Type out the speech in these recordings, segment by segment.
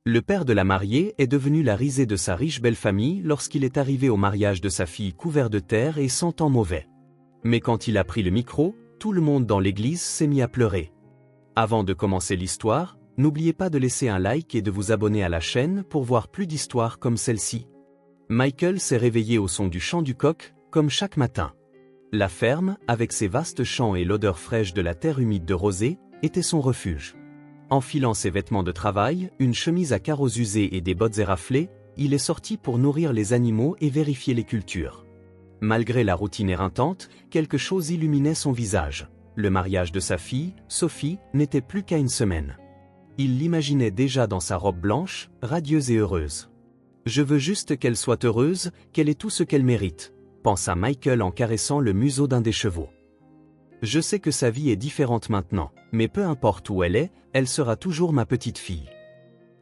Le père de la mariée est devenu la risée de sa riche belle-famille lorsqu'il est arrivé au mariage de sa fille couvert de terre et sentant mauvais. Mais quand il a pris le micro, tout le monde dans l'église s'est mis à pleurer. Avant de commencer l'histoire, n'oubliez pas de laisser un like et de vous abonner à la chaîne pour voir plus d'histoires comme celle-ci. Michael s'est réveillé au son du chant du coq, comme chaque matin. La ferme, avec ses vastes champs et l'odeur fraîche de la terre humide de rosée, était son refuge. Enfilant ses vêtements de travail, une chemise à carreaux usés et des bottes éraflées, il est sorti pour nourrir les animaux et vérifier les cultures. Malgré la routine éreintante, quelque chose illuminait son visage. Le mariage de sa fille, Sophie, n'était plus qu'à une semaine. Il l'imaginait déjà dans sa robe blanche, radieuse et heureuse. « Je veux juste qu'elle soit heureuse, qu'elle ait tout ce qu'elle mérite », pensa Michael en caressant le museau d'un des chevaux. Je sais que sa vie est différente maintenant, mais peu importe où elle sera toujours ma petite fille.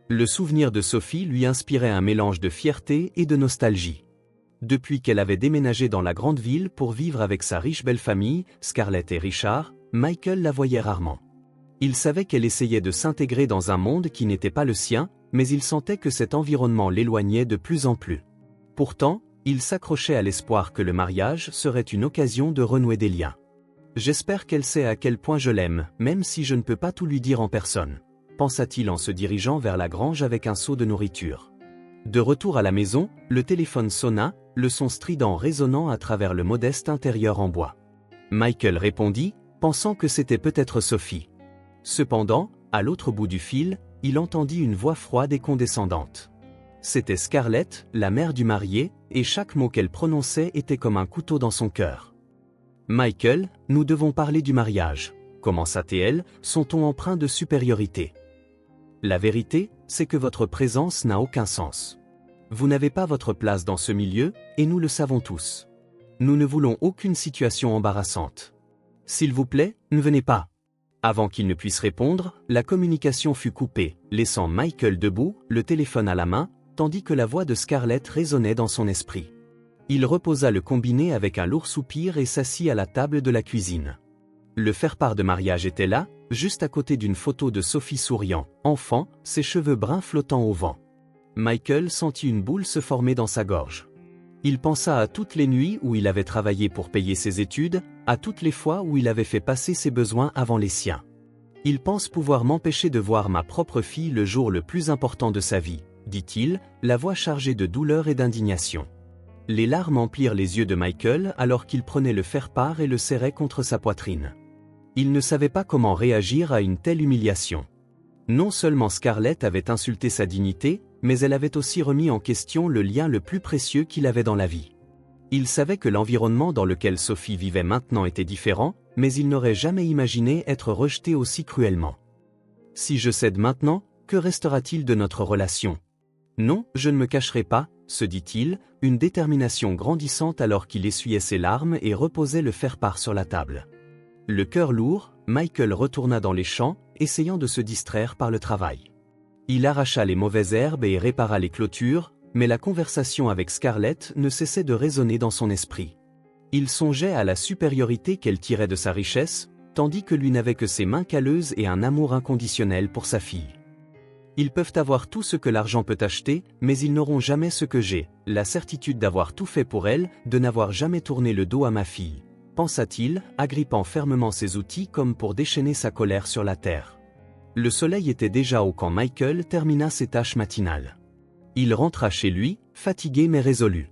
Le souvenir de Sophie lui inspirait un mélange de fierté et de nostalgie. Depuis qu'elle avait déménagé dans la grande ville pour vivre avec sa riche belle-famille, Scarlett et Richard, Michael la voyait rarement. Il savait qu'elle essayait de s'intégrer dans un monde qui n'était pas le sien, mais il sentait que cet environnement l'éloignait de plus en plus. Pourtant, il s'accrochait à l'espoir que le mariage serait une occasion de renouer des liens. J'espère qu'elle sait à quel point je l'aime, même si je ne peux pas tout lui dire en personne, pensa-t-il en se dirigeant vers la grange avec un seau de nourriture. De retour à la maison, le téléphone sonna, le son strident résonnant à travers le modeste intérieur en bois. Michael répondit, pensant que c'était peut-être Sophie. Cependant, à l'autre bout du fil, il entendit une voix froide et condescendante. C'était Scarlett, la mère du marié, et chaque mot qu'elle prononçait était comme un couteau dans son cœur. « Michael, nous devons parler du mariage », commença-t-elle, son ton empreint de supériorité. « La vérité, c'est que votre présence n'a aucun sens. Vous n'avez pas votre place dans ce milieu, et nous le savons tous. Nous ne voulons aucune situation embarrassante. S'il vous plaît, ne venez pas. » Avant qu'il ne puisse répondre, la communication fut coupée, laissant Michael debout, le téléphone à la main, tandis que la voix de Scarlett résonnait dans son esprit. Il reposa le combiné avec un lourd soupir et s'assit à la table de la cuisine. Le faire-part de mariage était là, juste à côté d'une photo de Sophie souriant, enfant, ses cheveux bruns flottant au vent. Michael sentit une boule se former dans sa gorge. Il pensa à toutes les nuits où il avait travaillé pour payer ses études, à toutes les fois où il avait fait passer ses besoins avant les siens. Il pense pouvoir m'empêcher de voir ma propre fille le jour le plus important de sa vie, dit-il, la voix chargée de douleur et d'indignation. Les larmes emplirent les yeux de Michael alors qu'il prenait le faire-part et le serrait contre sa poitrine. Il ne savait pas comment réagir à une telle humiliation. Non seulement Scarlett avait insulté sa dignité, mais elle avait aussi remis en question le lien le plus précieux qu'il avait dans la vie. Il savait que l'environnement dans lequel Sophie vivait maintenant était différent, mais il n'aurait jamais imaginé être rejeté aussi cruellement. « Si je cède maintenant, que restera-t-il de notre relation ? Non, je ne me cacherai pas, se dit-il, une détermination grandissante alors qu'il essuyait ses larmes et reposait le faire-part sur la table. Le cœur lourd, Michael retourna dans les champs, essayant de se distraire par le travail. Il arracha les mauvaises herbes et répara les clôtures, mais la conversation avec Scarlett ne cessait de résonner dans son esprit. Il songeait à la supériorité qu'elle tirait de sa richesse, tandis que lui n'avait que ses mains calleuses et un amour inconditionnel pour sa fille. Ils peuvent avoir tout ce que l'argent peut acheter, mais ils n'auront jamais ce que j'ai, la certitude d'avoir tout fait pour elle, de n'avoir jamais tourné le dos à ma fille, pensa-t-il, agrippant fermement ses outils comme pour déchaîner sa colère sur la terre. Le soleil était déjà haut quand Michael termina ses tâches matinales. Il rentra chez lui, fatigué mais résolu.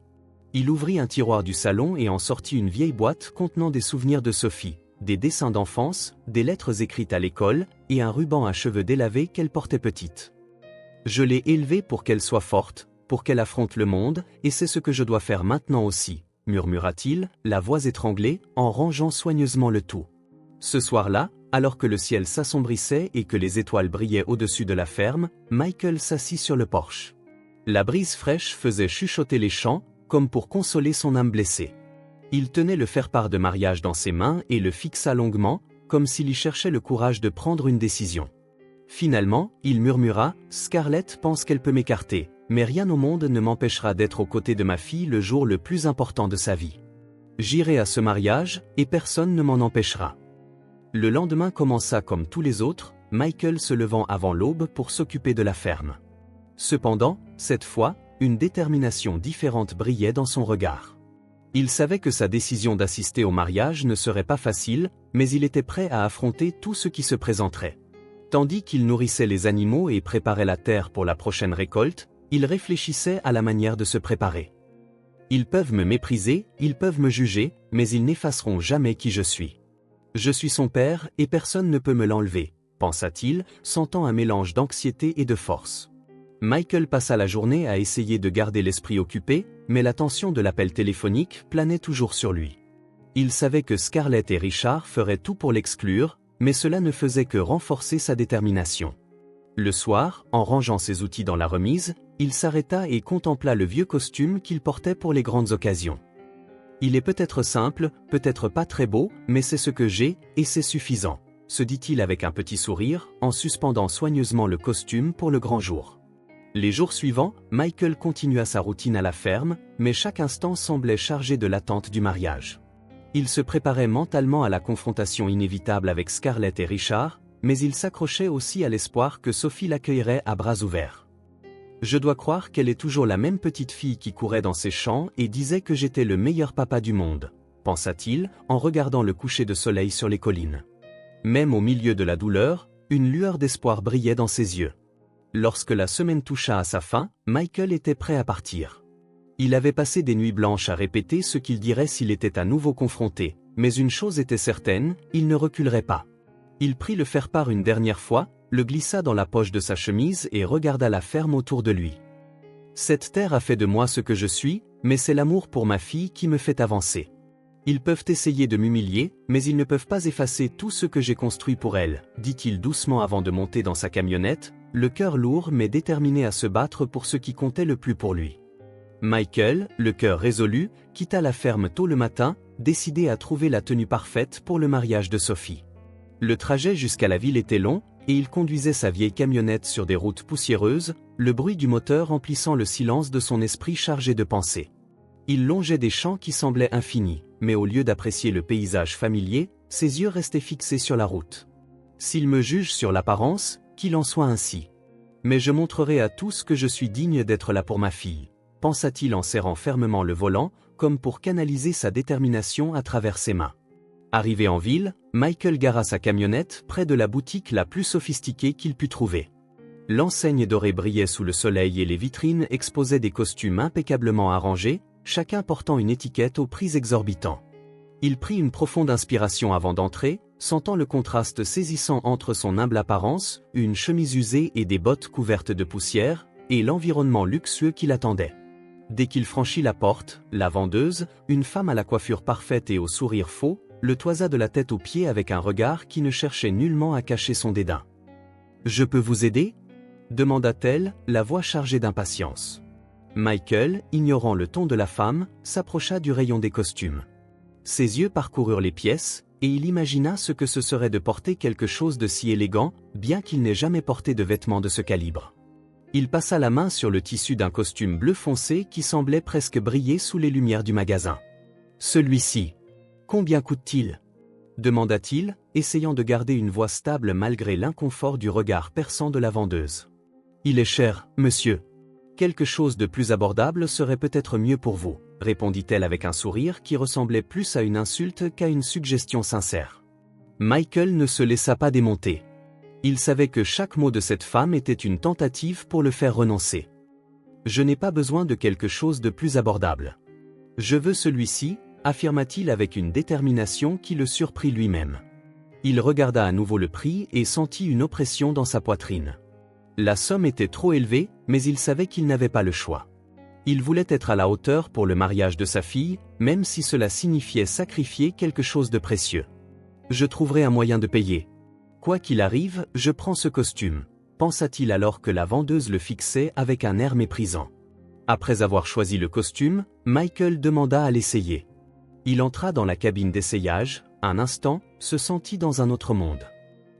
Il ouvrit un tiroir du salon et en sortit une vieille boîte contenant des souvenirs de Sophie, des dessins d'enfance, des lettres écrites à l'école, et un ruban à cheveux délavés qu'elle portait petite. « Je l'ai élevée pour qu'elle soit forte, pour qu'elle affronte le monde, et c'est ce que je dois faire maintenant aussi, » murmura-t-il, la voix étranglée, en rangeant soigneusement le tout. Ce soir-là, alors que le ciel s'assombrissait et que les étoiles brillaient au-dessus de la ferme, Michael s'assit sur le porche. La brise fraîche faisait chuchoter les champs, comme pour consoler son âme blessée. Il tenait le faire-part de mariage dans ses mains et le fixa longuement, comme s'il y cherchait le courage de prendre une décision. Finalement, il murmura « Scarlett pense qu'elle peut m'écarter, mais rien au monde ne m'empêchera d'être aux côtés de ma fille le jour le plus important de sa vie. J'irai à ce mariage, et personne ne m'en empêchera. » Le lendemain commença comme tous les autres, Michael se levant avant l'aube pour s'occuper de la ferme. Cependant, cette fois, une détermination différente brillait dans son regard. Il savait que sa décision d'assister au mariage ne serait pas facile, mais il était prêt à affronter tout ce qui se présenterait. Tandis qu'il nourrissait les animaux et préparait la terre pour la prochaine récolte, il réfléchissait à la manière de se préparer. Ils peuvent me mépriser, ils peuvent me juger, mais ils n'effaceront jamais qui je suis. Je suis son père et personne ne peut me l'enlever, pensa-t-il, sentant un mélange d'anxiété et de force. Michael passa la journée à essayer de garder l'esprit occupé, mais la tension de l'appel téléphonique planait toujours sur lui. Il savait que Scarlett et Richard feraient tout pour l'exclure, mais cela ne faisait que renforcer sa détermination. Le soir, en rangeant ses outils dans la remise, il s'arrêta et contempla le vieux costume qu'il portait pour les grandes occasions. Il est peut-être simple, peut-être pas très beau, mais c'est ce que j'ai, et c'est suffisant, se dit-il avec un petit sourire, en suspendant soigneusement le costume pour le grand jour. Les jours suivants, Michael continua sa routine à la ferme, mais chaque instant semblait chargé de l'attente du mariage. Il se préparait mentalement à la confrontation inévitable avec Scarlett et Richard, mais il s'accrochait aussi à l'espoir que Sophie l'accueillerait à bras ouverts. « Je dois croire qu'elle est toujours la même petite fille qui courait dans ses champs et disait que j'étais le meilleur papa du monde », pensa-t-il, en regardant le coucher de soleil sur les collines. Même au milieu de la douleur, une lueur d'espoir brillait dans ses yeux. Lorsque la semaine toucha à sa fin, Michael était prêt à partir. Il avait passé des nuits blanches à répéter ce qu'il dirait s'il était à nouveau confronté, mais une chose était certaine, il ne reculerait pas. Il prit le faire-part une dernière fois, le glissa dans la poche de sa chemise et regarda la ferme autour de lui. « Cette terre a fait de moi ce que je suis, mais c'est l'amour pour ma fille qui me fait avancer. Ils peuvent essayer de m'humilier, mais ils ne peuvent pas effacer tout ce que j'ai construit pour elle, » dit-il doucement avant de monter dans sa camionnette, le cœur lourd mais déterminé à se battre pour ce qui comptait le plus pour lui. Michael, le cœur résolu, quitta la ferme tôt le matin, décidé à trouver la tenue parfaite pour le mariage de Sophie. Le trajet jusqu'à la ville était long, et il conduisait sa vieille camionnette sur des routes poussiéreuses, le bruit du moteur remplissant le silence de son esprit chargé de pensées. Il longeait des champs qui semblaient infinis, mais au lieu d'apprécier le paysage familier, ses yeux restaient fixés sur la route. « S'il me juge sur l'apparence, qu'il en soit ainsi. Mais je montrerai à tous que je suis digne d'être là pour ma fille, » pensa-t-il en serrant fermement le volant, comme pour canaliser sa détermination à travers ses mains. Arrivé en ville, Michael gara sa camionnette près de la boutique la plus sophistiquée qu'il put trouver. L'enseigne dorée brillait sous le soleil et les vitrines exposaient des costumes impeccablement arrangés, chacun portant une étiquette aux prix exorbitants. Il prit une profonde inspiration avant d'entrer, sentant le contraste saisissant entre son humble apparence, une chemise usée et des bottes couvertes de poussière, et l'environnement luxueux qui l'attendait. Dès qu'il franchit la porte, la vendeuse, une femme à la coiffure parfaite et au sourire faux, le toisa de la tête aux pieds avec un regard qui ne cherchait nullement à cacher son dédain. « Je peux vous aider ?» demanda-t-elle, la voix chargée d'impatience. Michael, ignorant le ton de la femme, s'approcha du rayon des costumes. Ses yeux parcoururent les pièces, et il imagina ce que ce serait de porter quelque chose de si élégant, bien qu'il n'ait jamais porté de vêtements de ce calibre. Il passa la main sur le tissu d'un costume bleu foncé qui semblait presque briller sous les lumières du magasin. « Celui-ci. Combien coûte-t-il » demanda-t-il, essayant de garder une voix stable malgré l'inconfort du regard perçant de la vendeuse. « Il est cher, monsieur. Quelque chose de plus abordable serait peut-être mieux pour vous, » répondit-elle avec un sourire qui ressemblait plus à une insulte qu'à une suggestion sincère. Michael ne se laissa pas démonter. Il savait que chaque mot de cette femme était une tentative pour le faire renoncer. « Je n'ai pas besoin de quelque chose de plus abordable. Je veux celui-ci, » affirma-t-il avec une détermination qui le surprit lui-même. Il regarda à nouveau le prix et sentit une oppression dans sa poitrine. La somme était trop élevée, mais il savait qu'il n'avait pas le choix. Il voulait être à la hauteur pour le mariage de sa fille, même si cela signifiait sacrifier quelque chose de précieux. « Je trouverai un moyen de payer. Quoi qu'il arrive, je prends ce costume, » pensa-t-il alors que la vendeuse le fixait avec un air méprisant. Après avoir choisi le costume, Michael demanda à l'essayer. Il entra dans la cabine d'essayage, un instant, se sentit dans un autre monde.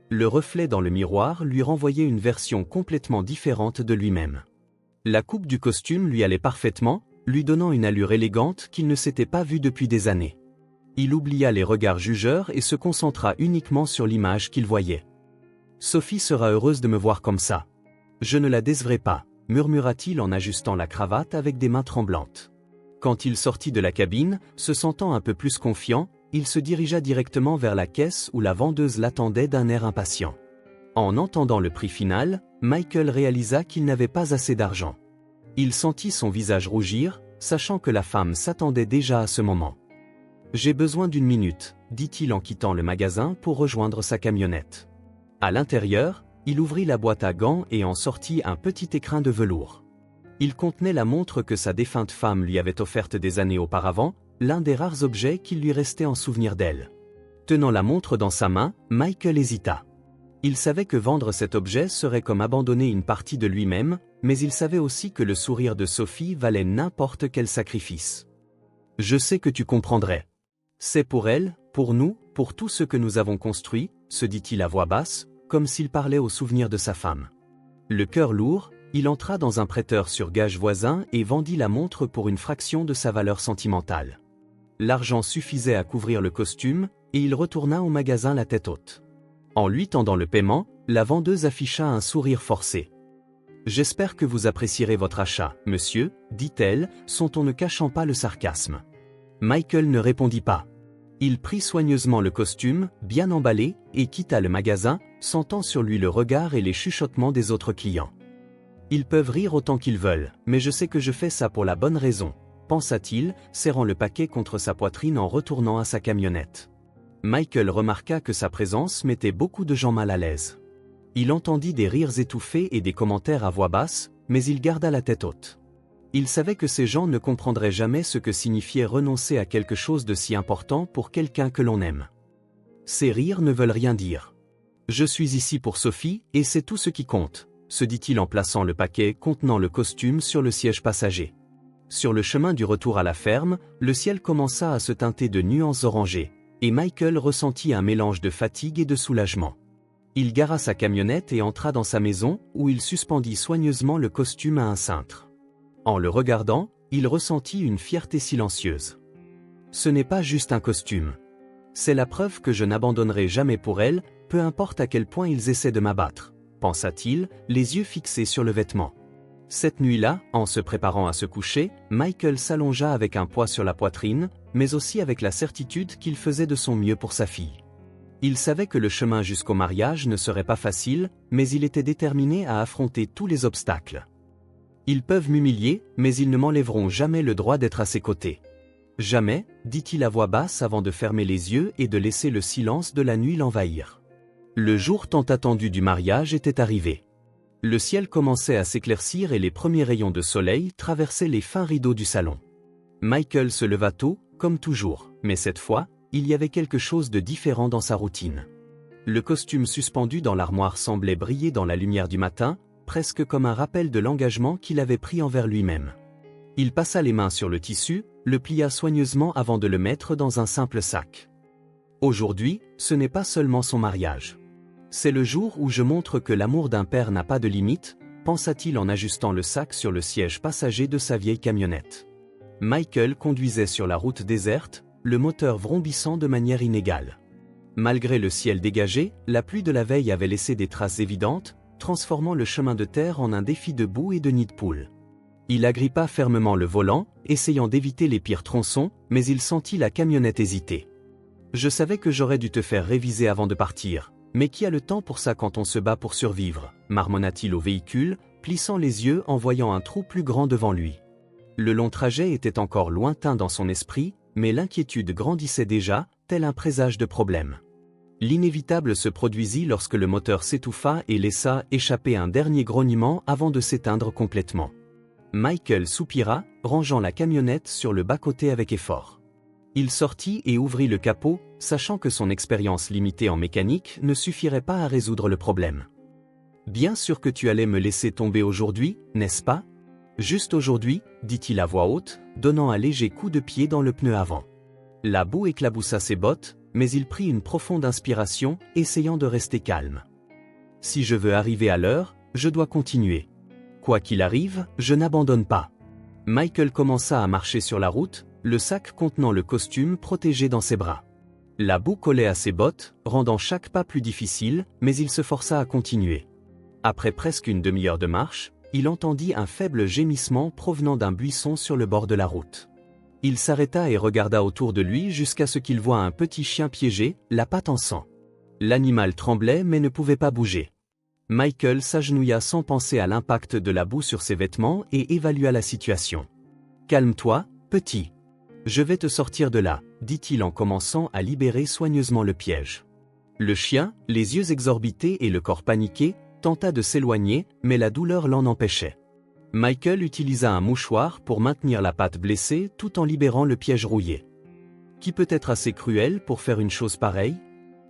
Le reflet dans le miroir lui renvoyait une version complètement différente de lui-même. La coupe du costume lui allait parfaitement, lui donnant une allure élégante qu'il ne s'était pas vue depuis des années. Il oublia les regards jugeurs et se concentra uniquement sur l'image qu'il voyait. « Sophie sera heureuse de me voir comme ça. Je ne la décevrai pas, » murmura-t-il en ajustant la cravate avec des mains tremblantes. Quand il sortit de la cabine, se sentant un peu plus confiant, il se dirigea directement vers la caisse où la vendeuse l'attendait d'un air impatient. En entendant le prix final, Michael réalisa qu'il n'avait pas assez d'argent. Il sentit son visage rougir, sachant que la femme s'attendait déjà à ce moment. « J'ai besoin d'une minute », dit-il en quittant le magasin pour rejoindre sa camionnette. À l'intérieur, il ouvrit la boîte à gants et en sortit un petit écrin de velours. Il contenait la montre que sa défunte femme lui avait offerte des années auparavant, l'un des rares objets qu'il lui restait en souvenir d'elle. Tenant la montre dans sa main, Michael hésita. Il savait que vendre cet objet serait comme abandonner une partie de lui-même, mais il savait aussi que le sourire de Sophie valait n'importe quel sacrifice. « Je sais que tu comprendrais. C'est pour elle, pour nous, pour tout ce que nous avons construit, » se dit-il à voix basse, comme s'il parlait au souvenir de sa femme. Le cœur lourd, il entra dans un prêteur sur gage voisin et vendit la montre pour une fraction de sa valeur sentimentale. L'argent suffisait à couvrir le costume, et il retourna au magasin la tête haute. En lui tendant le paiement, la vendeuse afficha un sourire forcé. « J'espère que vous apprécierez votre achat, monsieur, » dit-elle, son ton ne cachant pas le sarcasme. Michael ne répondit pas. Il prit soigneusement le costume, bien emballé, et quitta le magasin, sentant sur lui le regard et les chuchotements des autres clients. « Ils peuvent rire autant qu'ils veulent, mais je sais que je fais ça pour la bonne raison, » pensa-t-il, serrant le paquet contre sa poitrine en retournant à sa camionnette. Michael remarqua que sa présence mettait beaucoup de gens mal à l'aise. Il entendit des rires étouffés et des commentaires à voix basse, mais il garda la tête haute. Il savait que ces gens ne comprendraient jamais ce que signifiait renoncer à quelque chose de si important pour quelqu'un que l'on aime. Ces rires ne veulent rien dire. « Je suis ici pour Sophie, et c'est tout ce qui compte, » se dit-il en plaçant le paquet contenant le costume sur le siège passager. Sur le chemin du retour à la ferme, le ciel commença à se teinter de nuances orangées, et Michael ressentit un mélange de fatigue et de soulagement. Il gara sa camionnette et entra dans sa maison, où il suspendit soigneusement le costume à un cintre. En le regardant, il ressentit une fierté silencieuse. Ce n'est pas juste un costume. C'est la preuve que je n'abandonnerai jamais pour elle, peu importe à quel point ils essaient de m'abattre, pensa-t-il, les yeux fixés sur le vêtement. Cette nuit-là, en se préparant à se coucher, Michael s'allongea avec un poids sur la poitrine, mais aussi avec la certitude qu'il faisait de son mieux pour sa fille. Il savait que le chemin jusqu'au mariage ne serait pas facile, mais il était déterminé à affronter tous les obstacles. Ils peuvent m'humilier, mais ils ne m'enlèveront jamais le droit d'être à ses côtés. Jamais, dit-il à voix basse avant de fermer les yeux et de laisser le silence de la nuit l'envahir. Le jour tant attendu du mariage était arrivé. Le ciel commençait à s'éclaircir et les premiers rayons de soleil traversaient les fins rideaux du salon. Michael se leva tôt, comme toujours, mais cette fois, il y avait quelque chose de différent dans sa routine. Le costume suspendu dans l'armoire semblait briller dans la lumière du matin, presque comme un rappel de l'engagement qu'il avait pris envers lui-même. Il passa les mains sur le tissu, le plia soigneusement avant de le mettre dans un simple sac. Aujourd'hui, ce n'est pas seulement son mariage. C'est le jour où je montre que l'amour d'un père n'a pas de limite, pensa-t-il en ajustant le sac sur le siège passager de sa vieille camionnette. Michael conduisait sur la route déserte, le moteur vrombissant de manière inégale. Malgré le ciel dégagé, la pluie de la veille avait laissé des traces évidentes, transformant le chemin de terre en un défi de boue et de nid de poule. Il agrippa fermement le volant, essayant d'éviter les pires tronçons, mais il sentit la camionnette hésiter. « Je savais que j'aurais dû te faire réviser avant de partir. Mais qui a le temps pour ça quand on se bat pour survivre » marmonna-t-il au véhicule, plissant les yeux en voyant un trou plus grand devant lui. Le long trajet était encore lointain dans son esprit, mais l'inquiétude grandissait déjà, tel un présage de problème. L'inévitable se produisit lorsque le moteur s'étouffa et laissa échapper un dernier grognement avant de s'éteindre complètement. Michael soupira, rangeant la camionnette sur le bas-côté avec effort. Il sortit et ouvrit le capot, sachant que son expérience limitée en mécanique ne suffirait pas à résoudre le problème. « Bien sûr que tu allais me laisser tomber aujourd'hui, n'est-ce pas ? » « Juste aujourd'hui, » dit-il à voix haute, donnant un léger coup de pied dans le pneu avant. La boue éclaboussa ses bottes, mais il prit une profonde inspiration, essayant de rester calme. « Si je veux arriver à l'heure, je dois continuer. Quoi qu'il arrive, je n'abandonne pas. » Michael commença à marcher sur la route, le sac contenant le costume protégé dans ses bras. La boue collait à ses bottes, rendant chaque pas plus difficile, mais il se força à continuer. Après presque une demi-heure de marche, il entendit un faible gémissement provenant d'un buisson sur le bord de la route. Il s'arrêta et regarda autour de lui jusqu'à ce qu'il voie un petit chien piégé, la patte en sang. L'animal tremblait mais ne pouvait pas bouger. Michael s'agenouilla sans penser à l'impact de la boue sur ses vêtements et évalua la situation. « Calme-toi, petit. Je vais te sortir de là, » dit-il en commençant à libérer soigneusement le piège. Le chien, les yeux exorbités et le corps paniqué, tenta de s'éloigner, mais la douleur l'en empêchait. Michael utilisa un mouchoir pour maintenir la patte blessée tout en libérant le piège rouillé. « Qui peut être assez cruel pour faire une chose pareille ?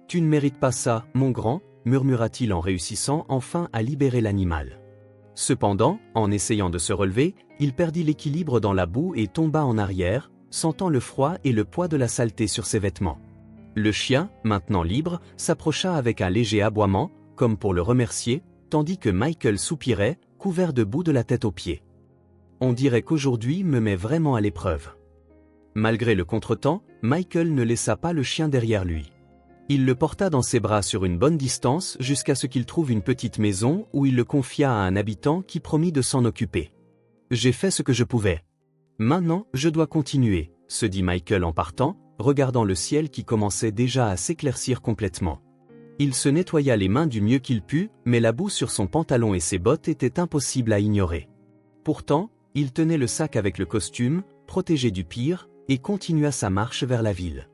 Tu ne mérites pas ça, mon grand, » murmura-t-il en réussissant enfin à libérer l'animal. Cependant, en essayant de se relever, il perdit l'équilibre dans la boue et tomba en arrière, sentant le froid et le poids de la saleté sur ses vêtements. Le chien, maintenant libre, s'approcha avec un léger aboiement, comme pour le remercier, tandis que Michael soupirait, couvert de boue de la tête aux pieds. « On dirait qu'aujourd'hui me met vraiment à l'épreuve. » Malgré le contretemps, Michael ne laissa pas le chien derrière lui. Il le porta dans ses bras sur une bonne distance jusqu'à ce qu'il trouve une petite maison où il le confia à un habitant qui promit de s'en occuper. « J'ai fait ce que je pouvais. Maintenant, je dois continuer, » se dit Michael en partant, regardant le ciel qui commençait déjà à s'éclaircir complètement. Il se nettoya les mains du mieux qu'il put, mais la boue sur son pantalon et ses bottes était impossible à ignorer. Pourtant, il tenait le sac avec le costume, protégé du pire, et continua sa marche vers la ville.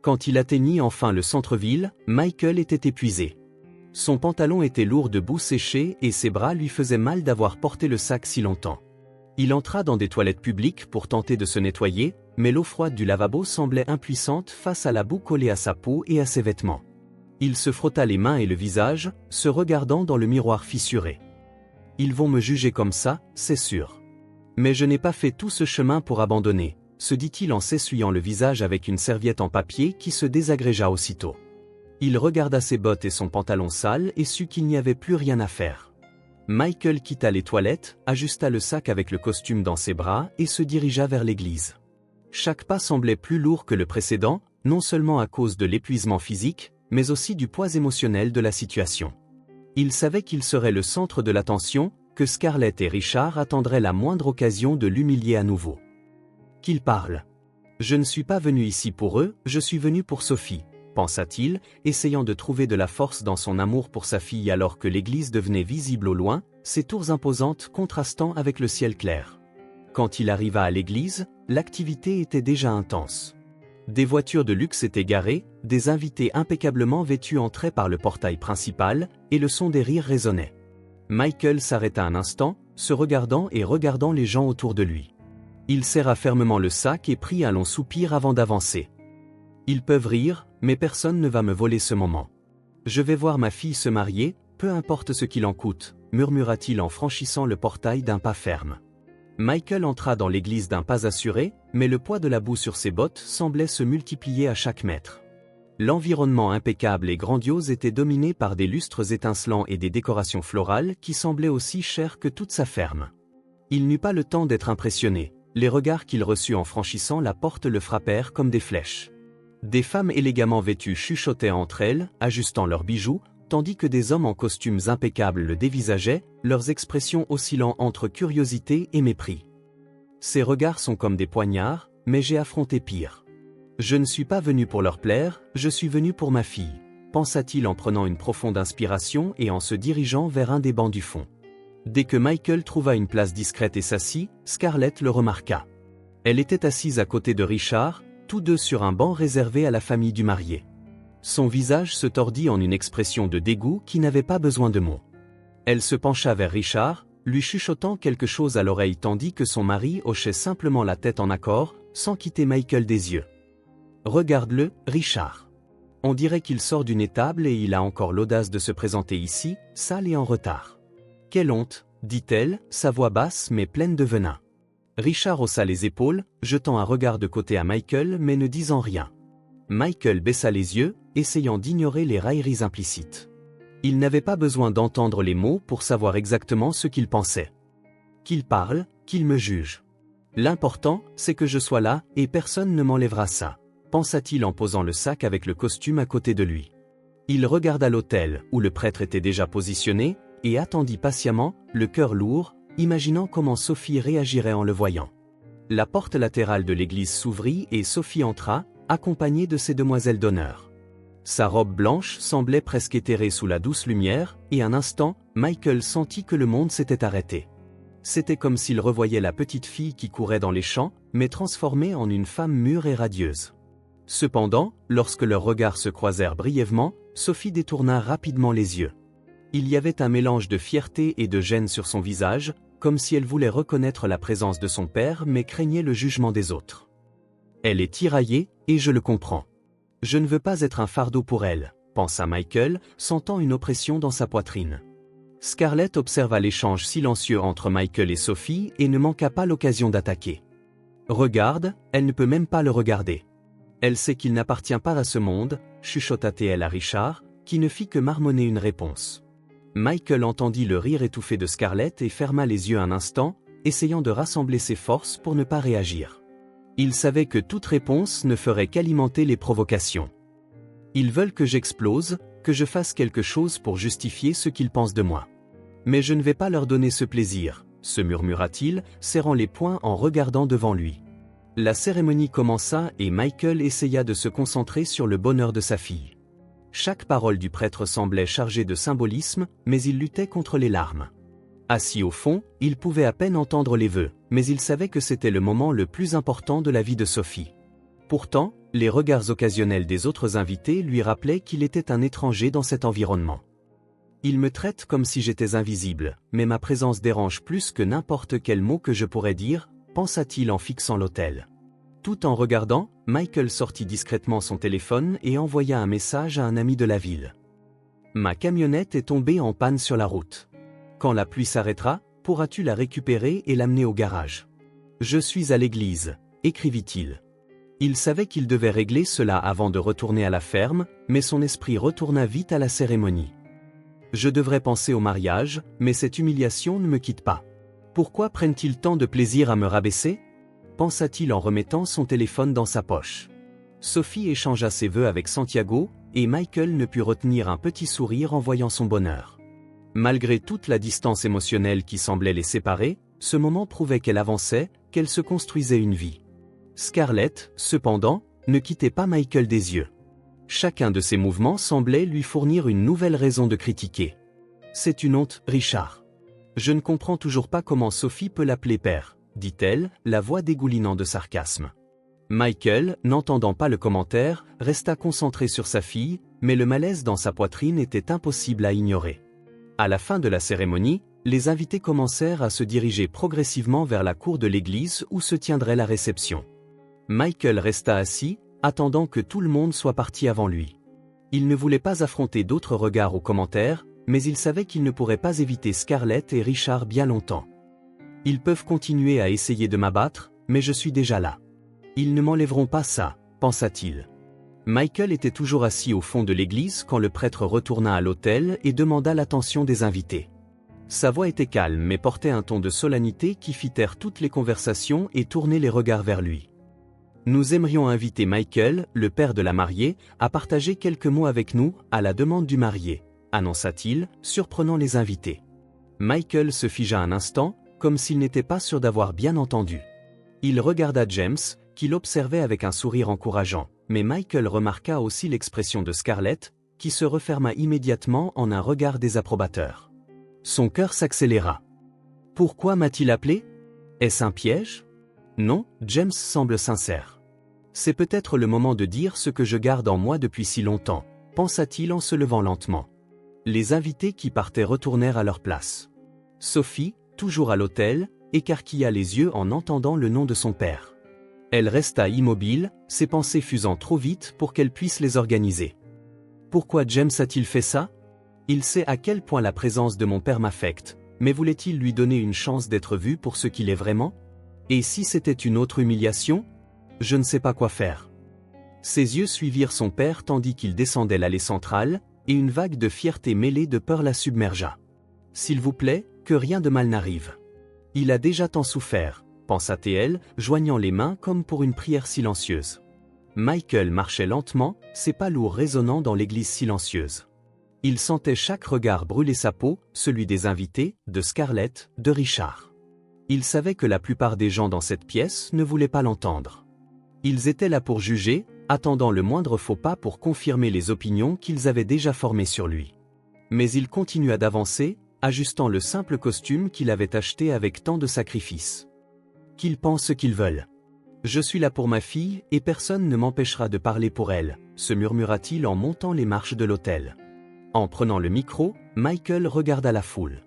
Quand il atteignit enfin le centre-ville, Michael était épuisé. Son pantalon était lourd de boue séchée et ses bras lui faisaient mal d'avoir porté le sac si longtemps. Il entra dans des toilettes publiques pour tenter de se nettoyer, mais l'eau froide du lavabo semblait impuissante face à la boue collée à sa peau et à ses vêtements. Il se frotta les mains et le visage, se regardant dans le miroir fissuré. « Ils vont me juger comme ça, c'est sûr. Mais je n'ai pas fait tout ce chemin pour abandonner, » se dit-il en s'essuyant le visage avec une serviette en papier qui se désagrégea aussitôt. Il regarda ses bottes et son pantalon sale et sut qu'il n'y avait plus rien à faire. Michael quitta les toilettes, ajusta le sac avec le costume dans ses bras et se dirigea vers l'église. Chaque pas semblait plus lourd que le précédent, non seulement à cause de l'épuisement physique, mais aussi du poids émotionnel de la situation. Il savait qu'il serait le centre de l'attention, que Scarlett et Richard attendraient la moindre occasion de l'humilier à nouveau. Qu'il parle. Je ne suis pas venu ici pour eux, je suis venu pour Sophie, pensa-t-il, essayant de trouver de la force dans son amour pour sa fille alors que l'église devenait visible au loin, ses tours imposantes contrastant avec le ciel clair. Quand il arriva à l'église, l'activité était déjà intense. Des voitures de luxe étaient garées, des invités impeccablement vêtus entraient par le portail principal, et le son des rires résonnait. Michael s'arrêta un instant, se regardant et regardant les gens autour de lui. Il serra fermement le sac et prit un long soupir avant d'avancer. « Ils peuvent rire, mais personne ne va me voler ce moment. Je vais voir ma fille se marier, peu importe ce qu'il en coûte, » murmura-t-il en franchissant le portail d'un pas ferme. Michael entra dans l'église d'un pas assuré, mais le poids de la boue sur ses bottes semblait se multiplier à chaque mètre. L'environnement impeccable et grandiose était dominé par des lustres étincelants et des décorations florales qui semblaient aussi chères que toute sa ferme. Il n'eut pas le temps d'être impressionné. Les regards qu'il reçut en franchissant la porte le frappèrent comme des flèches. Des femmes élégamment vêtues chuchotaient entre elles, ajustant leurs bijoux, tandis que des hommes en costumes impeccables le dévisageaient, leurs expressions oscillant entre curiosité et mépris. Ces regards sont comme des poignards, mais j'ai affronté pire. Je ne suis pas venu pour leur plaire, je suis venu pour ma fille, pensa-t-il en prenant une profonde inspiration et en se dirigeant vers un des bancs du fond. Dès que Michael trouva une place discrète et s'assit, Scarlett le remarqua. Elle était assise à côté de Richard, tous deux sur un banc réservé à la famille du marié. Son visage se tordit en une expression de dégoût qui n'avait pas besoin de mots. Elle se pencha vers Richard, lui chuchotant quelque chose à l'oreille tandis que son mari hochait simplement la tête en accord, sans quitter Michael des yeux. « Regarde-le, Richard. On dirait qu'il sort d'une étable et il a encore l'audace de se présenter ici, sale et en retard. » « Quelle honte, dit-elle, sa voix basse mais pleine de venin. Richard haussa les épaules, jetant un regard de côté à Michael mais ne disant rien. Michael baissa les yeux, essayant d'ignorer les railleries implicites. Il n'avait pas besoin d'entendre les mots pour savoir exactement ce qu'il pensait. Qu'il parle, qu'il me juge. L'important, c'est que je sois là et personne ne m'enlèvera ça, pensa-t-il en posant le sac avec le costume à côté de lui. Il regarda l'autel où le prêtre était déjà positionné, et attendit patiemment, le cœur lourd, imaginant comment Sophie réagirait en le voyant. La porte latérale de l'église s'ouvrit et Sophie entra, accompagnée de ses demoiselles d'honneur. Sa robe blanche semblait presque éthérée sous la douce lumière, et un instant, Michael sentit que le monde s'était arrêté. C'était comme s'il revoyait la petite fille qui courait dans les champs, mais transformée en une femme mûre et radieuse. Cependant, lorsque leurs regards se croisèrent brièvement, Sophie détourna rapidement les yeux. Il y avait un mélange de fierté et de gêne sur son visage, comme si elle voulait reconnaître la présence de son père mais craignait le jugement des autres. Elle est tiraillée, et je le comprends. Je ne veux pas être un fardeau pour elle, pensa Michael, sentant une oppression dans sa poitrine. Scarlett observa l'échange silencieux entre Michael et Sophie et ne manqua pas l'occasion d'attaquer. Regarde, elle ne peut même pas le regarder. Elle sait qu'il n'appartient pas à ce monde, chuchota-t-elle à Richard, qui ne fit que marmonner une réponse. Michael entendit le rire étouffé de Scarlett et ferma les yeux un instant, essayant de rassembler ses forces pour ne pas réagir. Il savait que toute réponse ne ferait qu'alimenter les provocations. Ils veulent que j'explose, que je fasse quelque chose pour justifier ce qu'ils pensent de moi. Mais je ne vais pas leur donner ce plaisir, se murmura-t-il, serrant les poings en regardant devant lui. La cérémonie commença et Michael essaya de se concentrer sur le bonheur de sa fille. Chaque parole du prêtre semblait chargée de symbolisme, mais il luttait contre les larmes. Assis au fond, il pouvait à peine entendre les vœux, mais il savait que c'était le moment le plus important de la vie de Sophie. Pourtant, les regards occasionnels des autres invités lui rappelaient qu'il était un étranger dans cet environnement. Il me traite comme si j'étais invisible, mais ma présence dérange plus que n'importe quel mot que je pourrais dire, pensa-t-il en fixant l'autel. Tout en regardant, Michael sortit discrètement son téléphone et envoya un message à un ami de la ville. « Ma camionnette est tombée en panne sur la route. Quand la pluie s'arrêtera, pourras-tu la récupérer et l'amener au garage ? Je suis à l'église, écrivit-il. Il savait qu'il devait régler cela avant de retourner à la ferme, mais son esprit retourna vite à la cérémonie. Je devrais penser au mariage, mais cette humiliation ne me quitte pas. Pourquoi prennent-ils tant de plaisir à me rabaisser ? Pensa-t-il en remettant son téléphone dans sa poche. Sophie échangea ses vœux avec Santiago, et Michael ne put retenir un petit sourire en voyant son bonheur. Malgré toute la distance émotionnelle qui semblait les séparer, ce moment prouvait qu'elle avançait, qu'elle se construisait une vie. Scarlett, cependant, ne quittait pas Michael des yeux. Chacun de ses mouvements semblait lui fournir une nouvelle raison de critiquer. « C'est une honte, Richard. Je ne comprends toujours pas comment Sophie peut l'appeler père, dit-elle, la voix dégoulinant de sarcasme. Michael, n'entendant pas le commentaire, resta concentré sur sa fille, mais le malaise dans sa poitrine était impossible à ignorer. À la fin de la cérémonie, les invités commencèrent à se diriger progressivement vers la cour de l'église où se tiendrait la réception. Michael resta assis, attendant que tout le monde soit parti avant lui. Il ne voulait pas affronter d'autres regards aux commentaires, mais il savait qu'il ne pourrait pas éviter Scarlett et Richard bien longtemps. Ils peuvent continuer à essayer de m'abattre, mais je suis déjà là. Ils ne m'enlèveront pas ça, pensa-t-il. Michael était toujours assis au fond de l'église quand le prêtre retourna à l'autel et demanda l'attention des invités. Sa voix était calme mais portait un ton de solennité qui fit taire toutes les conversations et tourner les regards vers lui. Nous aimerions inviter Michael, le père de la mariée, à partager quelques mots avec nous, à la demande du marié, annonça-t-il, surprenant les invités. Michael se figea un instant, comme s'il n'était pas sûr d'avoir bien entendu. Il regarda James, qui l'observait avec un sourire encourageant, mais Michael remarqua aussi l'expression de Scarlett, qui se referma immédiatement en un regard désapprobateur. Son cœur s'accéléra. Pourquoi m'a-t-il appelé ? Est-ce un piège ? Non, James semble sincère. C'est peut-être le moment de dire ce que je garde en moi depuis si longtemps, pensa-t-il en se levant lentement. Les invités qui partaient retournèrent à leur place. Sophie, toujours à l'autel, écarquilla les yeux en entendant le nom de son père. Elle resta immobile, ses pensées fusant trop vite pour qu'elle puisse les organiser. Pourquoi James a-t-il fait ça ? Il sait à quel point la présence de mon père m'affecte, mais voulait-il lui donner une chance d'être vu pour ce qu'il est vraiment ? Et si c'était une autre humiliation ? Je ne sais pas quoi faire. Ses yeux suivirent son père tandis qu'il descendait l'allée centrale, et une vague de fierté mêlée de peur la submergea. S'il vous plaît, que rien de mal n'arrive. Il a déjà tant souffert, pensa-t-elle, joignant les mains comme pour une prière silencieuse. Michael marchait lentement, ses pas lourds résonnant dans l'église silencieuse. Il sentait chaque regard brûler sa peau, celui des invités, de Scarlett, de Richard. Il savait que la plupart des gens dans cette pièce ne voulaient pas l'entendre. Ils étaient là pour juger, attendant le moindre faux pas pour confirmer les opinions qu'ils avaient déjà formées sur lui. Mais il continua d'avancer, ajustant le simple costume qu'il avait acheté avec tant de sacrifices. Qu'ils pensent ce qu'ils veulent. Je suis là pour ma fille et personne ne m'empêchera de parler pour elle, se murmura-t-il en montant les marches de l'hôtel. En prenant le micro, Michael regarda la foule.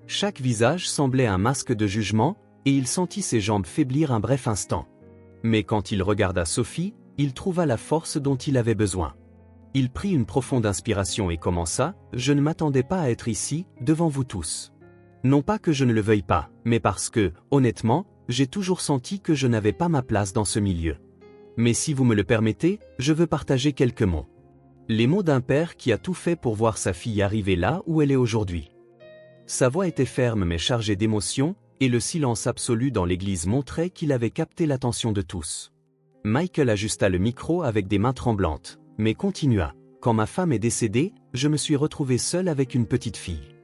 Chaque visage semblait un masque de jugement, et il sentit ses jambes faiblir un bref instant. Mais quand il regarda Sophie, il trouva la force dont il avait besoin. Il prit une profonde inspiration et commença « Je ne m'attendais pas à être ici, devant vous tous. Non pas que je ne le veuille pas, mais parce que, honnêtement, j'ai toujours senti que je n'avais pas ma place dans ce milieu. Mais si vous me le permettez, je veux partager quelques mots. » Les mots d'un père qui a tout fait pour voir sa fille arriver là où elle est aujourd'hui. Sa voix était ferme mais chargée d'émotion, et le silence absolu dans l'église montrait qu'il avait capté l'attention de tous. Michael ajusta le micro avec des mains tremblantes, mais continua. Quand ma femme est décédée, je me suis retrouvé seul avec une petite fille.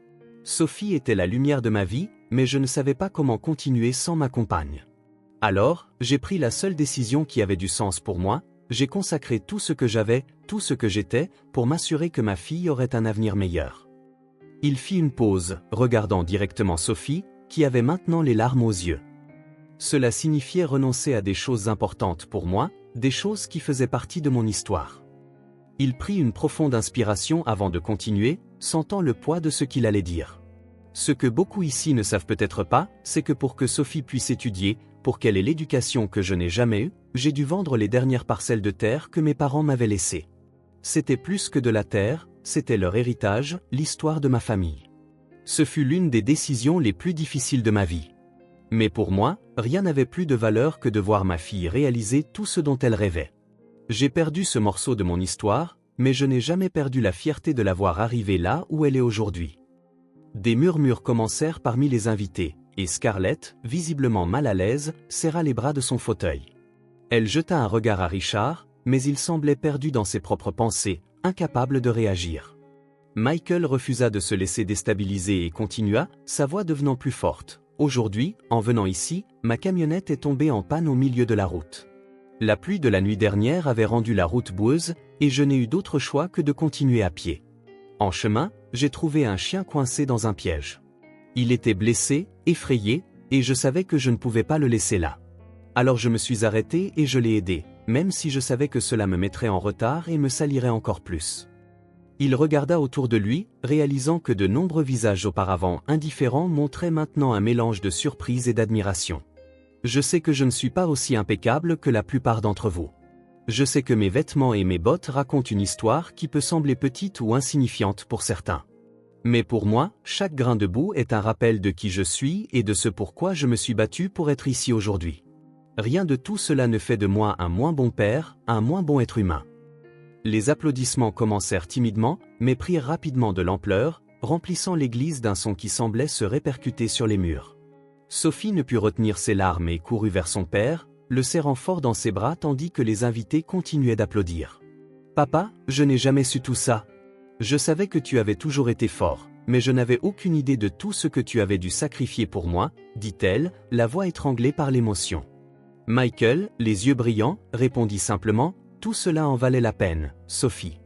Sophie était la lumière de ma vie, mais je ne savais pas comment continuer sans ma compagne. Alors, j'ai pris la seule décision qui avait du sens pour moi. J'ai consacré tout ce que j'avais, tout ce que j'étais, pour m'assurer que ma fille aurait un avenir meilleur. Il fit une pause, regardant directement Sophie, qui avait maintenant les larmes aux yeux. Cela signifiait renoncer à des choses importantes pour moi, des choses qui faisaient partie de mon histoire. Il prit une profonde inspiration avant de continuer, sentant le poids de ce qu'il allait dire. Ce que beaucoup ici ne savent peut-être pas, c'est que pour que Sophie puisse étudier, pour qu'elle ait l'éducation que je n'ai jamais eue, j'ai dû vendre les dernières parcelles de terre que mes parents m'avaient laissées. C'était plus que de la terre, c'était leur héritage, l'histoire de ma famille. Ce fut l'une des décisions les plus difficiles de ma vie. Mais pour moi, rien n'avait plus de valeur que de voir ma fille réaliser tout ce dont elle rêvait. J'ai perdu ce morceau de mon histoire, mais je n'ai jamais perdu la fierté de la voir arriver là où elle est aujourd'hui. Des murmures commencèrent parmi les invités, et Scarlett, visiblement mal à l'aise, serra les bras de son fauteuil. Elle jeta un regard à Richard, mais il semblait perdu dans ses propres pensées, incapable de réagir. Michael refusa de se laisser déstabiliser et continua, sa voix devenant plus forte. Aujourd'hui, en venant ici, ma camionnette est tombée en panne au milieu de la route. La pluie de la nuit dernière avait rendu la route boueuse, et je n'ai eu d'autre choix que de continuer à pied. En chemin, j'ai trouvé un chien coincé dans un piège. Il était blessé, effrayé, et je savais que je ne pouvais pas le laisser là. Alors je me suis arrêté et je l'ai aidé, même si je savais que cela me mettrait en retard et me salirait encore plus. Il regarda autour de lui, réalisant que de nombreux visages auparavant indifférents montraient maintenant un mélange de surprise et d'admiration. Je sais que je ne suis pas aussi impeccable que la plupart d'entre vous. Je sais que mes vêtements et mes bottes racontent une histoire qui peut sembler petite ou insignifiante pour certains. Mais pour moi, chaque grain de boue est un rappel de qui je suis et de ce pourquoi je me suis battu pour être ici aujourd'hui. Rien de tout cela ne fait de moi un moins bon père, un moins bon être humain. Les applaudissements commencèrent timidement, mais prirent rapidement de l'ampleur, remplissant l'église d'un son qui semblait se répercuter sur les murs. Sophie ne put retenir ses larmes et courut vers son père, le serrant fort dans ses bras tandis que les invités continuaient d'applaudir. « Papa, je n'ai jamais su tout ça. Je savais que tu avais toujours été fort, mais je n'avais aucune idée de tout ce que tu avais dû sacrifier pour moi, dit-elle, la voix étranglée par l'émotion. Michael, les yeux brillants, répondit simplement, « Tout cela en valait la peine, Sophie.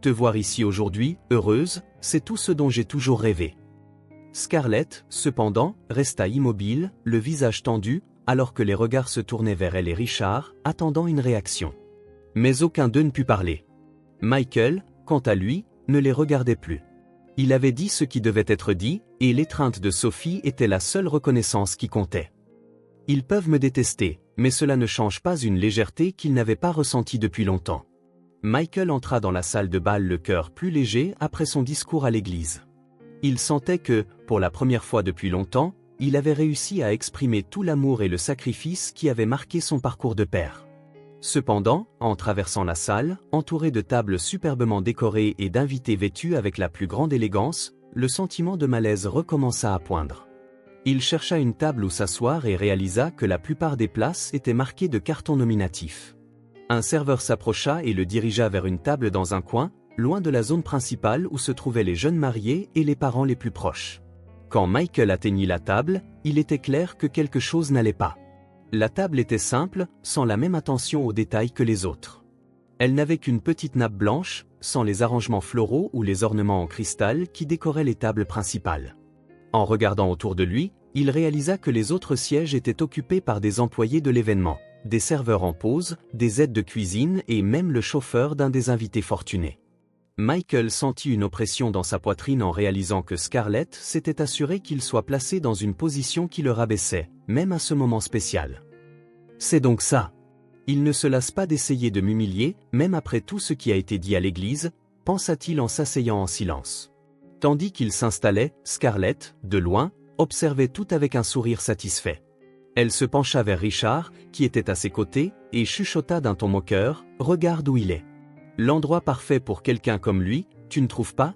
Te voir ici aujourd'hui, heureuse, c'est tout ce dont j'ai toujours rêvé. » Scarlett, cependant, resta immobile, le visage tendu, alors que les regards se tournaient vers elle et Richard, attendant une réaction. Mais aucun d'eux ne put parler. Michael, quant à lui, ne les regardait plus. Il avait dit ce qui devait être dit, et l'étreinte de Sophie était la seule reconnaissance qui comptait. Ils peuvent me détester, mais cela ne change pas une légèreté qu'ils n'avaient pas ressentie depuis longtemps. Michael entra dans la salle de bal le cœur plus léger après son discours à l'église. Il sentait que, pour la première fois depuis longtemps, il avait réussi à exprimer tout l'amour et le sacrifice qui avaient marqué son parcours de père. Cependant, en traversant la salle, entouré de tables superbement décorées et d'invités vêtus avec la plus grande élégance, le sentiment de malaise recommença à poindre. Il chercha une table où s'asseoir et réalisa que la plupart des places étaient marquées de cartons nominatifs. Un serveur s'approcha et le dirigea vers une table dans un coin, loin de la zone principale où se trouvaient les jeunes mariés et les parents les plus proches. Quand Michael atteignit la table, il était clair que quelque chose n'allait pas. La table était simple, sans la même attention aux détails que les autres. Elle n'avait qu'une petite nappe blanche, sans les arrangements floraux ou les ornements en cristal qui décoraient les tables principales. En regardant autour de lui, il réalisa que les autres sièges étaient occupés par des employés de l'événement, des serveurs en pause, des aides de cuisine et même le chauffeur d'un des invités fortunés. Michael sentit une oppression dans sa poitrine en réalisant que Scarlett s'était assuré qu'il soit placé dans une position qui le rabaissait, même à ce moment spécial. C'est donc ça. Il ne se lasse pas d'essayer de m'humilier, même après tout ce qui a été dit à l'église, pensa-t-il en s'asseyant en silence. Tandis qu'il s'installait, Scarlett, de loin, observait tout avec un sourire satisfait. Elle se pencha vers Richard, qui était à ses côtés, et chuchota d'un ton moqueur, « Regarde où il est. L'endroit parfait pour quelqu'un comme lui, tu ne trouves pas?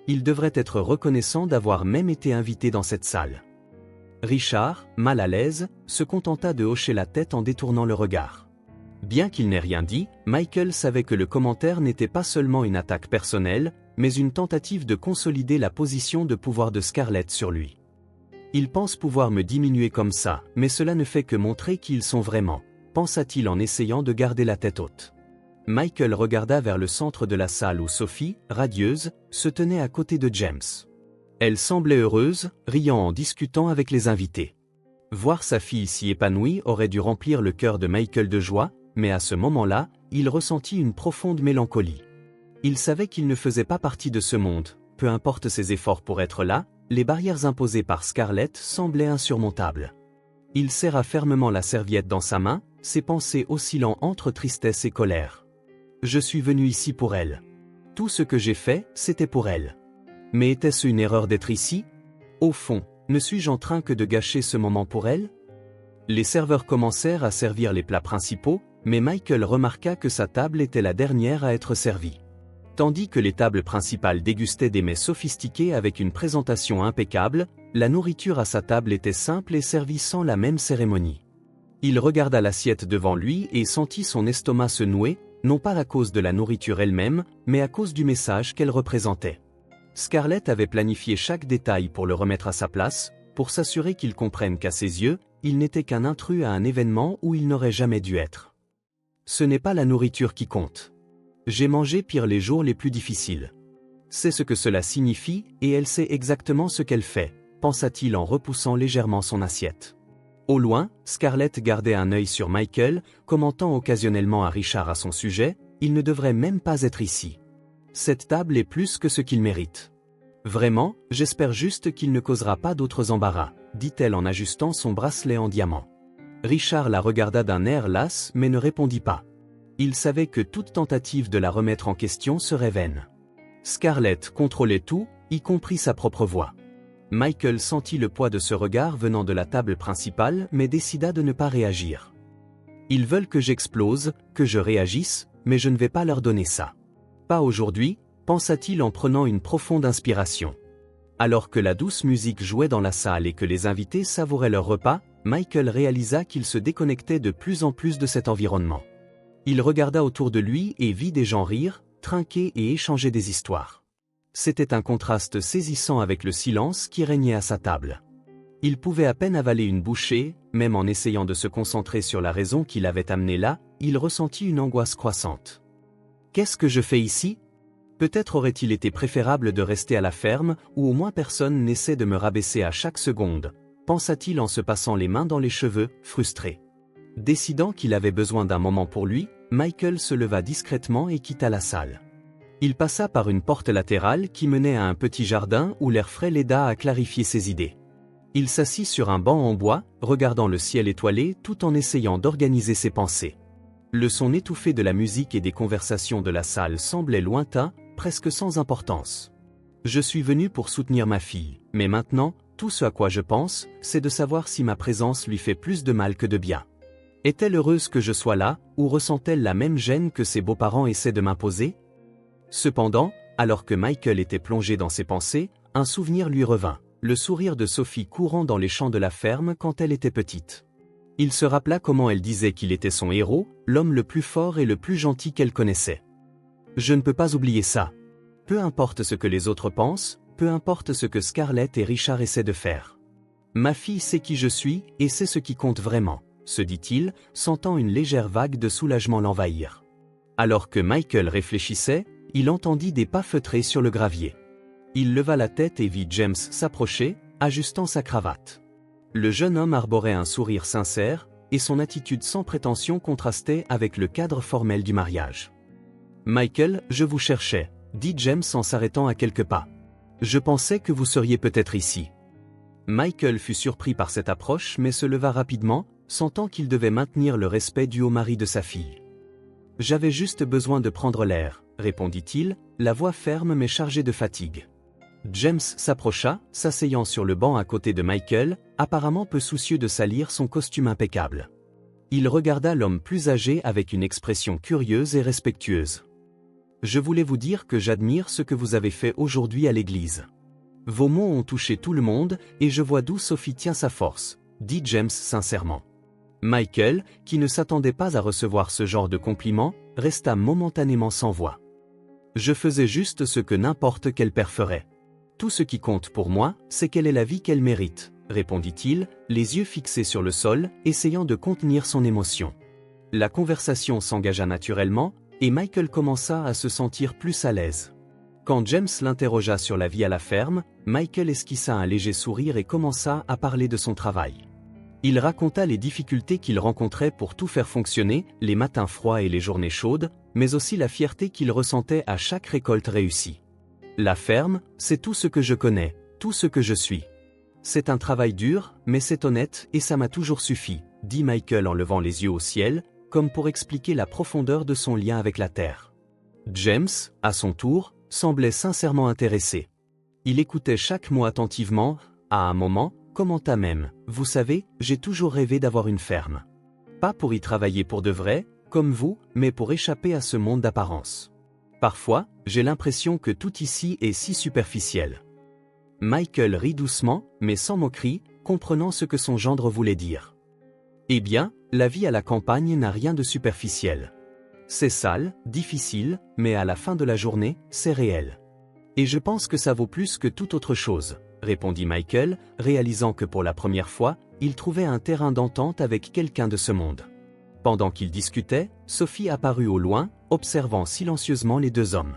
Il devrait être reconnaissant d'avoir même été invité dans cette salle. » Richard, mal à l'aise, se contenta de hocher la tête en détournant le regard. Bien qu'il n'ait rien dit, Michael savait que le commentaire n'était pas seulement une attaque personnelle, mais une tentative de consolider la position de pouvoir de Scarlett sur lui. « Ils pensent pouvoir me diminuer comme ça, mais cela ne fait que montrer qui ils sont vraiment, » pensa-t-il en essayant de garder la tête haute. Michael regarda vers le centre de la salle où Sophie, radieuse, se tenait à côté de James. Elle semblait heureuse, riant en discutant avec les invités. Voir sa fille si épanouie aurait dû remplir le cœur de Michael de joie, mais à ce moment-là, il ressentit une profonde mélancolie. Il savait qu'il ne faisait pas partie de ce monde, peu importe ses efforts pour être là, les barrières imposées par Scarlett semblaient insurmontables. Il serra fermement la serviette dans sa main, ses pensées oscillant entre tristesse et colère. « Je suis venu ici pour elle. Tout ce que j'ai fait, c'était pour elle. Mais était-ce une erreur d'être ici? Au fond, ne suis-je en train que de gâcher ce moment pour elle? » Les serveurs commencèrent à servir les plats principaux, mais Michael remarqua que sa table était la dernière à être servie. Tandis que les tables principales dégustaient des mets sophistiqués avec une présentation impeccable, la nourriture à sa table était simple et servie sans la même cérémonie. Il regarda l'assiette devant lui et sentit son estomac se nouer, non pas à cause de la nourriture elle-même, mais à cause du message qu'elle représentait. Scarlett avait planifié chaque détail pour le remettre à sa place, pour s'assurer qu'il comprenne qu'à ses yeux, il n'était qu'un intrus à un événement où il n'aurait jamais dû être. Ce n'est pas la nourriture qui compte. J'ai mangé pire les jours les plus difficiles. C'est ce que cela signifie, et elle sait exactement ce qu'elle fait, pensa-t-il en repoussant légèrement son assiette. Au loin, Scarlett gardait un œil sur Michael, commentant occasionnellement à Richard à son sujet, « Il ne devrait même pas être ici. Cette table est plus que ce qu'il mérite. Vraiment, j'espère juste qu'il ne causera pas d'autres embarras, » dit-elle en ajustant son bracelet en diamant. Richard la regarda d'un air las mais ne répondit pas. Il savait que toute tentative de la remettre en question serait vaine. Scarlett contrôlait tout, y compris sa propre voix. Michael sentit le poids de ce regard venant de la table principale mais décida de ne pas réagir. Ils veulent que j'explose, que je réagisse, mais je ne vais pas leur donner ça. Pas aujourd'hui, pensa-t-il en prenant une profonde inspiration. Alors que la douce musique jouait dans la salle et que les invités savouraient leur repas, Michael réalisa qu'il se déconnectait de plus en plus de cet environnement. Il regarda autour de lui et vit des gens rire, trinquer et échanger des histoires. C'était un contraste saisissant avec le silence qui régnait à sa table. Il pouvait à peine avaler une bouchée, même en essayant de se concentrer sur la raison qui l'avait amené là, il ressentit une angoisse croissante. « Qu'est-ce que je fais ici ? Peut-être aurait-il été préférable de rester à la ferme, où au moins personne n'essaie de me rabaisser à chaque seconde, pensa-t-il en se passant les mains dans les cheveux, frustré. Décidant qu'il avait besoin d'un moment pour lui, Michael se leva discrètement et quitta la salle. Il passa par une porte latérale qui menait à un petit jardin où l'air frais l'aida à clarifier ses idées. Il s'assit sur un banc en bois, regardant le ciel étoilé tout en essayant d'organiser ses pensées. Le son étouffé de la musique et des conversations de la salle semblait lointain, presque sans importance. Je suis venu pour soutenir ma fille, mais maintenant, tout ce à quoi je pense, c'est de savoir si ma présence lui fait plus de mal que de bien. Est-elle heureuse que je sois là, ou ressent-elle la même gêne que ses beaux-parents essaient de m'imposer ? Cependant, alors que Michael était plongé dans ses pensées, un souvenir lui revint, le sourire de Sophie courant dans les champs de la ferme quand elle était petite. Il se rappela comment elle disait qu'il était son héros, l'homme le plus fort et le plus gentil qu'elle connaissait. « Je ne peux pas oublier ça, » Peu importe ce que les autres pensent, peu importe ce que Scarlett et Richard essaient de faire. Ma fille sait qui je suis et c'est ce qui compte vraiment, se dit-il, sentant une légère vague de soulagement l'envahir. Alors que Michael réfléchissait, il entendit des pas feutrés sur le gravier. Il leva la tête et vit James s'approcher, ajustant sa cravate. Le jeune homme arborait un sourire sincère, et son attitude sans prétention contrastait avec le cadre formel du mariage. « Michael, je vous cherchais », dit James en s'arrêtant à quelques pas. « Je pensais que vous seriez peut-être ici. » Michael fut surpris par cette approche mais se leva rapidement, sentant qu'il devait maintenir le respect dû au mari de sa fille. « J'avais juste besoin de prendre l'air, » répondit-il, la voix ferme mais chargée de fatigue. James s'approcha, s'asseyant sur le banc à côté de Michael, apparemment peu soucieux de salir son costume impeccable. Il regarda l'homme plus âgé avec une expression curieuse et respectueuse. « Je voulais vous dire que j'admire ce que vous avez fait aujourd'hui à l'église. Vos mots ont touché tout le monde et je vois d'où Sophie tient sa force, » dit James sincèrement. Michael, qui ne s'attendait pas à recevoir ce genre de compliment, resta momentanément sans voix. « Je faisais juste ce que n'importe quel père ferait. Tout ce qui compte pour moi, c'est qu'elle ait la vie qu'elle mérite, » répondit-il, les yeux fixés sur le sol, essayant de contenir son émotion. La conversation s'engagea naturellement, et Michael commença à se sentir plus à l'aise. Quand James l'interrogea sur la vie à la ferme, Michael esquissa un léger sourire et commença à parler de son travail. Il raconta les difficultés qu'il rencontrait pour tout faire fonctionner, les matins froids et les journées chaudes, mais aussi la fierté qu'il ressentait à chaque récolte réussie. La ferme, c'est tout ce que je connais, tout ce que je suis. C'est un travail dur, mais c'est honnête et ça m'a toujours suffi, dit Michael en levant les yeux au ciel, comme pour expliquer la profondeur de son lien avec la terre. James, à son tour, semblait sincèrement intéressé. Il écoutait chaque mot attentivement, à un moment, commenta même, « Vous savez, j'ai toujours rêvé d'avoir une ferme. Pas pour y travailler pour de vrai, comme vous, mais pour échapper à ce monde d'apparence. Parfois, j'ai l'impression que tout ici est si superficiel. » Michael rit doucement, mais sans moquerie, comprenant ce que son gendre voulait dire. « Eh bien, la vie à la campagne n'a rien de superficiel. C'est sale, difficile, mais à la fin de la journée, c'est réel. Et je pense que ça vaut plus que toute autre chose, » répondit Michael, réalisant que pour la première fois, il trouvait un terrain d'entente avec quelqu'un de ce monde. Pendant qu'ils discutaient, Sophie apparut au loin, observant silencieusement les deux hommes.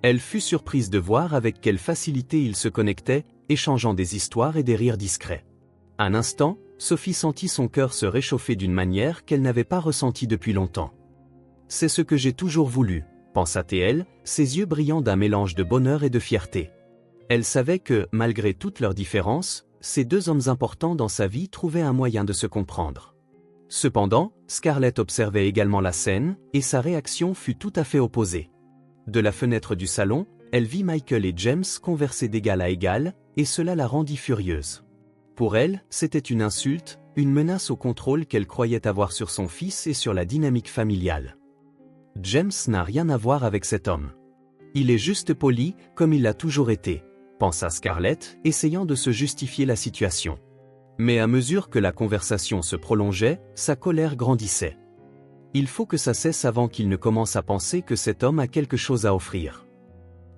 Elle fut surprise de voir avec quelle facilité ils se connectaient, échangeant des histoires et des rires discrets. Un instant, Sophie sentit son cœur se réchauffer d'une manière qu'elle n'avait pas ressentie depuis longtemps. « C'est ce que j'ai toujours voulu, » pensa-t-elle, ses yeux brillant d'un mélange de bonheur et de fierté. Elle savait que, malgré toutes leurs différences, ces deux hommes importants dans sa vie trouvaient un moyen de se comprendre. Cependant, Scarlett observait également la scène, et sa réaction fut tout à fait opposée. De la fenêtre du salon, elle vit Michael et James converser d'égal à égal, et cela la rendit furieuse. Pour elle, c'était une insulte, une menace au contrôle qu'elle croyait avoir sur son fils et sur la dynamique familiale. James n'a rien à voir avec cet homme. Il est juste poli, comme il l'a toujours été, pensa Scarlett, essayant de se justifier la situation. Mais à mesure que la conversation se prolongeait, sa colère grandissait. Il faut que ça cesse avant qu'il ne commence à penser que cet homme a quelque chose à offrir.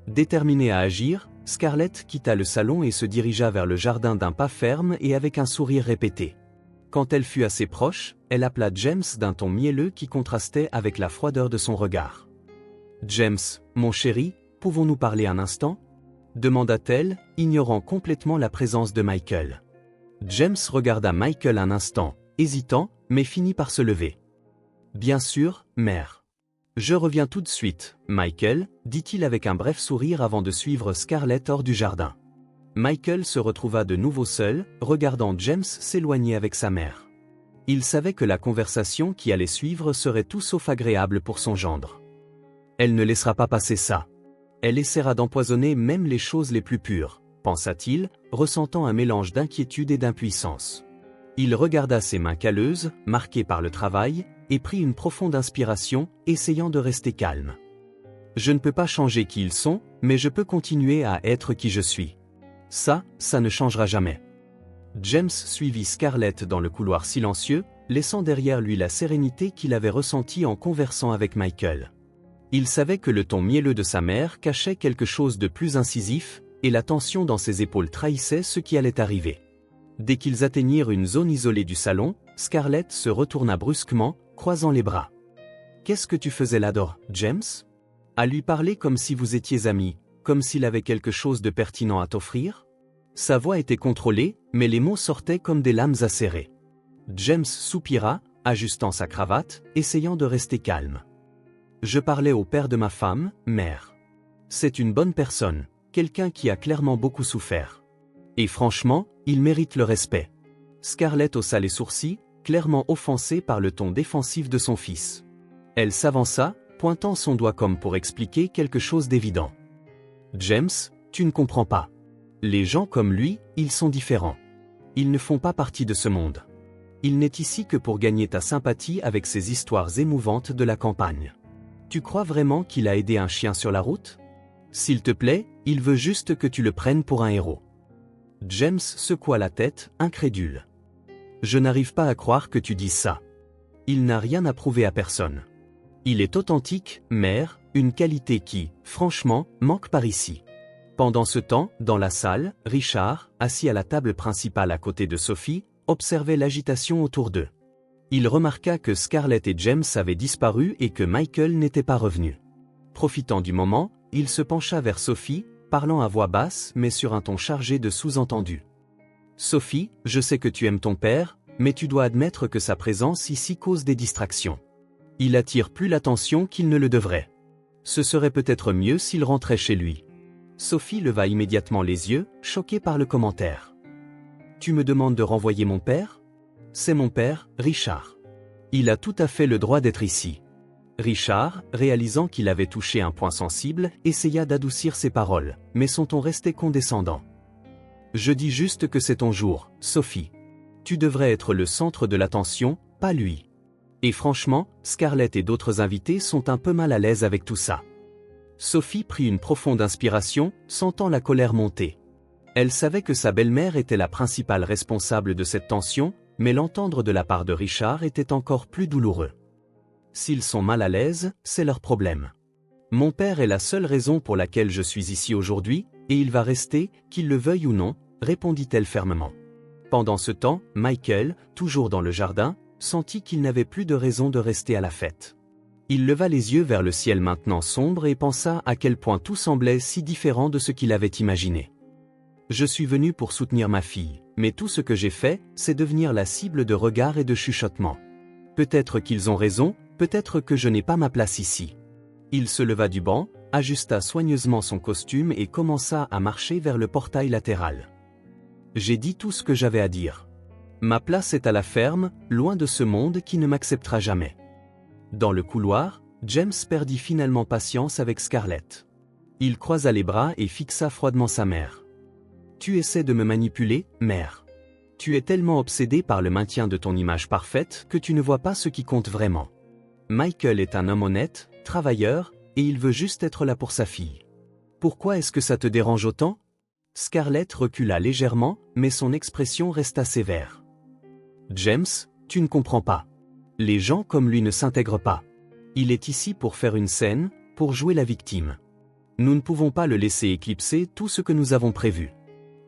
Déterminée à agir, Scarlett quitta le salon et se dirigea vers le jardin d'un pas ferme et avec un sourire répété. Quand elle fut assez proche, elle appela James d'un ton mielleux qui contrastait avec la froideur de son regard. « James, mon chéri, pouvons-nous parler un instant ?» demanda-t-elle, ignorant complètement la présence de Michael. James regarda Michael un instant, hésitant, mais finit par se lever. « Bien sûr, mère. Je reviens tout de suite, Michael, » dit-il avec un bref sourire avant de suivre Scarlett hors du jardin. Michael se retrouva de nouveau seul, regardant James s'éloigner avec sa mère. Il savait que la conversation qui allait suivre serait tout sauf agréable pour son gendre. Elle ne laissera pas passer ça. Elle essaiera d'empoisonner même les choses les plus pures, pensa-t-il, ressentant un mélange d'inquiétude et d'impuissance. Il regarda ses mains calleuses, marquées par le travail, et prit une profonde inspiration, essayant de rester calme. « Je ne peux pas changer qui ils sont, mais je peux continuer à être qui je suis. Ça ne changera jamais. » James suivit Scarlett dans le couloir silencieux, laissant derrière lui la sérénité qu'il avait ressentie en conversant avec Michael. Il savait que le ton mielleux de sa mère cachait quelque chose de plus incisif, et la tension dans ses épaules trahissait ce qui allait arriver. Dès qu'ils atteignirent une zone isolée du salon, Scarlett se retourna brusquement, croisant les bras. « Qu'est-ce que tu faisais là-dedans, James ?» À lui parler comme si vous étiez amis, comme s'il avait quelque chose de pertinent à t'offrir? Sa voix était contrôlée, mais les mots sortaient comme des lames acérées. James soupira, ajustant sa cravate, essayant de rester calme. « Je parlais au père de ma femme, mère. C'est une bonne personne, quelqu'un qui a clairement beaucoup souffert. Et franchement, il mérite le respect. » Scarlett haussa les sourcils, clairement offensée par le ton défensif de son fils. Elle s'avança, pointant son doigt comme pour expliquer quelque chose d'évident. « James, tu ne comprends pas. Les gens comme lui, ils sont différents. Ils ne font pas partie de ce monde. Il n'est ici que pour gagner ta sympathie avec ces histoires émouvantes de la campagne. Tu crois vraiment qu'il a aidé un chien sur la route? S'il te plaît, il veut juste que tu le prennes pour un héros. » James secoua la tête, incrédule. « Je n'arrive pas à croire que tu dises ça. Il n'a rien à prouver à personne. Il est authentique, mère, une qualité qui, franchement, manque par ici. » Pendant ce temps, dans la salle, Richard, assis à la table principale à côté de Sophie, observait l'agitation autour d'eux. Il remarqua que Scarlett et James avaient disparu et que Michael n'était pas revenu. Profitant du moment, il se pencha vers Sophie, parlant à voix basse mais sur un ton chargé de sous-entendus. « Sophie, je sais que tu aimes ton père, mais tu dois admettre que sa présence ici cause des distractions. Il attire plus l'attention qu'il ne le devrait. Ce serait peut-être mieux s'il rentrait chez lui. » Sophie leva immédiatement les yeux, choquée par le commentaire. « Tu me demandes de renvoyer mon père? C'est mon père, Richard. Il a tout à fait le droit d'être ici. » Richard, réalisant qu'il avait touché un point sensible, essaya d'adoucir ses paroles, mais son ton restait condescendant. « Je dis juste que c'est ton jour, Sophie. Tu devrais être le centre de l'attention, pas lui. » Et franchement, Scarlett et d'autres invités sont un peu mal à l'aise avec tout ça. Sophie prit une profonde inspiration, sentant la colère monter. Elle savait que sa belle-mère était la principale responsable de cette tension, mais l'entendre de la part de Richard était encore plus douloureux. S'ils sont mal à l'aise, c'est leur problème. Mon père est la seule raison pour laquelle je suis ici aujourd'hui, et il va rester, qu'il le veuille ou non, répondit-elle fermement. Pendant ce temps, Michael, toujours dans le jardin, sentit qu'il n'avait plus de raison de rester à la fête. Il leva les yeux vers le ciel maintenant sombre et pensa à quel point tout semblait si différent de ce qu'il avait imaginé. « Je suis venu pour soutenir ma fille, mais tout ce que j'ai fait, c'est devenir la cible de regards et de chuchotements. Peut-être qu'ils ont raison, peut-être que je n'ai pas ma place ici. » Il se leva du banc, ajusta soigneusement son costume et commença à marcher vers le portail latéral. « J'ai dit tout ce que j'avais à dire. Ma place est à la ferme, loin de ce monde qui ne m'acceptera jamais. » Dans le couloir, James perdit finalement patience avec Scarlett. Il croisa les bras et fixa froidement sa mère. « Tu essaies de me manipuler, mère. Tu es tellement obsédée par le maintien de ton image parfaite que tu ne vois pas ce qui compte vraiment. Michael est un homme honnête, travailleur, et il veut juste être là pour sa fille. Pourquoi est-ce que ça te dérange autant ?» Scarlett recula légèrement, mais son expression resta sévère. « James, tu ne comprends pas. Les gens comme lui ne s'intègrent pas. Il est ici pour faire une scène, pour jouer la victime. Nous ne pouvons pas le laisser éclipser tout ce que nous avons prévu. »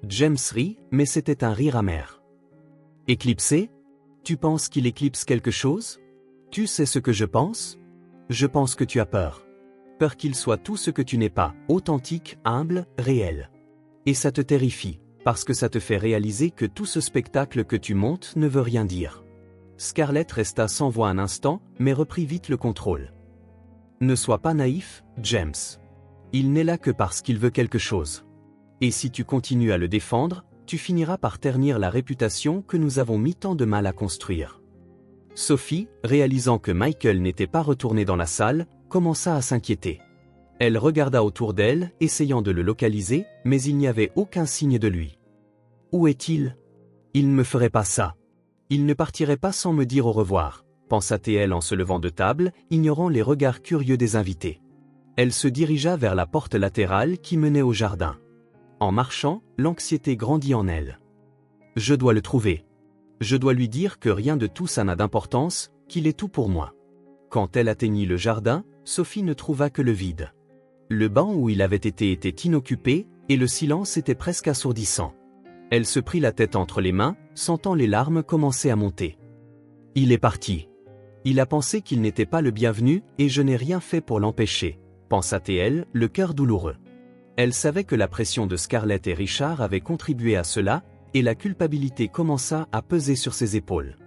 James rit, mais c'était un rire amer. « Éclipser? Tu penses qu'il éclipse quelque chose? Tu sais ce que je pense? Je pense que tu as peur. Peur qu'il soit tout ce que tu n'es pas, authentique, humble, réel. Et ça te terrifie, parce que ça te fait réaliser que tout ce spectacle que tu montes ne veut rien dire. » Scarlett resta sans voix un instant, mais reprit vite le contrôle. « Ne sois pas naïf, James. Il n'est là que parce qu'il veut quelque chose. Et si tu continues à le défendre, tu finiras par ternir la réputation que nous avons mis tant de mal à construire. » Sophie, réalisant que Michael n'était pas retourné dans la salle, commença à s'inquiéter. Elle regarda autour d'elle, essayant de le localiser, mais il n'y avait aucun signe de lui. « Où est-il? Il ne me ferait pas ça. Il ne partirait pas sans me dire au revoir, » pensa-t-elle en se levant de table, ignorant les regards curieux des invités. Elle se dirigea vers la porte latérale qui menait au jardin. En marchant, l'anxiété grandit en elle. « Je dois le trouver. Je dois lui dire que rien de tout ça n'a d'importance, qu'il est tout pour moi. » Quand elle atteignit le jardin, Sophie ne trouva que le vide. Le banc où il avait été était inoccupé, et le silence était presque assourdissant. Elle se prit la tête entre les mains, sentant les larmes commencer à monter. Il est parti. Il a pensé qu'il n'était pas le bienvenu, et je n'ai rien fait pour l'empêcher, pensa-t-elle, le cœur douloureux. Elle savait que la pression de Scarlett et Richard avait contribué à cela, et la culpabilité commença à peser sur ses épaules.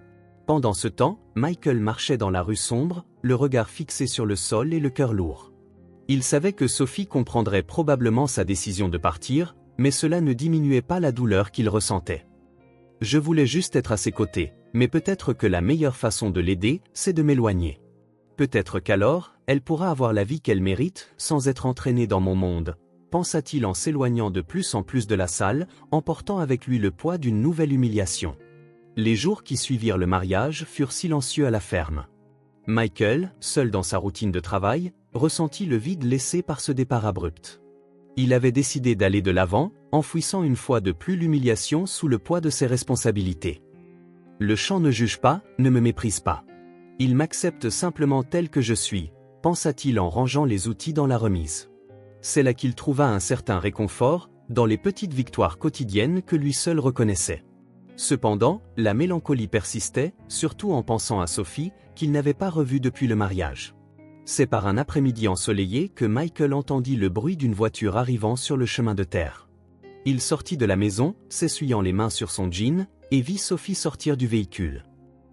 Pendant ce temps, Michael marchait dans la rue sombre, le regard fixé sur le sol et le cœur lourd. Il savait que Sophie comprendrait probablement sa décision de partir, mais cela ne diminuait pas la douleur qu'il ressentait. Je voulais juste être à ses côtés, mais peut-être que la meilleure façon de l'aider, c'est de m'éloigner. Peut-être qu'alors, elle pourra avoir la vie qu'elle mérite, sans être entraînée dans mon monde, pensa-t-il en s'éloignant de plus en plus de la salle, emportant avec lui le poids d'une nouvelle humiliation. Les jours qui suivirent le mariage furent silencieux à la ferme. Michael, seul dans sa routine de travail, ressentit le vide laissé par ce départ abrupt. Il avait décidé d'aller de l'avant, enfouissant une fois de plus l'humiliation sous le poids de ses responsabilités. Le chant ne juge pas, ne me méprise pas. Il m'accepte simplement tel que je suis, pensa-t-il en rangeant les outils dans la remise. C'est là qu'il trouva un certain réconfort, dans les petites victoires quotidiennes que lui seul reconnaissait. Cependant, la mélancolie persistait, surtout en pensant à Sophie, qu'il n'avait pas revue depuis le mariage. C'est par un après-midi ensoleillé que Michael entendit le bruit d'une voiture arrivant sur le chemin de terre. Il sortit de la maison, s'essuyant les mains sur son jean, et vit Sophie sortir du véhicule.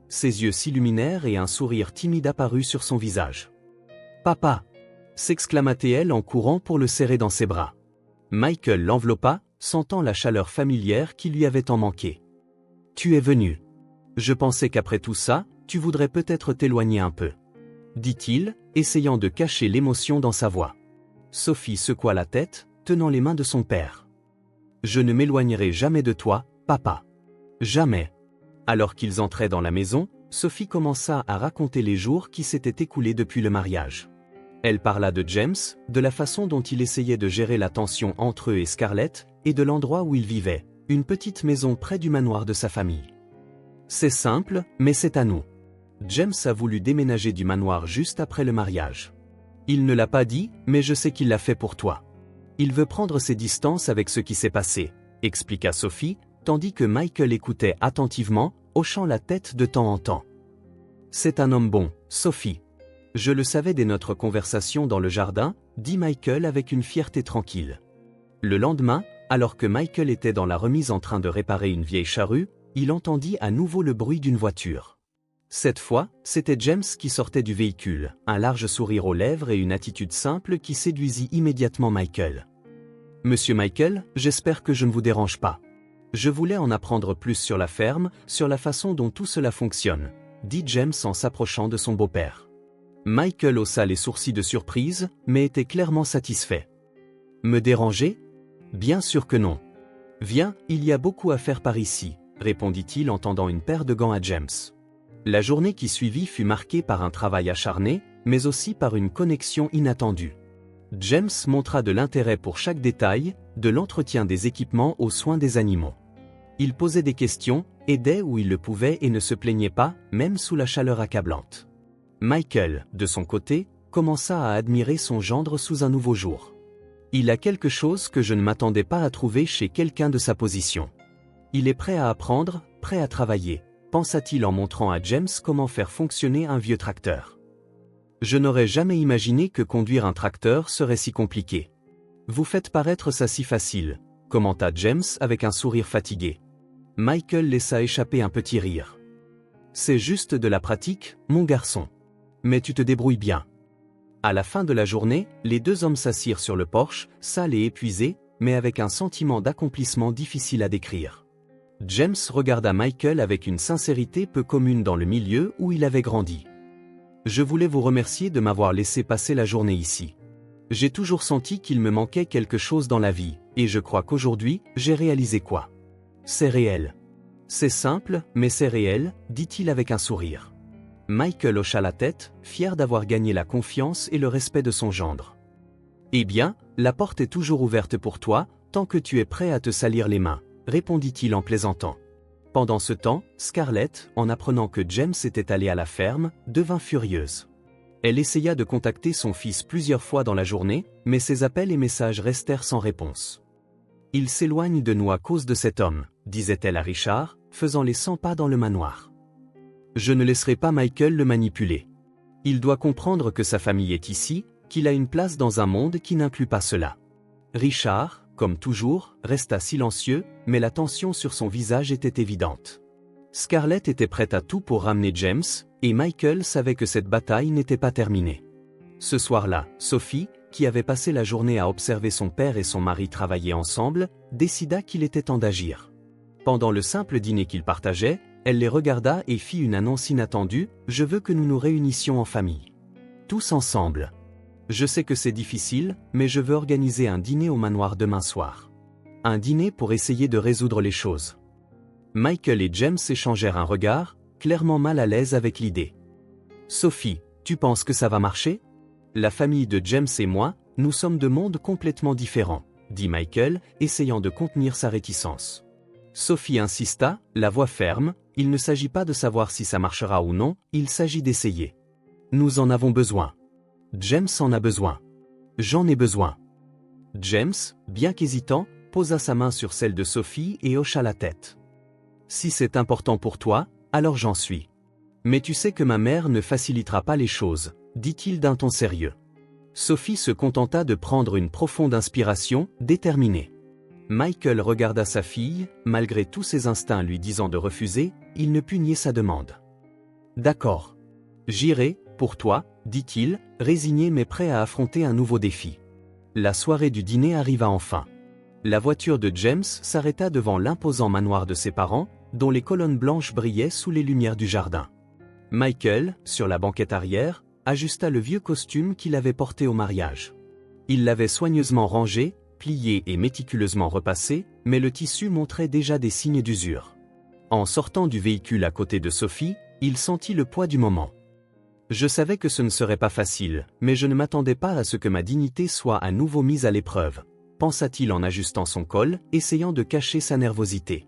Ses yeux s'illuminèrent et un sourire timide apparut sur son visage. « Papa !» s'exclama-t-elle en courant pour le serrer dans ses bras. Michael l'enveloppa, sentant la chaleur familière qui lui avait tant manqué. « Tu es venu. Je pensais qu'après tout ça, tu voudrais peut-être t'éloigner un peu. » dit-il, essayant de cacher l'émotion dans sa voix. Sophie secoua la tête, tenant les mains de son père. « Je ne m'éloignerai jamais de toi, papa. Jamais. » Alors qu'ils entraient dans la maison, Sophie commença à raconter les jours qui s'étaient écoulés depuis le mariage. Elle parla de James, de la façon dont il essayait de gérer la tension entre eux et Scarlett, et de l'endroit où il vivait, une petite maison près du manoir de sa famille. « C'est simple, mais c'est à nous. James a voulu déménager du manoir juste après le mariage. Il ne l'a pas dit, mais je sais qu'il l'a fait pour toi. Il veut prendre ses distances avec ce qui s'est passé, » expliqua Sophie, tandis que Michael écoutait attentivement, hochant la tête de temps en temps. « C'est un homme bon, Sophie. Je le savais dès notre conversation dans le jardin, » dit Michael avec une fierté tranquille. Le lendemain, alors que Michael était dans la remise en train de réparer une vieille charrue, il entendit à nouveau le bruit d'une voiture. Cette fois, c'était James qui sortait du véhicule, un large sourire aux lèvres et une attitude simple qui séduisit immédiatement Michael. « Monsieur Michael, j'espère que je ne vous dérange pas. Je voulais en apprendre plus sur la ferme, sur la façon dont tout cela fonctionne, » dit James en s'approchant de son beau-père. Michael haussa les sourcils de surprise, mais était clairement satisfait. « Me déranger ? Bien sûr que non. Viens, il y a beaucoup à faire par ici, » répondit-il en tendant une paire de gants à James. La journée qui suivit fut marquée par un travail acharné, mais aussi par une connexion inattendue. James montra de l'intérêt pour chaque détail, de l'entretien des équipements aux soins des animaux. Il posait des questions, aidait où il le pouvait et ne se plaignait pas, même sous la chaleur accablante. Michael, de son côté, commença à admirer son gendre sous un nouveau jour. « Il a quelque chose que je ne m'attendais pas à trouver chez quelqu'un de sa position. Il est prêt à apprendre, prêt à travailler, » pensa-t-il en montrant à James comment faire fonctionner un vieux tracteur. « Je n'aurais jamais imaginé que conduire un tracteur serait si compliqué. Vous faites paraître ça si facile, » commenta James avec un sourire fatigué. Michael laissa échapper un petit rire. « C'est juste de la pratique, mon garçon. Mais tu te débrouilles bien. » À la fin de la journée, les deux hommes s'assirent sur le porche, sales et épuisés, mais avec un sentiment d'accomplissement difficile à décrire. James regarda Michael avec une sincérité peu commune dans le milieu où il avait grandi. « Je voulais vous remercier de m'avoir laissé passer la journée ici. J'ai toujours senti qu'il me manquait quelque chose dans la vie, et je crois qu'aujourd'hui, j'ai réalisé quoi. C'est réel. C'est simple, mais c'est réel, » dit-il avec un sourire. Michael hocha la tête, fier d'avoir gagné la confiance et le respect de son gendre. « Eh bien, la porte est toujours ouverte pour toi, tant que tu es prêt à te salir les mains, » répondit-il en plaisantant. Pendant ce temps, Scarlett, en apprenant que James était allé à la ferme, devint furieuse. Elle essaya de contacter son fils plusieurs fois dans la journée, mais ses appels et messages restèrent sans réponse. « Il s'éloigne de nous à cause de cet homme », disait-elle à Richard, faisant les 100 pas dans le manoir. « Je ne laisserai pas Michael le manipuler. Il doit comprendre que sa famille est ici, qu'il a une place dans un monde qui n'inclut pas cela. » Richard, comme toujours, resta silencieux, mais la tension sur son visage était évidente. Scarlett était prête à tout pour ramener James, et Michael savait que cette bataille n'était pas terminée. Ce soir-là, Sophie, qui avait passé la journée à observer son père et son mari travailler ensemble, décida qu'il était temps d'agir. Pendant le simple dîner qu'ils partageaient, elle les regarda et fit une annonce inattendue : « Je veux que nous nous réunissions en famille. Tous ensemble. Je sais que c'est difficile, mais je veux organiser un dîner au manoir demain soir. Un dîner pour essayer de résoudre les choses. » Michael et James échangèrent un regard, clairement mal à l'aise avec l'idée. « Sophie, tu penses que ça va marcher ? La famille de James et moi, nous sommes de mondes complètement différents, » dit Michael, essayant de contenir sa réticence. Sophie insista, la voix ferme : « Il ne s'agit pas de savoir si ça marchera ou non, il s'agit d'essayer. Nous en avons besoin. James en a besoin. J'en ai besoin. » James, bien qu'hésitant, posa sa main sur celle de Sophie et hocha la tête. « Si c'est important pour toi, alors j'en suis. Mais tu sais que ma mère ne facilitera pas les choses, » dit-il d'un ton sérieux. Sophie se contenta de prendre une profonde inspiration, déterminée. Michael regarda sa fille, malgré tous ses instincts lui disant de refuser, il ne put nier sa demande. « D'accord. J'irai, pour toi, » dit-il, résigné mais prêt à affronter un nouveau défi. La soirée du dîner arriva enfin. La voiture de James s'arrêta devant l'imposant manoir de ses parents, dont les colonnes blanches brillaient sous les lumières du jardin. Michael, sur la banquette arrière, ajusta le vieux costume qu'il avait porté au mariage. Il l'avait soigneusement rangé, plié et méticuleusement repassé, mais le tissu montrait déjà des signes d'usure. En sortant du véhicule à côté de Sophie, il sentit le poids du moment. « Je savais que ce ne serait pas facile, mais je ne m'attendais pas à ce que ma dignité soit à nouveau mise à l'épreuve, » pensa-t-il en ajustant son col, essayant de cacher sa nervosité.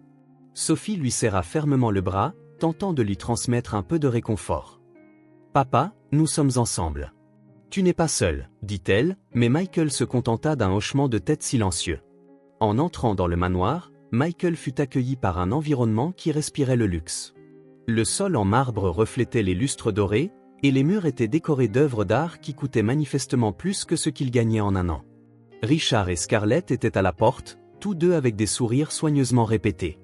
Sophie lui serra fermement le bras, tentant de lui transmettre un peu de réconfort. « Papa, nous sommes ensemble. »« Tu n'es pas seul, » dit-elle, mais Michael se contenta d'un hochement de tête silencieux. En entrant dans le manoir, Michael fut accueilli par un environnement qui respirait le luxe. Le sol en marbre reflétait les lustres dorés, et les murs étaient décorés d'œuvres d'art qui coûtaient manifestement plus que ce qu'ils gagnaient en un an. Richard et Scarlett étaient à la porte, tous deux avec des sourires soigneusement répétés.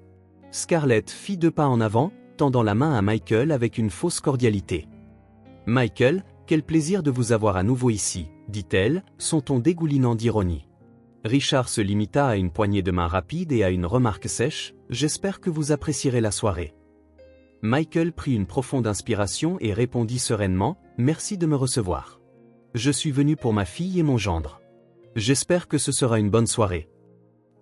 Scarlett fit 2 pas en avant, tendant la main à Michael avec une fausse cordialité. « Michael, quel plaisir de vous avoir à nouveau ici, » dit-elle, son ton dégoulinant d'ironie. Richard se limita à une poignée de main rapide et à une remarque sèche : « J'espère que vous apprécierez la soirée. » Michael prit une profonde inspiration et répondit sereinement : « Merci de me recevoir. Je suis venu pour ma fille et mon gendre. J'espère que ce sera une bonne soirée. »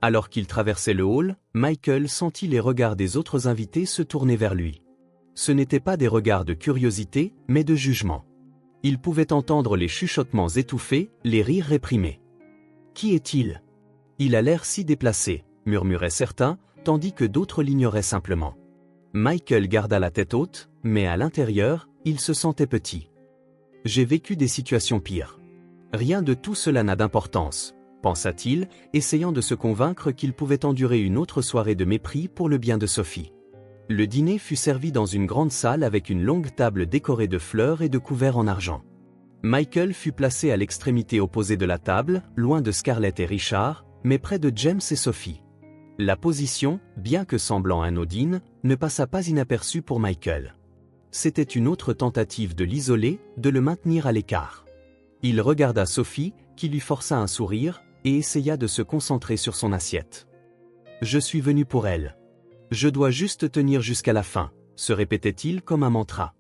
Alors qu'il traversait le hall, Michael sentit les regards des autres invités se tourner vers lui. Ce n'étaient pas des regards de curiosité, mais de jugement. Il pouvait entendre les chuchotements étouffés, les rires réprimés. « Qui est-il ? Il a l'air si déplacé », murmuraient certains, tandis que d'autres l'ignoraient simplement. Michael garda la tête haute, mais à l'intérieur, il se sentait petit. « J'ai vécu des situations pires. Rien de tout cela n'a d'importance, » pensa-t-il, essayant de se convaincre qu'il pouvait endurer une autre soirée de mépris pour le bien de Sophie. Le dîner fut servi dans une grande salle avec une longue table décorée de fleurs et de couverts en argent. Michael fut placé à l'extrémité opposée de la table, loin de Scarlett et Richard, mais près de James et Sophie. La position, bien que semblant anodine, ne passa pas inaperçue pour Michael. C'était une autre tentative de l'isoler, de le maintenir à l'écart. Il regarda Sophie, qui lui força un sourire, et essaya de se concentrer sur son assiette. « Je suis venu pour elle. Je dois juste tenir jusqu'à la fin », se répétait-il comme un mantra.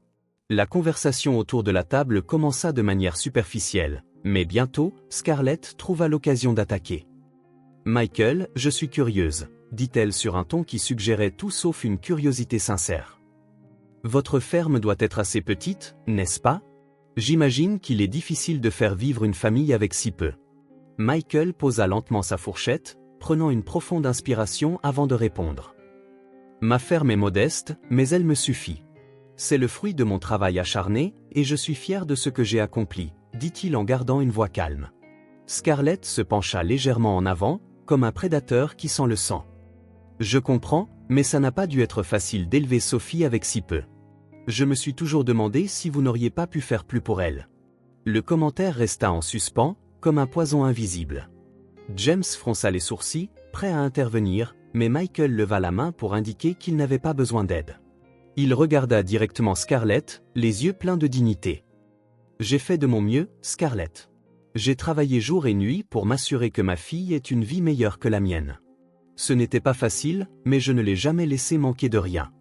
La conversation autour de la table commença de manière superficielle, mais bientôt, Scarlett trouva l'occasion d'attaquer. « Michael, je suis curieuse », dit-elle sur un ton qui suggérait tout sauf une curiosité sincère. « Votre ferme doit être assez petite, n'est-ce pas ? J'imagine qu'il est difficile de faire vivre une famille avec si peu. » Michael posa lentement sa fourchette, prenant une profonde inspiration avant de répondre. « Ma ferme est modeste, mais elle me suffit. C'est le fruit de mon travail acharné, et je suis fier de ce que j'ai accompli, dit-il en gardant une voix calme. Scarlett se pencha légèrement en avant, comme un prédateur qui sent le sang. Je comprends, mais ça n'a pas dû être facile d'élever Sophie avec si peu. Je me suis toujours demandé si vous n'auriez pas pu faire plus pour elle. Le commentaire resta en suspens, comme un poison invisible. James fronça les sourcils, prêt à intervenir, mais Michael leva la main pour indiquer qu'il n'avait pas besoin d'aide. Il regarda directement Scarlett, les yeux pleins de dignité. J'ai fait de mon mieux, Scarlett. J'ai travaillé jour et nuit pour m'assurer que ma fille ait une vie meilleure que la mienne. Ce n'était pas facile, mais je ne l'ai jamais laissé manquer de rien.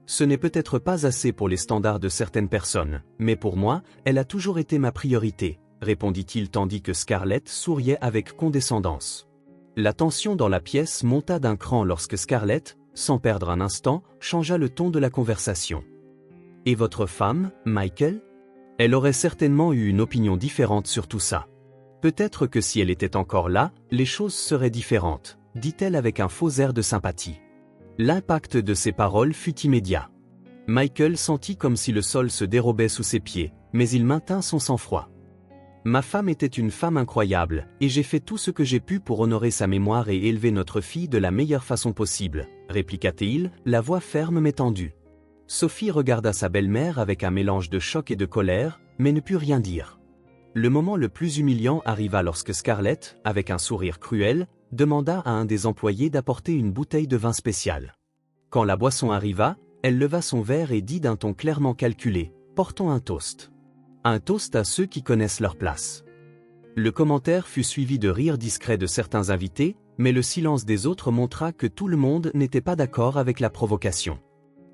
Ce n'est peut-être pas assez pour les standards de certaines personnes, mais pour moi, elle a toujours été ma priorité, répondit-il tandis que Scarlett souriait avec condescendance. La tension dans la pièce monta d'un cran lorsque Scarlett, sans perdre un instant, changea le ton de la conversation. « Et votre femme, Michael ? Elle aurait certainement eu une opinion différente sur tout ça. Peut-être que si elle était encore là, les choses seraient différentes, dit-elle avec un faux air de sympathie. » L'impact de ses paroles fut immédiat. Michael sentit comme si le sol se dérobait sous ses pieds, mais il maintint son sang-froid. « Ma femme était une femme incroyable, et j'ai fait tout ce que j'ai pu pour honorer sa mémoire et élever notre fille de la meilleure façon possible, répliqua-t-il, la voix ferme mais tendue. Sophie regarda sa belle-mère avec un mélange de choc et de colère, mais ne put rien dire. Le moment le plus humiliant arriva lorsque Scarlett, avec un sourire cruel, demanda à un des employés d'apporter une bouteille de vin spécial. Quand la boisson arriva, elle leva son verre et dit d'un ton clairement calculé, « Portons un toast. Un toast à ceux qui connaissent leur place. » Le commentaire fut suivi de rires discrets de certains invités, mais le silence des autres montra que tout le monde n'était pas d'accord avec la provocation.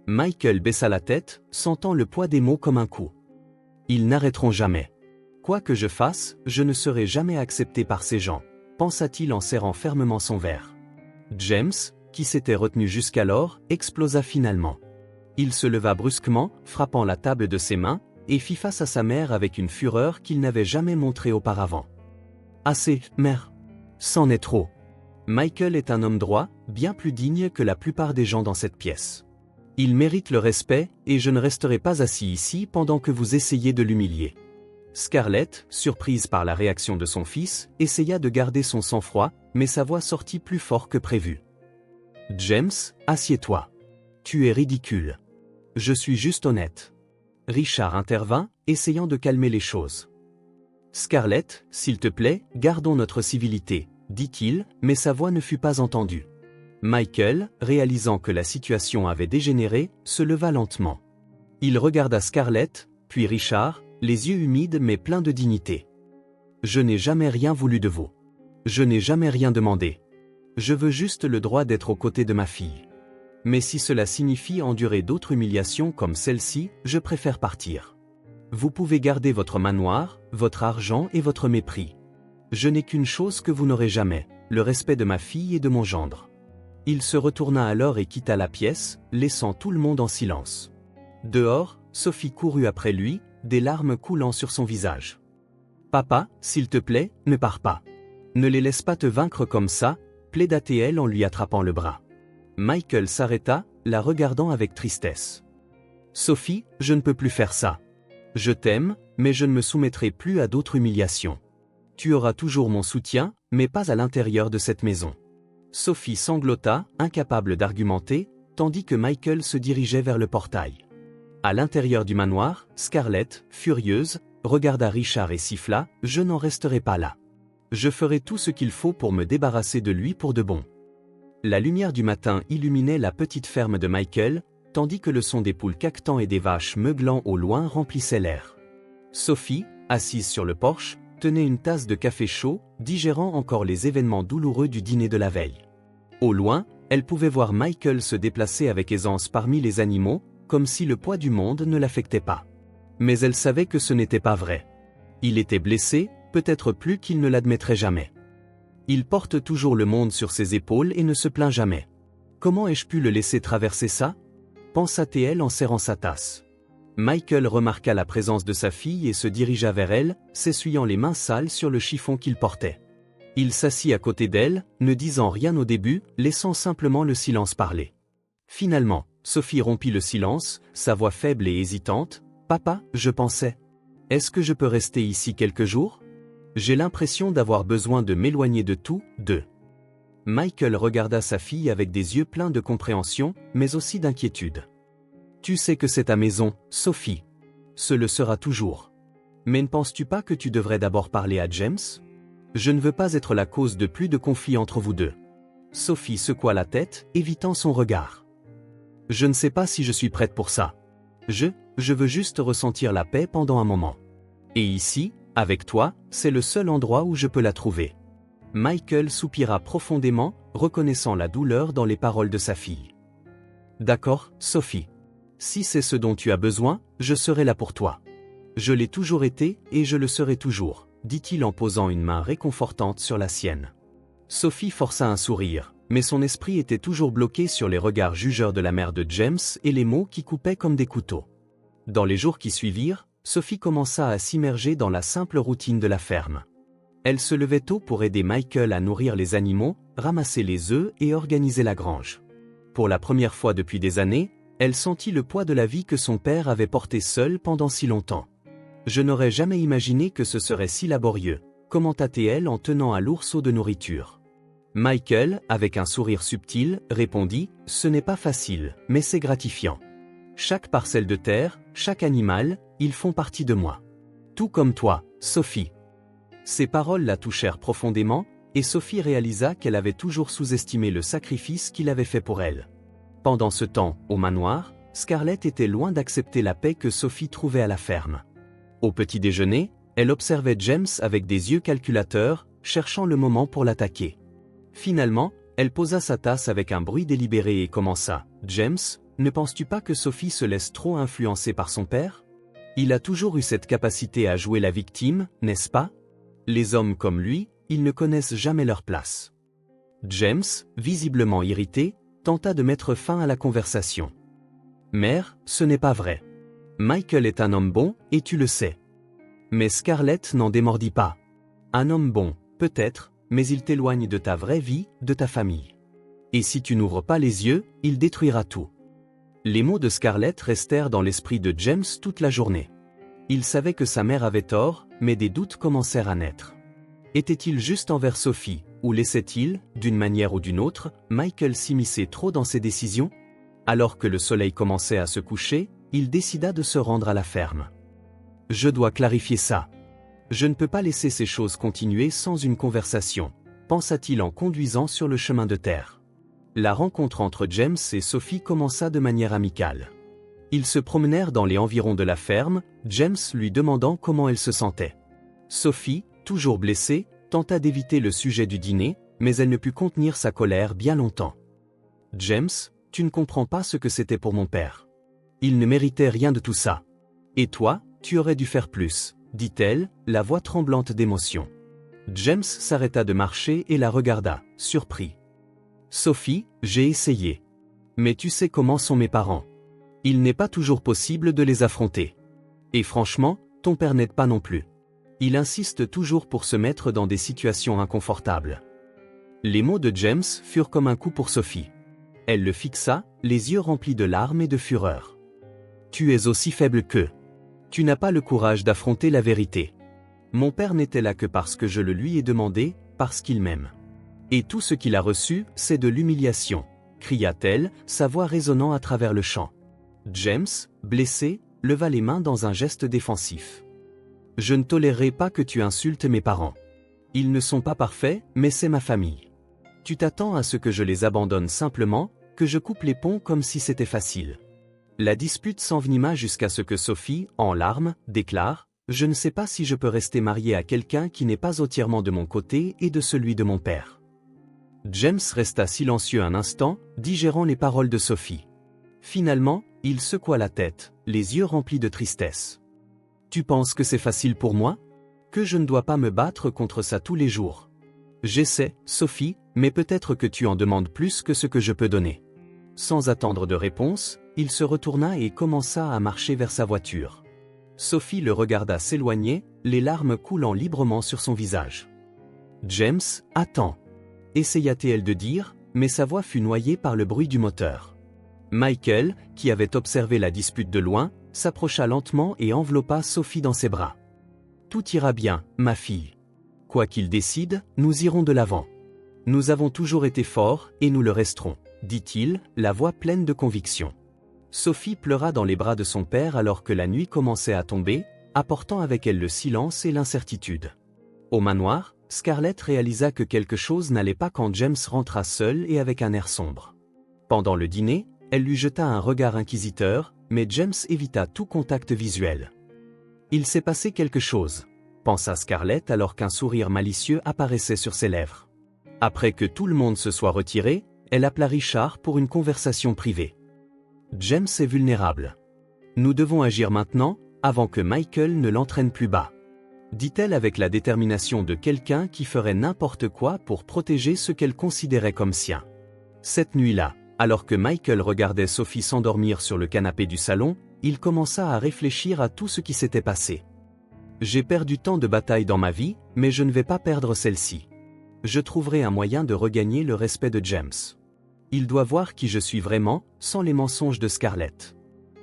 Michael baissa la tête, sentant le poids des mots comme un coup. Ils n'arrêteront jamais. Quoi que je fasse, je ne serai jamais accepté par ces gens, pensa-t-il en serrant fermement son verre. James, qui s'était retenu jusqu'alors, explosa finalement. Il se leva brusquement, frappant la table de ses mains, et fit face à sa mère avec une fureur qu'il n'avait jamais montrée auparavant. « Assez, mère. C'en est trop. Michael est un homme droit, bien plus digne que la plupart des gens dans cette pièce. Il mérite le respect, et je ne resterai pas assis ici pendant que vous essayez de l'humilier. » Scarlett, surprise par la réaction de son fils, essaya de garder son sang-froid, mais sa voix sortit plus fort que prévu. « James, assieds-toi. Tu es ridicule. Je suis juste honnête. » Richard intervint, essayant de calmer les choses. « Scarlett, s'il te plaît, gardons notre civilité, » dit-il, mais sa voix ne fut pas entendue. Michael, réalisant que la situation avait dégénéré, se leva lentement. Il regarda Scarlett, puis Richard, les yeux humides mais pleins de dignité. « Je n'ai jamais rien voulu de vous. Je n'ai jamais rien demandé. Je veux juste le droit d'être aux côtés de ma fille. Mais si cela signifie endurer d'autres humiliations comme celle-ci, je préfère partir. Vous pouvez garder votre manoir, votre argent et votre mépris. Je n'ai qu'une chose que vous n'aurez jamais, le respect de ma fille et de mon gendre. » Il se retourna alors et quitta la pièce, laissant tout le monde en silence. Dehors, Sophie courut après lui, des larmes coulant sur son visage. « Papa, s'il te plaît, ne pars pas. Ne les laisse pas te vaincre comme ça, » plaida-t-elle en lui attrapant le bras. Michael s'arrêta, la regardant avec tristesse. « Sophie, je ne peux plus faire ça. Je t'aime, mais je ne me soumettrai plus à d'autres humiliations. Tu auras toujours mon soutien, mais pas à l'intérieur de cette maison. » Sophie sanglota, incapable d'argumenter, tandis que Michael se dirigeait vers le portail. À l'intérieur du manoir, Scarlett, furieuse, regarda Richard et siffla « Je n'en resterai pas là. Je ferai tout ce qu'il faut pour me débarrasser de lui pour de bon. » La lumière du matin illuminait la petite ferme de Michael, tandis que le son des poules caquetant et des vaches meuglant au loin remplissait l'air. Sophie, assise sur le porche, tenait une tasse de café chaud, digérant encore les événements douloureux du dîner de la veille. Au loin, elle pouvait voir Michael se déplacer avec aisance parmi les animaux, comme si le poids du monde ne l'affectait pas. Mais elle savait que ce n'était pas vrai. Il était blessé, peut-être plus qu'il ne l'admettrait jamais. Il porte toujours le monde sur ses épaules et ne se plaint jamais. Comment ai-je pu le laisser traverser ça ? Pensa-t-elle en serrant sa tasse. Michael remarqua la présence de sa fille et se dirigea vers elle, s'essuyant les mains sales sur le chiffon qu'il portait. Il s'assit à côté d'elle, ne disant rien au début, laissant simplement le silence parler. Finalement, Sophie rompit le silence, sa voix faible et hésitante. « Papa, je pensais. Est-ce que je peux rester ici quelques jours? J'ai l'impression d'avoir besoin de m'éloigner de tout, de... » Michael regarda sa fille avec des yeux pleins de compréhension, mais aussi d'inquiétude. « Tu sais que c'est ta maison, Sophie. Ce le sera toujours. Mais ne penses-tu pas que tu devrais d'abord parler à James? Je ne veux pas être la cause de plus de conflits entre vous deux. » Sophie secoua la tête, évitant son regard. « Je ne sais pas si je suis prête pour ça. Je veux juste ressentir la paix pendant un moment. Et ici, avec toi, c'est le seul endroit où je peux la trouver. » Michael soupira profondément, reconnaissant la douleur dans les paroles de sa fille. « D'accord, Sophie. Si c'est ce dont tu as besoin, je serai là pour toi. Je l'ai toujours été et je le serai toujours, » dit-il en posant une main réconfortante sur la sienne. Sophie força un sourire, mais son esprit était toujours bloqué sur les regards jugeurs de la mère de James et les mots qui coupaient comme des couteaux. Dans les jours qui suivirent, Sophie commença à s'immerger dans la simple routine de la ferme. Elle se levait tôt pour aider Michael à nourrir les animaux, ramasser les œufs et organiser la grange. Pour la première fois depuis des années, elle sentit le poids de la vie que son père avait porté seul pendant si longtemps. « Je n'aurais jamais imaginé que ce serait si laborieux », commenta-t-elle en tenant un lourd seau de nourriture. Michael, avec un sourire subtil, répondit « Ce n'est pas facile, mais c'est gratifiant. Chaque parcelle de terre, chaque animal, ils font partie de moi. Tout comme toi, Sophie. » Ces paroles la touchèrent profondément, et Sophie réalisa qu'elle avait toujours sous-estimé le sacrifice qu'il avait fait pour elle. Pendant ce temps, au manoir, Scarlett était loin d'accepter la paix que Sophie trouvait à la ferme. Au petit déjeuner, elle observait James avec des yeux calculateurs, cherchant le moment pour l'attaquer. Finalement, elle posa sa tasse avec un bruit délibéré et commença. « James, ne penses-tu pas que Sophie se laisse trop influencer par son père? Il a toujours eu cette capacité à jouer la victime, n'est-ce pas? Les hommes comme lui, ils ne connaissent jamais leur place. » James, visiblement irrité, tenta de mettre fin à la conversation. « Mère, ce n'est pas vrai. Michael est un homme bon, et tu le sais. » Mais Scarlett n'en démordit pas. « Un homme bon, peut-être, mais il t'éloigne de ta vraie vie, de ta famille. Et si tu n'ouvres pas les yeux, il détruira tout. » Les mots de Scarlett restèrent dans l'esprit de James toute la journée. Il savait que sa mère avait tort, mais des doutes commencèrent à naître. Était-il juste envers Sophie, ou laissait-il, d'une manière ou d'une autre, Michael s'immiscer trop dans ses décisions? Alors que le soleil commençait à se coucher, il décida de se rendre à la ferme. « Je dois clarifier ça. Je ne peux pas laisser ces choses continuer sans une conversation, » pensa-t-il en conduisant sur le chemin de terre. La rencontre entre James et Sophie commença de manière amicale. Ils se promenèrent dans les environs de la ferme, James lui demandant comment elle se sentait. Sophie, toujours blessée, tenta d'éviter le sujet du dîner, mais elle ne put contenir sa colère bien longtemps. « James, tu ne comprends pas ce que c'était pour mon père. Il ne méritait rien de tout ça. Et toi, tu aurais dû faire plus, » dit-elle, la voix tremblante d'émotion. James s'arrêta de marcher et la regarda, surpris. « Sophie, j'ai essayé. Mais tu sais comment sont mes parents. Il n'est pas toujours possible de les affronter. Et franchement, ton père n'aide pas non plus. Il insiste toujours pour se mettre dans des situations inconfortables. » Les mots de James furent comme un coup pour Sophie. Elle le fixa, les yeux remplis de larmes et de fureur. « Tu es aussi faible qu'eux. Tu n'as pas le courage d'affronter la vérité. Mon père n'était là que parce que je le lui ai demandé, parce qu'il m'aime. Et tout ce qu'il a reçu, c'est de l'humiliation, » cria-t-elle, sa voix résonnant à travers le champ. James, blessé, leva les mains dans un geste défensif. « Je ne tolérerai pas que tu insultes mes parents. Ils ne sont pas parfaits, mais c'est ma famille. Tu t'attends à ce que je les abandonne simplement, que je coupe les ponts comme si c'était facile. » La dispute s'envenima jusqu'à ce que Sophie, en larmes, déclare « Je ne sais pas si je peux rester mariée à quelqu'un qui n'est pas entièrement de mon côté et de celui de mon père. » James resta silencieux un instant, digérant les paroles de Sophie. Finalement, il secoua la tête, les yeux remplis de tristesse. « Tu penses que c'est facile pour moi? Que je ne dois pas me battre contre ça tous les jours? J'essaie, Sophie, mais peut-être que tu en demandes plus que ce que je peux donner. » Sans attendre de réponse, il se retourna et commença à marcher vers sa voiture. Sophie le regarda s'éloigner, les larmes coulant librement sur son visage. « James, attends !» essaya-t-elle de dire, mais sa voix fut noyée par le bruit du moteur. Michael, qui avait observé la dispute de loin, s'approcha lentement et enveloppa Sophie dans ses bras. « Tout ira bien, ma fille. Quoi qu'il décide, nous irons de l'avant. Nous avons toujours été forts et nous le resterons, dit-il, la voix pleine de conviction. Sophie pleura dans les bras de son père alors que la nuit commençait à tomber, apportant avec elle le silence et l'incertitude. Au manoir, Scarlett réalisa que quelque chose n'allait pas quand James rentra seul et avec un air sombre. Pendant le dîner, elle lui jeta un regard inquisiteur, mais James évita tout contact visuel. « Il s'est passé quelque chose », pensa Scarlett alors qu'un sourire malicieux apparaissait sur ses lèvres. Après que tout le monde se soit retiré, elle appela Richard pour une conversation privée. « James est vulnérable. Nous devons agir maintenant, avant que Michael ne l'entraîne plus bas. » dit-elle avec la détermination de quelqu'un qui ferait n'importe quoi pour protéger ce qu'elle considérait comme sien. Cette nuit-là, alors que Michael regardait Sophie s'endormir sur le canapé du salon, il commença à réfléchir à tout ce qui s'était passé. « J'ai perdu tant de batailles dans ma vie, mais je ne vais pas perdre celle-ci. Je trouverai un moyen de regagner le respect de James. Il doit voir qui je suis vraiment, sans les mensonges de Scarlett. »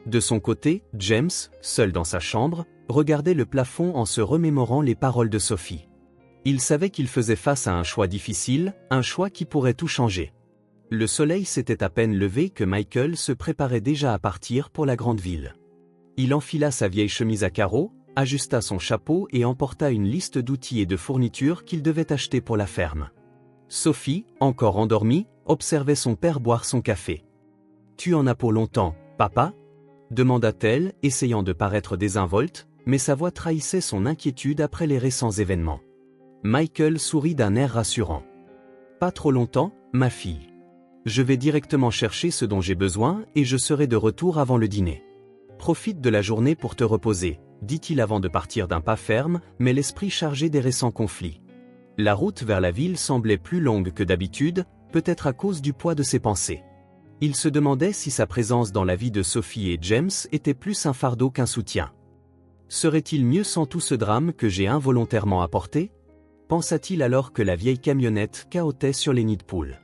De son côté, James, seul dans sa chambre, regardait le plafond en se remémorant les paroles de Sophie. Il savait qu'il faisait face à un choix difficile, un choix qui pourrait tout changer. Le soleil s'était à peine levé que Michael se préparait déjà à partir pour la grande ville. Il enfila sa vieille chemise à carreaux, ajusta son chapeau et emporta une liste d'outils et de fournitures qu'il devait acheter pour la ferme. Sophie, encore endormie, observait son père boire son café. « Tu en as pour longtemps, papa ?» demanda-t-elle, essayant de paraître désinvolte, mais sa voix trahissait son inquiétude après les récents événements. Michael sourit d'un air rassurant. « Pas trop longtemps, ma fille. Je vais directement chercher ce dont j'ai besoin et je serai de retour avant le dîner. Profite de la journée pour te reposer, dit-il avant de partir d'un pas ferme, mais l'esprit chargé des récents conflits. La route vers la ville semblait plus longue que d'habitude, peut-être à cause du poids de ses pensées. Il se demandait si sa présence dans la vie de Sophie et James était plus un fardeau qu'un soutien. Serait-il mieux sans tout ce drame que j'ai involontairement apporté ? Pensa-t-il alors que la vieille camionnette cahotait sur les nids de poules.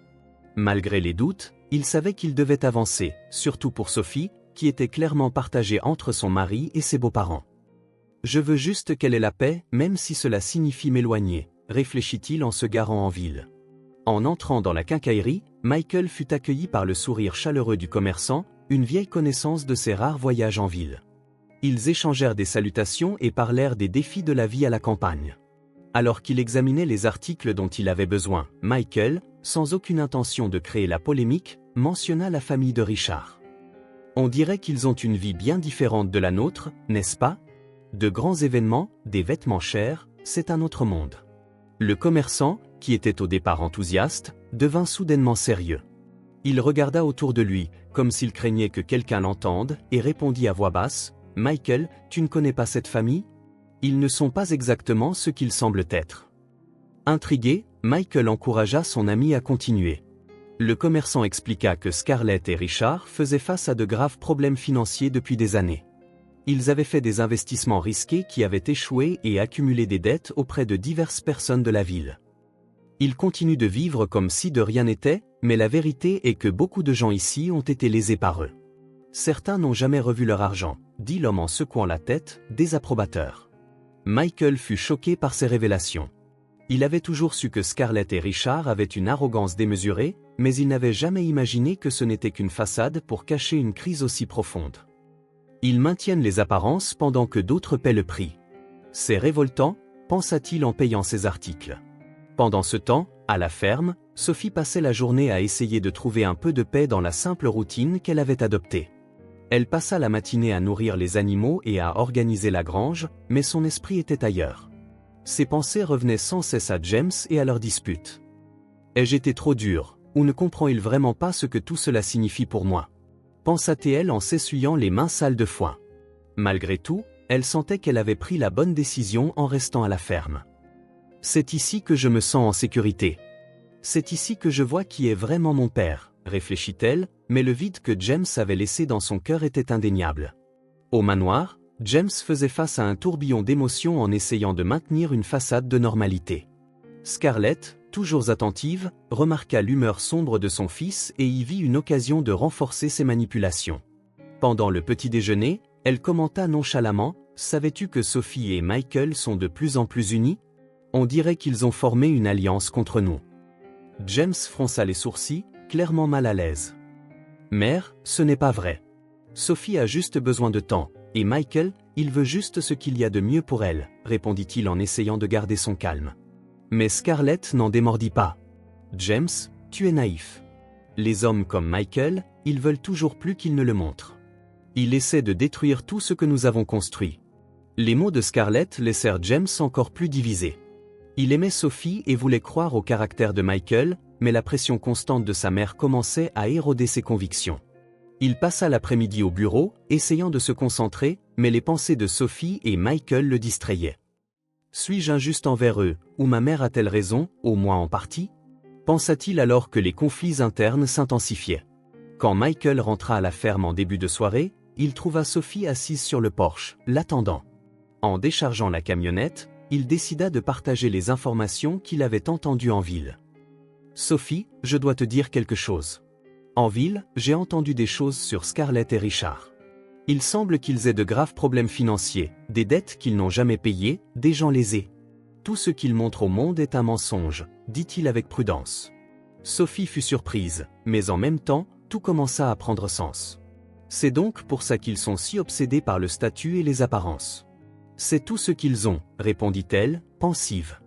Malgré les doutes, il savait qu'il devait avancer, surtout pour Sophie, qui était clairement partagée entre son mari et ses beaux-parents. « Je veux juste qu'elle ait la paix, même si cela signifie m'éloigner », réfléchit-il en se garant en ville. En entrant dans la quincaillerie, Michael fut accueilli par le sourire chaleureux du commerçant, une vieille connaissance de ses rares voyages en ville. Ils échangèrent des salutations et parlèrent des défis de la vie à la campagne. Alors qu'il examinait les articles dont il avait besoin, Michael, sans aucune intention de créer la polémique, mentionna la famille de Richard. « On dirait qu'ils ont une vie bien différente de la nôtre, n'est-ce pas ? De grands événements, des vêtements chers, c'est un autre monde. » Le commerçant, qui était au départ enthousiaste, devint soudainement sérieux. Il regarda autour de lui, comme s'il craignait que quelqu'un l'entende, et répondit à voix basse, « Michael, tu ne connais pas cette famille ? Ils ne sont pas exactement ce qu'ils semblent être. » Intrigué, Michael encouragea son ami à continuer. Le commerçant expliqua que Scarlett et Richard faisaient face à de graves problèmes financiers depuis des années. Ils avaient fait des investissements risqués qui avaient échoué et accumulé des dettes auprès de diverses personnes de la ville. Ils continuent de vivre comme si de rien n'était, mais la vérité est que beaucoup de gens ici ont été lésés par eux. Certains n'ont jamais revu leur argent, dit l'homme en secouant la tête, désapprobateur. Michael fut choqué par ces révélations. Il avait toujours su que Scarlett et Richard avaient une arrogance démesurée, mais il n'avait jamais imaginé que ce n'était qu'une façade pour cacher une crise aussi profonde. Ils maintiennent les apparences pendant que d'autres paient le prix. C'est révoltant, pensa-t-il en payant ses articles. Pendant ce temps, à la ferme, Sophie passait la journée à essayer de trouver un peu de paix dans la simple routine qu'elle avait adoptée. Elle passa la matinée à nourrir les animaux et à organiser la grange, mais son esprit était ailleurs. Ses pensées revenaient sans cesse à James et à leur dispute. « Ai-je été trop dur, ou ne comprend-il vraiment pas ce que tout cela signifie pour moi ?» pensa-t-elle en s'essuyant les mains sales de foin. Malgré tout, elle sentait qu'elle avait pris la bonne décision en restant à la ferme. « C'est ici que je me sens en sécurité. C'est ici que je vois qui est vraiment mon père, » réfléchit-elle, mais le vide que James avait laissé dans son cœur était indéniable. Au manoir, James faisait face à un tourbillon d'émotions en essayant de maintenir une façade de normalité. Scarlett, toujours attentive, remarqua l'humeur sombre de son fils et y vit une occasion de renforcer ses manipulations. Pendant le petit déjeuner, elle commenta nonchalamment « Savais-tu que Sophie et Michael sont de plus en plus unis? On dirait qu'ils ont formé une alliance contre nous. » James fronça les sourcils, clairement mal à l'aise. « Mère, ce n'est pas vrai. Sophie a juste besoin de temps, et Michael, il veut juste ce qu'il y a de mieux pour elle, » répondit-il en essayant de garder son calme. Mais Scarlett n'en démordit pas. « James, tu es naïf. Les hommes comme Michael, ils veulent toujours plus qu'ils ne le montrent. Il essaie de détruire tout ce que nous avons construit. » Les mots de Scarlett laissèrent James encore plus divisé. Il aimait Sophie et voulait croire au caractère de Michael, mais la pression constante de sa mère commençait à éroder ses convictions. Il passa l'après-midi au bureau, essayant de se concentrer, mais les pensées de Sophie et Michael le distrayaient. « Suis-je injuste envers eux, ou ma mère a-t-elle raison, au moins en partie ?» pensa-t-il alors que les conflits internes s'intensifiaient. Quand Michael rentra à la ferme en début de soirée, il trouva Sophie assise sur le porche, l'attendant. En déchargeant la camionnette, il décida de partager les informations qu'il avait entendues en ville. « Sophie, je dois te dire quelque chose. En ville, j'ai entendu des choses sur Scarlett et Richard. Il semble qu'ils aient de graves problèmes financiers, des dettes qu'ils n'ont jamais payées, des gens lésés. Tout ce qu'ils montrent au monde est un mensonge, » dit-il avec prudence. Sophie fut surprise, mais en même temps, tout commença à prendre sens. « C'est donc pour ça qu'ils sont si obsédés par le statut et les apparences. » « C'est tout ce qu'ils ont, » répondit-elle, pensive.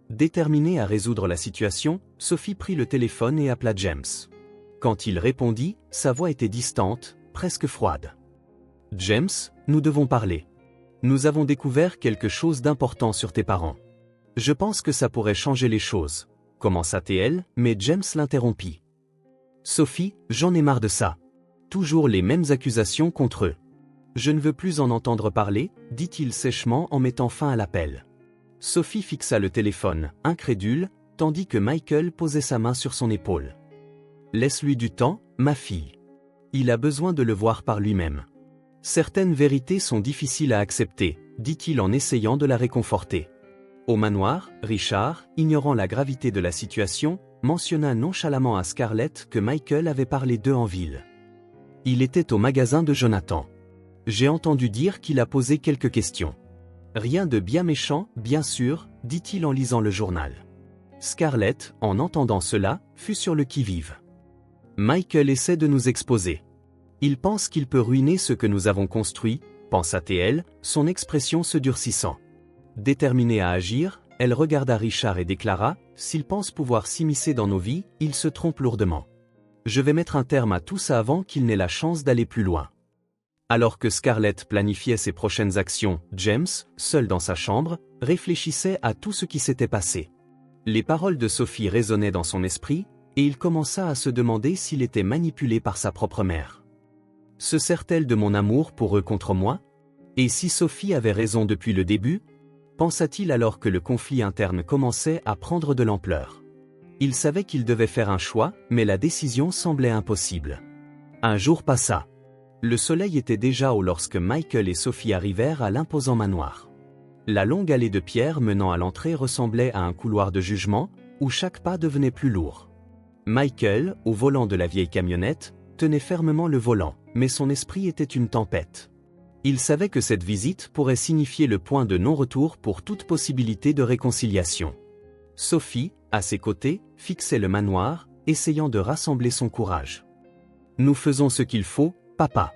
Déterminée à résoudre la situation, Sophie prit le téléphone et appela James. Quand il répondit, sa voix était distante, presque froide. « James, nous devons parler. Nous avons découvert quelque chose d'important sur tes parents. Je pense que ça pourrait changer les choses, » commença-t-elle, mais James l'interrompit. « Sophie, j'en ai marre de ça. Toujours les mêmes accusations contre eux. Je ne veux plus en entendre parler, » dit-il sèchement en mettant fin à l'appel. Sophie fixa le téléphone, incrédule, tandis que Michael posait sa main sur son épaule. « Laisse-lui du temps, ma fille. Il a besoin de le voir par lui-même. Certaines vérités sont difficiles à accepter, » dit-il en essayant de la réconforter. Au manoir, Richard, ignorant la gravité de la situation, mentionna nonchalamment à Scarlett que Michael avait parlé d'eux en ville. Il était au magasin de Jonathan. J'ai entendu dire qu'il a posé quelques questions. Rien de bien méchant, bien sûr, dit-il en lisant le journal. Scarlett, en entendant cela, fut sur le qui-vive. Michael essaie de nous exposer. Il pense qu'il peut ruiner ce que nous avons construit, pensa-t-elle, son expression se durcissant. Déterminée à agir, elle regarda Richard et déclara « S'il pense pouvoir s'immiscer dans nos vies, il se trompe lourdement. Je vais mettre un terme à tout ça avant qu'il n'ait la chance d'aller plus loin. » Alors que Scarlett planifiait ses prochaines actions, James, seul dans sa chambre, réfléchissait à tout ce qui s'était passé. Les paroles de Sophie résonnaient dans son esprit, et il commença à se demander s'il était manipulé par sa propre mère. Se sert-elle de mon amour pour eux contre moi? Et si Sophie avait raison depuis le début? Pensa-t-il alors que le conflit interne commençait à prendre de l'ampleur. Il savait qu'il devait faire un choix, mais la décision semblait impossible. Un jour passa. Le soleil était déjà haut lorsque Michael et Sophie arrivèrent à l'imposant manoir. La longue allée de pierre menant à l'entrée ressemblait à un couloir de jugement, où chaque pas devenait plus lourd. Michael, au volant de la vieille camionnette, tenait fermement le volant, mais son esprit était une tempête. Il savait que cette visite pourrait signifier le point de non-retour pour toute possibilité de réconciliation. Sophie, à ses côtés, fixait le manoir, essayant de rassembler son courage. « Nous faisons ce qu'il faut, papa.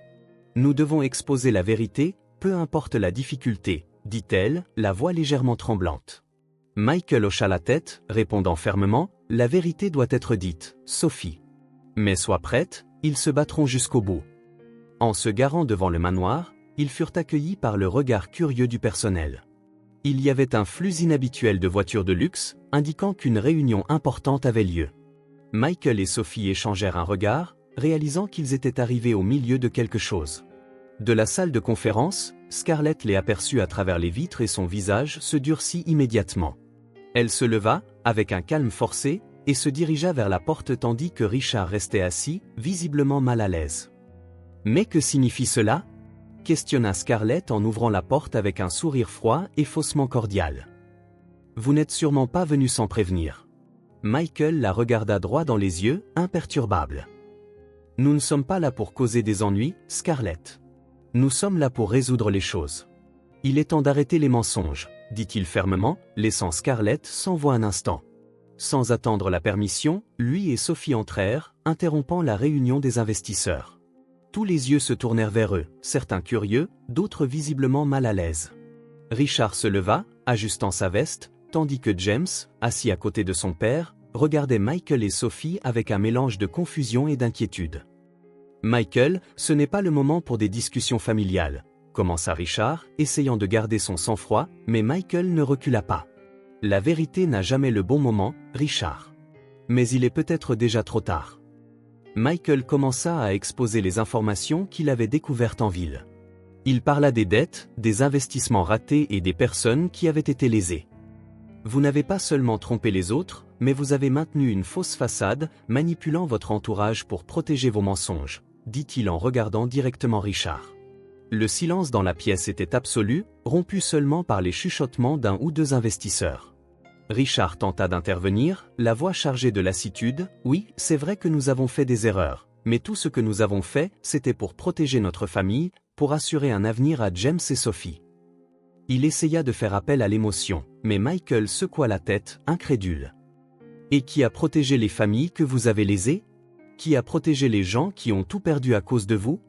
Nous devons exposer la vérité, peu importe la difficulté, » dit-elle, la voix légèrement tremblante. Michael hocha la tête, répondant fermement, « La vérité doit être dite, Sophie. Mais sois prête, ils se battront jusqu'au bout. » En se garant devant le manoir, ils furent accueillis par le regard curieux du personnel. Il y avait un flux inhabituel de voitures de luxe, indiquant qu'une réunion importante avait lieu. Michael et Sophie échangèrent un regard, réalisant qu'ils étaient arrivés au milieu de quelque chose. De la salle de conférence, Scarlett les aperçut à travers les vitres et son visage se durcit immédiatement. Elle se leva, avec un calme forcé, et se dirigea vers la porte tandis que Richard restait assis, visiblement mal à l'aise. « Mais que signifie cela ?» questionna Scarlett en ouvrant la porte avec un sourire froid et faussement cordial. « Vous n'êtes sûrement pas venu sans prévenir. » Michael la regarda droit dans les yeux, imperturbable. « Nous ne sommes pas là pour causer des ennuis, Scarlett. Nous sommes là pour résoudre les choses. Il est temps d'arrêter les mensonges, dit-il fermement, laissant Scarlett sans voix un instant. Sans attendre la permission, lui et Sophie entrèrent, interrompant la réunion des investisseurs. Tous les yeux se tournèrent vers eux, certains curieux, d'autres visiblement mal à l'aise. Richard se leva, ajustant sa veste, tandis que James, assis à côté de son père, regardait Michael et Sophie avec un mélange de confusion et d'inquiétude. « Michael, ce n'est pas le moment pour des discussions familiales », commença Richard, essayant de garder son sang-froid, mais Michael ne recula pas. « La vérité n'a jamais le bon moment, Richard. Mais il est peut-être déjà trop tard. » Michael commença à exposer les informations qu'il avait découvertes en ville. Il parla des dettes, des investissements ratés et des personnes qui avaient été lésées. Vous n'avez pas seulement trompé les autres, mais vous avez maintenu une fausse façade, manipulant votre entourage pour protéger vos mensonges, dit-il en regardant directement Richard. Le silence dans la pièce était absolu, rompu seulement par les chuchotements d'un ou deux investisseurs. Richard tenta d'intervenir, la voix chargée de lassitude. « Oui, c'est vrai que nous avons fait des erreurs, mais tout ce que nous avons fait, c'était pour protéger notre famille, pour assurer un avenir à James et Sophie. » Il essaya de faire appel à l'émotion, mais Michael secoua la tête, incrédule. « Et qui a protégé les familles que vous avez lésées? Qui a protégé les gens qui ont tout perdu à cause de vous ?»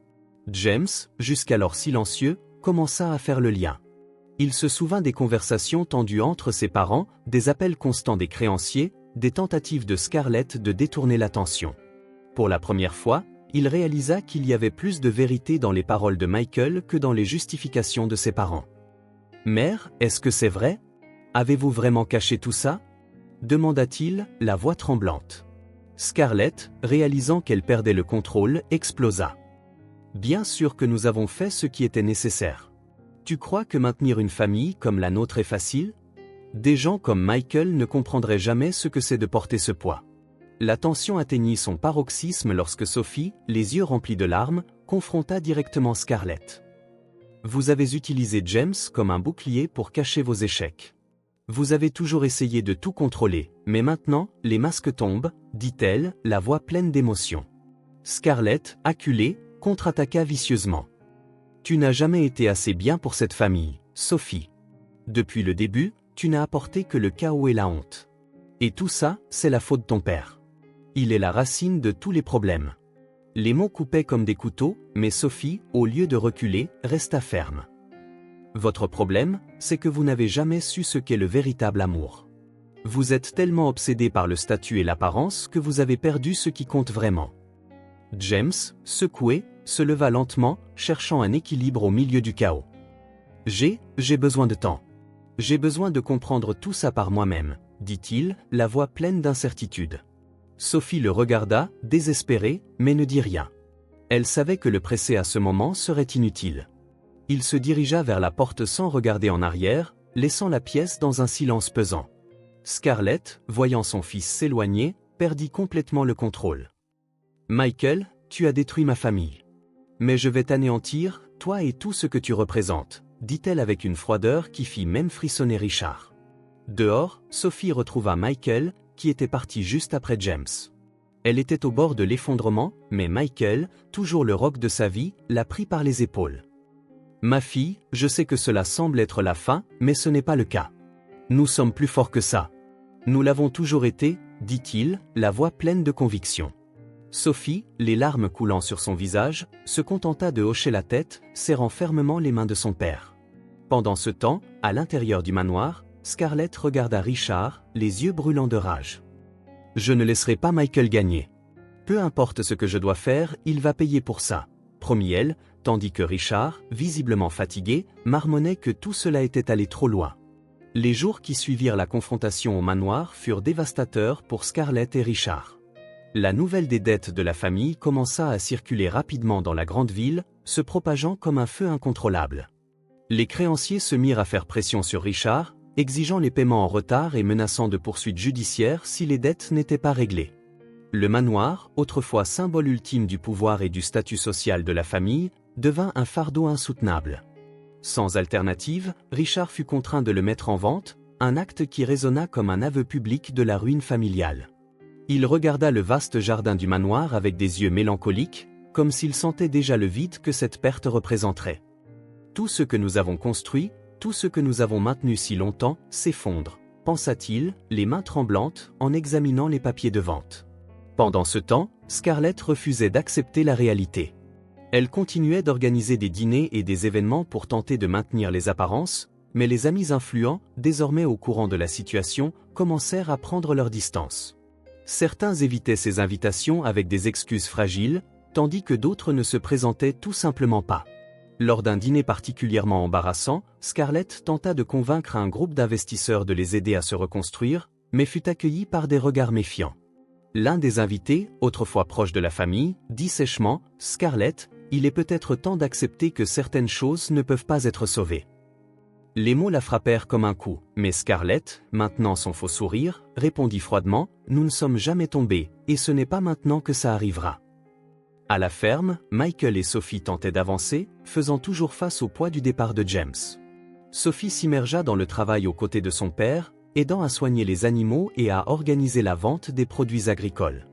James, jusqu'alors silencieux, commença à faire le lien. Il se souvint des conversations tendues entre ses parents, des appels constants des créanciers, des tentatives de Scarlett de détourner l'attention. Pour la première fois, il réalisa qu'il y avait plus de vérité dans les paroles de Michael que dans les justifications de ses parents. « Mère, est-ce que c'est vrai? Avez-vous vraiment caché tout ça ?» demanda-t-il, la voix tremblante. Scarlett, réalisant qu'elle perdait le contrôle, explosa. « Bien sûr que nous avons fait ce qui était nécessaire. Tu crois que maintenir une famille comme la nôtre est facile? Des gens comme Michael ne comprendraient jamais ce que c'est de porter ce poids. » La tension atteignit son paroxysme lorsque Sophie, les yeux remplis de larmes, confronta directement Scarlett. « Vous avez utilisé James comme un bouclier pour cacher vos échecs. Vous avez toujours essayé de tout contrôler, mais maintenant, les masques tombent, dit-elle, la voix pleine d'émotion. Scarlett, acculée, contre-attaqua vicieusement. « Tu n'as jamais été assez bien pour cette famille, Sophie. Depuis le début, tu n'as apporté que le chaos et la honte. Et tout ça, c'est la faute de ton père. Il est la racine de tous les problèmes. » Les mots coupaient comme des couteaux, mais Sophie, au lieu de reculer, resta ferme. « Votre problème, c'est que vous n'avez jamais su ce qu'est le véritable amour. Vous êtes tellement obsédé par le statut et l'apparence que vous avez perdu ce qui compte vraiment. » James, secoué, se leva lentement, cherchant un équilibre au milieu du chaos. « J'ai besoin de temps. J'ai besoin de comprendre tout ça par moi-même, » dit-il, la voix pleine d'incertitude. Sophie le regarda, désespérée, mais ne dit rien. Elle savait que le presser à ce moment serait inutile. Il se dirigea vers la porte sans regarder en arrière, laissant la pièce dans un silence pesant. Scarlett, voyant son fils s'éloigner, perdit complètement le contrôle. « Michael, tu as détruit ma famille. Mais je vais t'anéantir, toi et tout ce que tu représentes, » dit-elle avec une froideur qui fit même frissonner Richard. Dehors, Sophie retrouva Michael, qui était parti juste après James. Elle était au bord de l'effondrement, mais Michael, toujours le roc de sa vie, la prit par les épaules. « Ma fille, je sais que cela semble être la fin, mais ce n'est pas le cas. Nous sommes plus forts que ça. Nous l'avons toujours été, » dit-il, la voix pleine de conviction. Sophie, les larmes coulant sur son visage, se contenta de hocher la tête, serrant fermement les mains de son père. Pendant ce temps, à l'intérieur du manoir, Scarlett regarda Richard, les yeux brûlants de rage. « Je ne laisserai pas Michael gagner. Peu importe ce que je dois faire, il va payer pour ça, » promit-elle, tandis que Richard, visiblement fatigué, marmonnait que tout cela était allé trop loin. Les jours qui suivirent la confrontation au manoir furent dévastateurs pour Scarlett et Richard. La nouvelle des dettes de la famille commença à circuler rapidement dans la grande ville, se propageant comme un feu incontrôlable. Les créanciers se mirent à faire pression sur Richard, exigeant les paiements en retard et menaçant de poursuites judiciaires si les dettes n'étaient pas réglées. Le manoir, autrefois symbole ultime du pouvoir et du statut social de la famille, devint un fardeau insoutenable. Sans alternative, Richard fut contraint de le mettre en vente, un acte qui résonna comme un aveu public de la ruine familiale. Il regarda le vaste jardin du manoir avec des yeux mélancoliques, comme s'il sentait déjà le vide que cette perte représenterait. Tout ce que nous avons construit, tout ce que nous avons maintenu si longtemps, s'effondre, pensa-t-il, les mains tremblantes, en examinant les papiers de vente. Pendant ce temps, Scarlett refusait d'accepter la réalité. Elle continuait d'organiser des dîners et des événements pour tenter de maintenir les apparences, mais les amis influents, désormais au courant de la situation, commencèrent à prendre leur distance. Certains évitaient ces invitations avec des excuses fragiles, tandis que d'autres ne se présentaient tout simplement pas. Lors d'un dîner particulièrement embarrassant, Scarlett tenta de convaincre un groupe d'investisseurs de les aider à se reconstruire, mais fut accueillie par des regards méfiants. L'un des invités, autrefois proche de la famille, dit sèchement « Scarlett, il est peut-être temps d'accepter que certaines choses ne peuvent pas être sauvées. » Les mots la frappèrent comme un coup, mais Scarlett, maintenant son faux sourire, répondit froidement « Nous ne sommes jamais tombés, et ce n'est pas maintenant que ça arrivera. » À la ferme, Michael et Sophie tentaient d'avancer, faisant toujours face au poids du départ de James. Sophie s'immergea dans le travail aux côtés de son père, aidant à soigner les animaux et à organiser la vente des produits agricoles.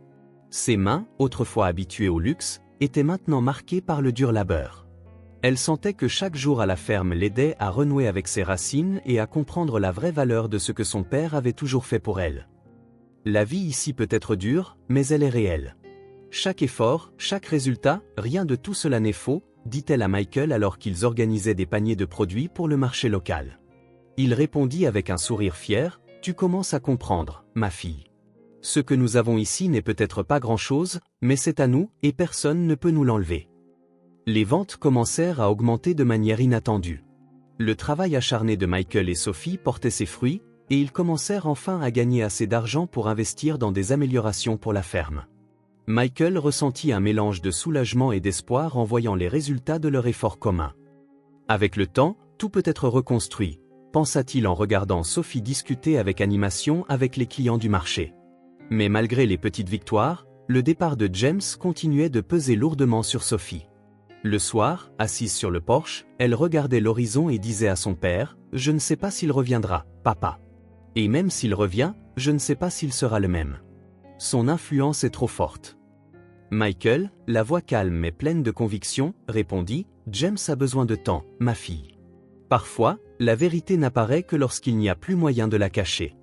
Ses mains, autrefois habituées au luxe, étaient maintenant marquées par le dur labeur. Elle sentait que chaque jour à la ferme l'aidait à renouer avec ses racines et à comprendre la vraie valeur de ce que son père avait toujours fait pour elle. La vie ici peut être dure, mais elle est réelle. Chaque effort, chaque résultat, rien de tout cela n'est faux, dit-elle à Michael alors qu'ils organisaient des paniers de produits pour le marché local. Il répondit avec un sourire fier, « Tu commences à comprendre, ma fille. Ce que nous avons ici n'est peut-être pas grand-chose, mais c'est à nous, et personne ne peut nous l'enlever. » Les ventes commencèrent à augmenter de manière inattendue. Le travail acharné de Michael et Sophie portait ses fruits, et ils commencèrent enfin à gagner assez d'argent pour investir dans des améliorations pour la ferme. Michael ressentit un mélange de soulagement et d'espoir en voyant les résultats de leur effort commun. Avec le temps, tout peut être reconstruit, pensa-t-il en regardant Sophie discuter avec animation avec les clients du marché. Mais malgré les petites victoires, le départ de James continuait de peser lourdement sur Sophie. Le soir, assise sur le porche, elle regardait l'horizon et disait à son père, « Je ne sais pas s'il reviendra, papa. Et même s'il revient, je ne sais pas s'il sera le même. Son influence est trop forte. » Michael, la voix calme mais pleine de conviction, répondit, « James a besoin de temps, ma fille. Parfois, la vérité n'apparaît que lorsqu'il n'y a plus moyen de la cacher. »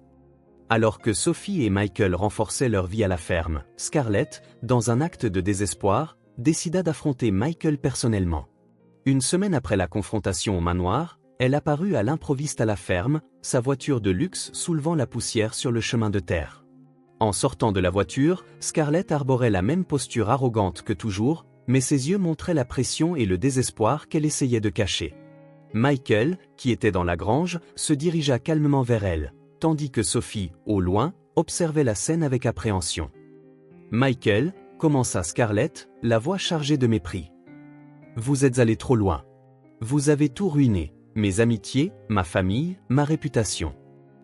Alors que Sophie et Michael renforçaient leur vie à la ferme, Scarlett, dans un acte de désespoir, décida d'affronter Michael personnellement. Une semaine après la confrontation au manoir, elle apparut à l'improviste à la ferme, sa voiture de luxe soulevant la poussière sur le chemin de terre. En sortant de la voiture, Scarlett arborait la même posture arrogante que toujours, mais ses yeux montraient la pression et le désespoir qu'elle essayait de cacher. Michael, qui était dans la grange, se dirigea calmement vers elle, tandis que Sophie, au loin, observait la scène avec appréhension. « Michael, » commença Scarlett, la voix chargée de mépris. « Vous êtes allé trop loin. Vous avez tout ruiné, mes amitiés, ma famille, ma réputation.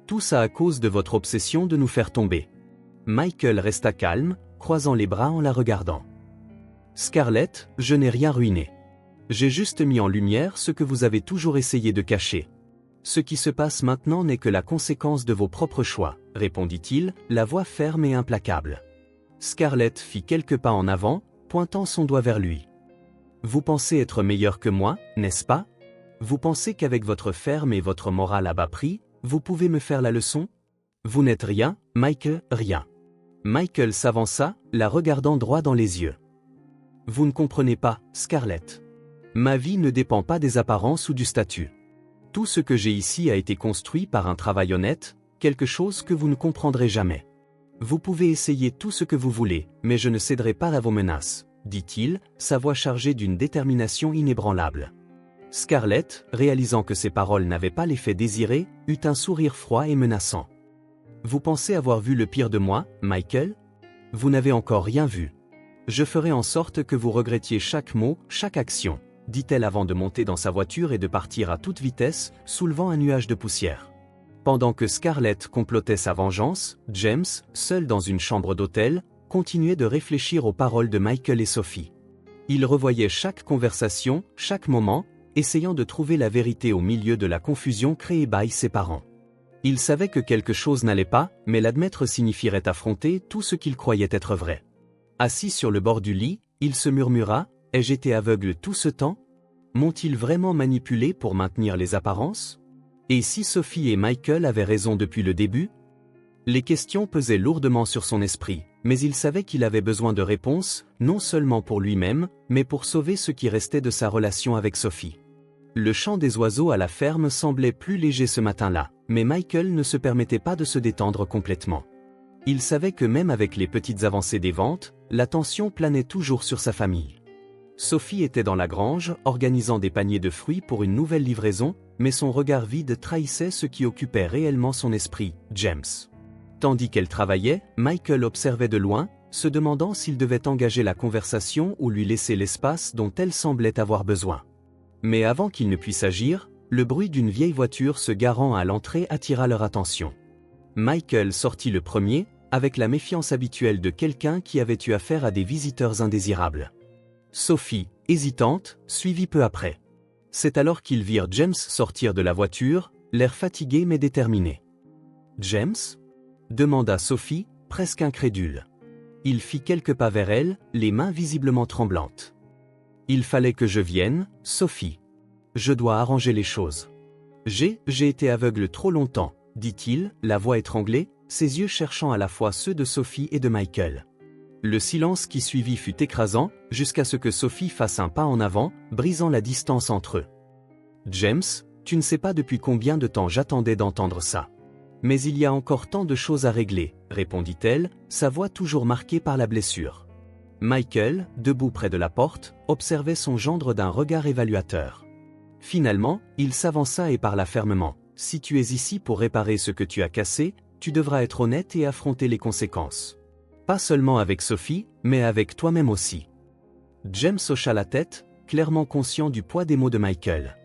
Tout ça à cause de votre obsession de nous faire tomber. » Michael resta calme, croisant les bras en la regardant. « Scarlett, je n'ai rien ruiné. J'ai juste mis en lumière ce que vous avez toujours essayé de cacher. Ce qui se passe maintenant n'est que la conséquence de vos propres choix, » répondit-il, la voix ferme et implacable. Scarlett fit quelques pas en avant, pointant son doigt vers lui. « Vous pensez être meilleur que moi, n'est-ce pas? Vous pensez qu'avec votre ferme et votre morale à bas prix, vous pouvez me faire la leçon? Vous n'êtes rien, Michael, rien. » Michael s'avança, la regardant droit dans les yeux. « Vous ne comprenez pas, Scarlett. Ma vie ne dépend pas des apparences ou du statut. Tout ce que j'ai ici a été construit par un travail honnête, quelque chose que vous ne comprendrez jamais. Vous pouvez essayer tout ce que vous voulez, mais je ne céderai pas à vos menaces, » dit-il, sa voix chargée d'une détermination inébranlable. Scarlett, réalisant que ses paroles n'avaient pas l'effet désiré, eut un sourire froid et menaçant. « Vous pensez avoir vu le pire de moi, Michael? Vous n'avez encore rien vu. Je ferai en sorte que vous regrettiez chaque mot, chaque action, » dit-elle avant de monter dans sa voiture et de partir à toute vitesse, soulevant un nuage de poussière. Pendant que Scarlett complotait sa vengeance, James, seul dans une chambre d'hôtel, continuait de réfléchir aux paroles de Michael et Sophie. Il revoyait chaque conversation, chaque moment, essayant de trouver la vérité au milieu de la confusion créée par ses parents. Il savait que quelque chose n'allait pas, mais l'admettre signifierait affronter tout ce qu'il croyait être vrai. Assis sur le bord du lit, il se murmura « Ai-je été aveugle tout ce temps? M'ont-ils vraiment manipulé pour maintenir les apparences? Et si Sophie et Michael avaient raison depuis le début ?» Les questions pesaient lourdement sur son esprit, mais il savait qu'il avait besoin de réponses, non seulement pour lui-même, mais pour sauver ce qui restait de sa relation avec Sophie. Le chant des oiseaux à la ferme semblait plus léger ce matin-là, mais Michael ne se permettait pas de se détendre complètement. Il savait que même avec les petites avancées des ventes, la tension planait toujours sur sa famille. Sophie était dans la grange, organisant des paniers de fruits pour une nouvelle livraison, mais son regard vide trahissait ce qui occupait réellement son esprit, James. Tandis qu'elle travaillait, Michael observait de loin, se demandant s'il devait engager la conversation ou lui laisser l'espace dont elle semblait avoir besoin. Mais avant qu'il ne puisse agir, le bruit d'une vieille voiture se garant à l'entrée attira leur attention. Michael sortit le premier, avec la méfiance habituelle de quelqu'un qui avait eu affaire à des visiteurs indésirables. Sophie, hésitante, suivit peu après. C'est alors qu'ils virent James sortir de la voiture, l'air fatigué mais déterminé. « James ?» demanda Sophie, presque incrédule. Il fit quelques pas vers elle, les mains visiblement tremblantes. « Il fallait que je vienne, Sophie. Je dois arranger les choses. J'ai été aveugle trop longtemps, dit-il, la voix étranglée, ses yeux cherchant à la fois ceux de Sophie et de Michael. Le silence qui suivit fut écrasant, jusqu'à ce que Sophie fasse un pas en avant, brisant la distance entre eux. « James, tu ne sais pas depuis combien de temps j'attendais d'entendre ça. Mais il y a encore tant de choses à régler, répondit-elle, sa voix toujours marquée par la blessure. Michael, debout près de la porte, observait son gendre d'un regard évaluateur. Finalement, il s'avança et parla fermement. « Si tu es ici pour réparer ce que tu as cassé, tu devras être honnête et affronter les conséquences. Pas seulement avec Sophie, mais avec toi-même aussi. » James hocha la tête, clairement conscient du poids des mots de Michael.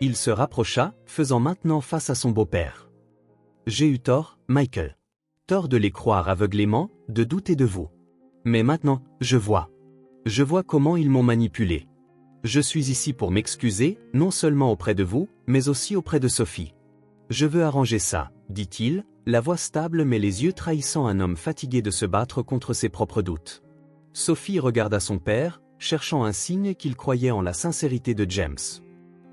Il se rapprocha, faisant maintenant face à son beau-père. « J'ai eu tort, Michael. Tort de les croire aveuglément, de douter de vous. Mais maintenant, je vois. Je vois comment ils m'ont manipulé. Je suis ici pour m'excuser, non seulement auprès de vous, mais aussi auprès de Sophie. Je veux arranger ça, dit-il, la voix stable mais les yeux trahissant un homme fatigué de se battre contre ses propres doutes. Sophie regarda son père, cherchant un signe qu'il croyait en la sincérité de James.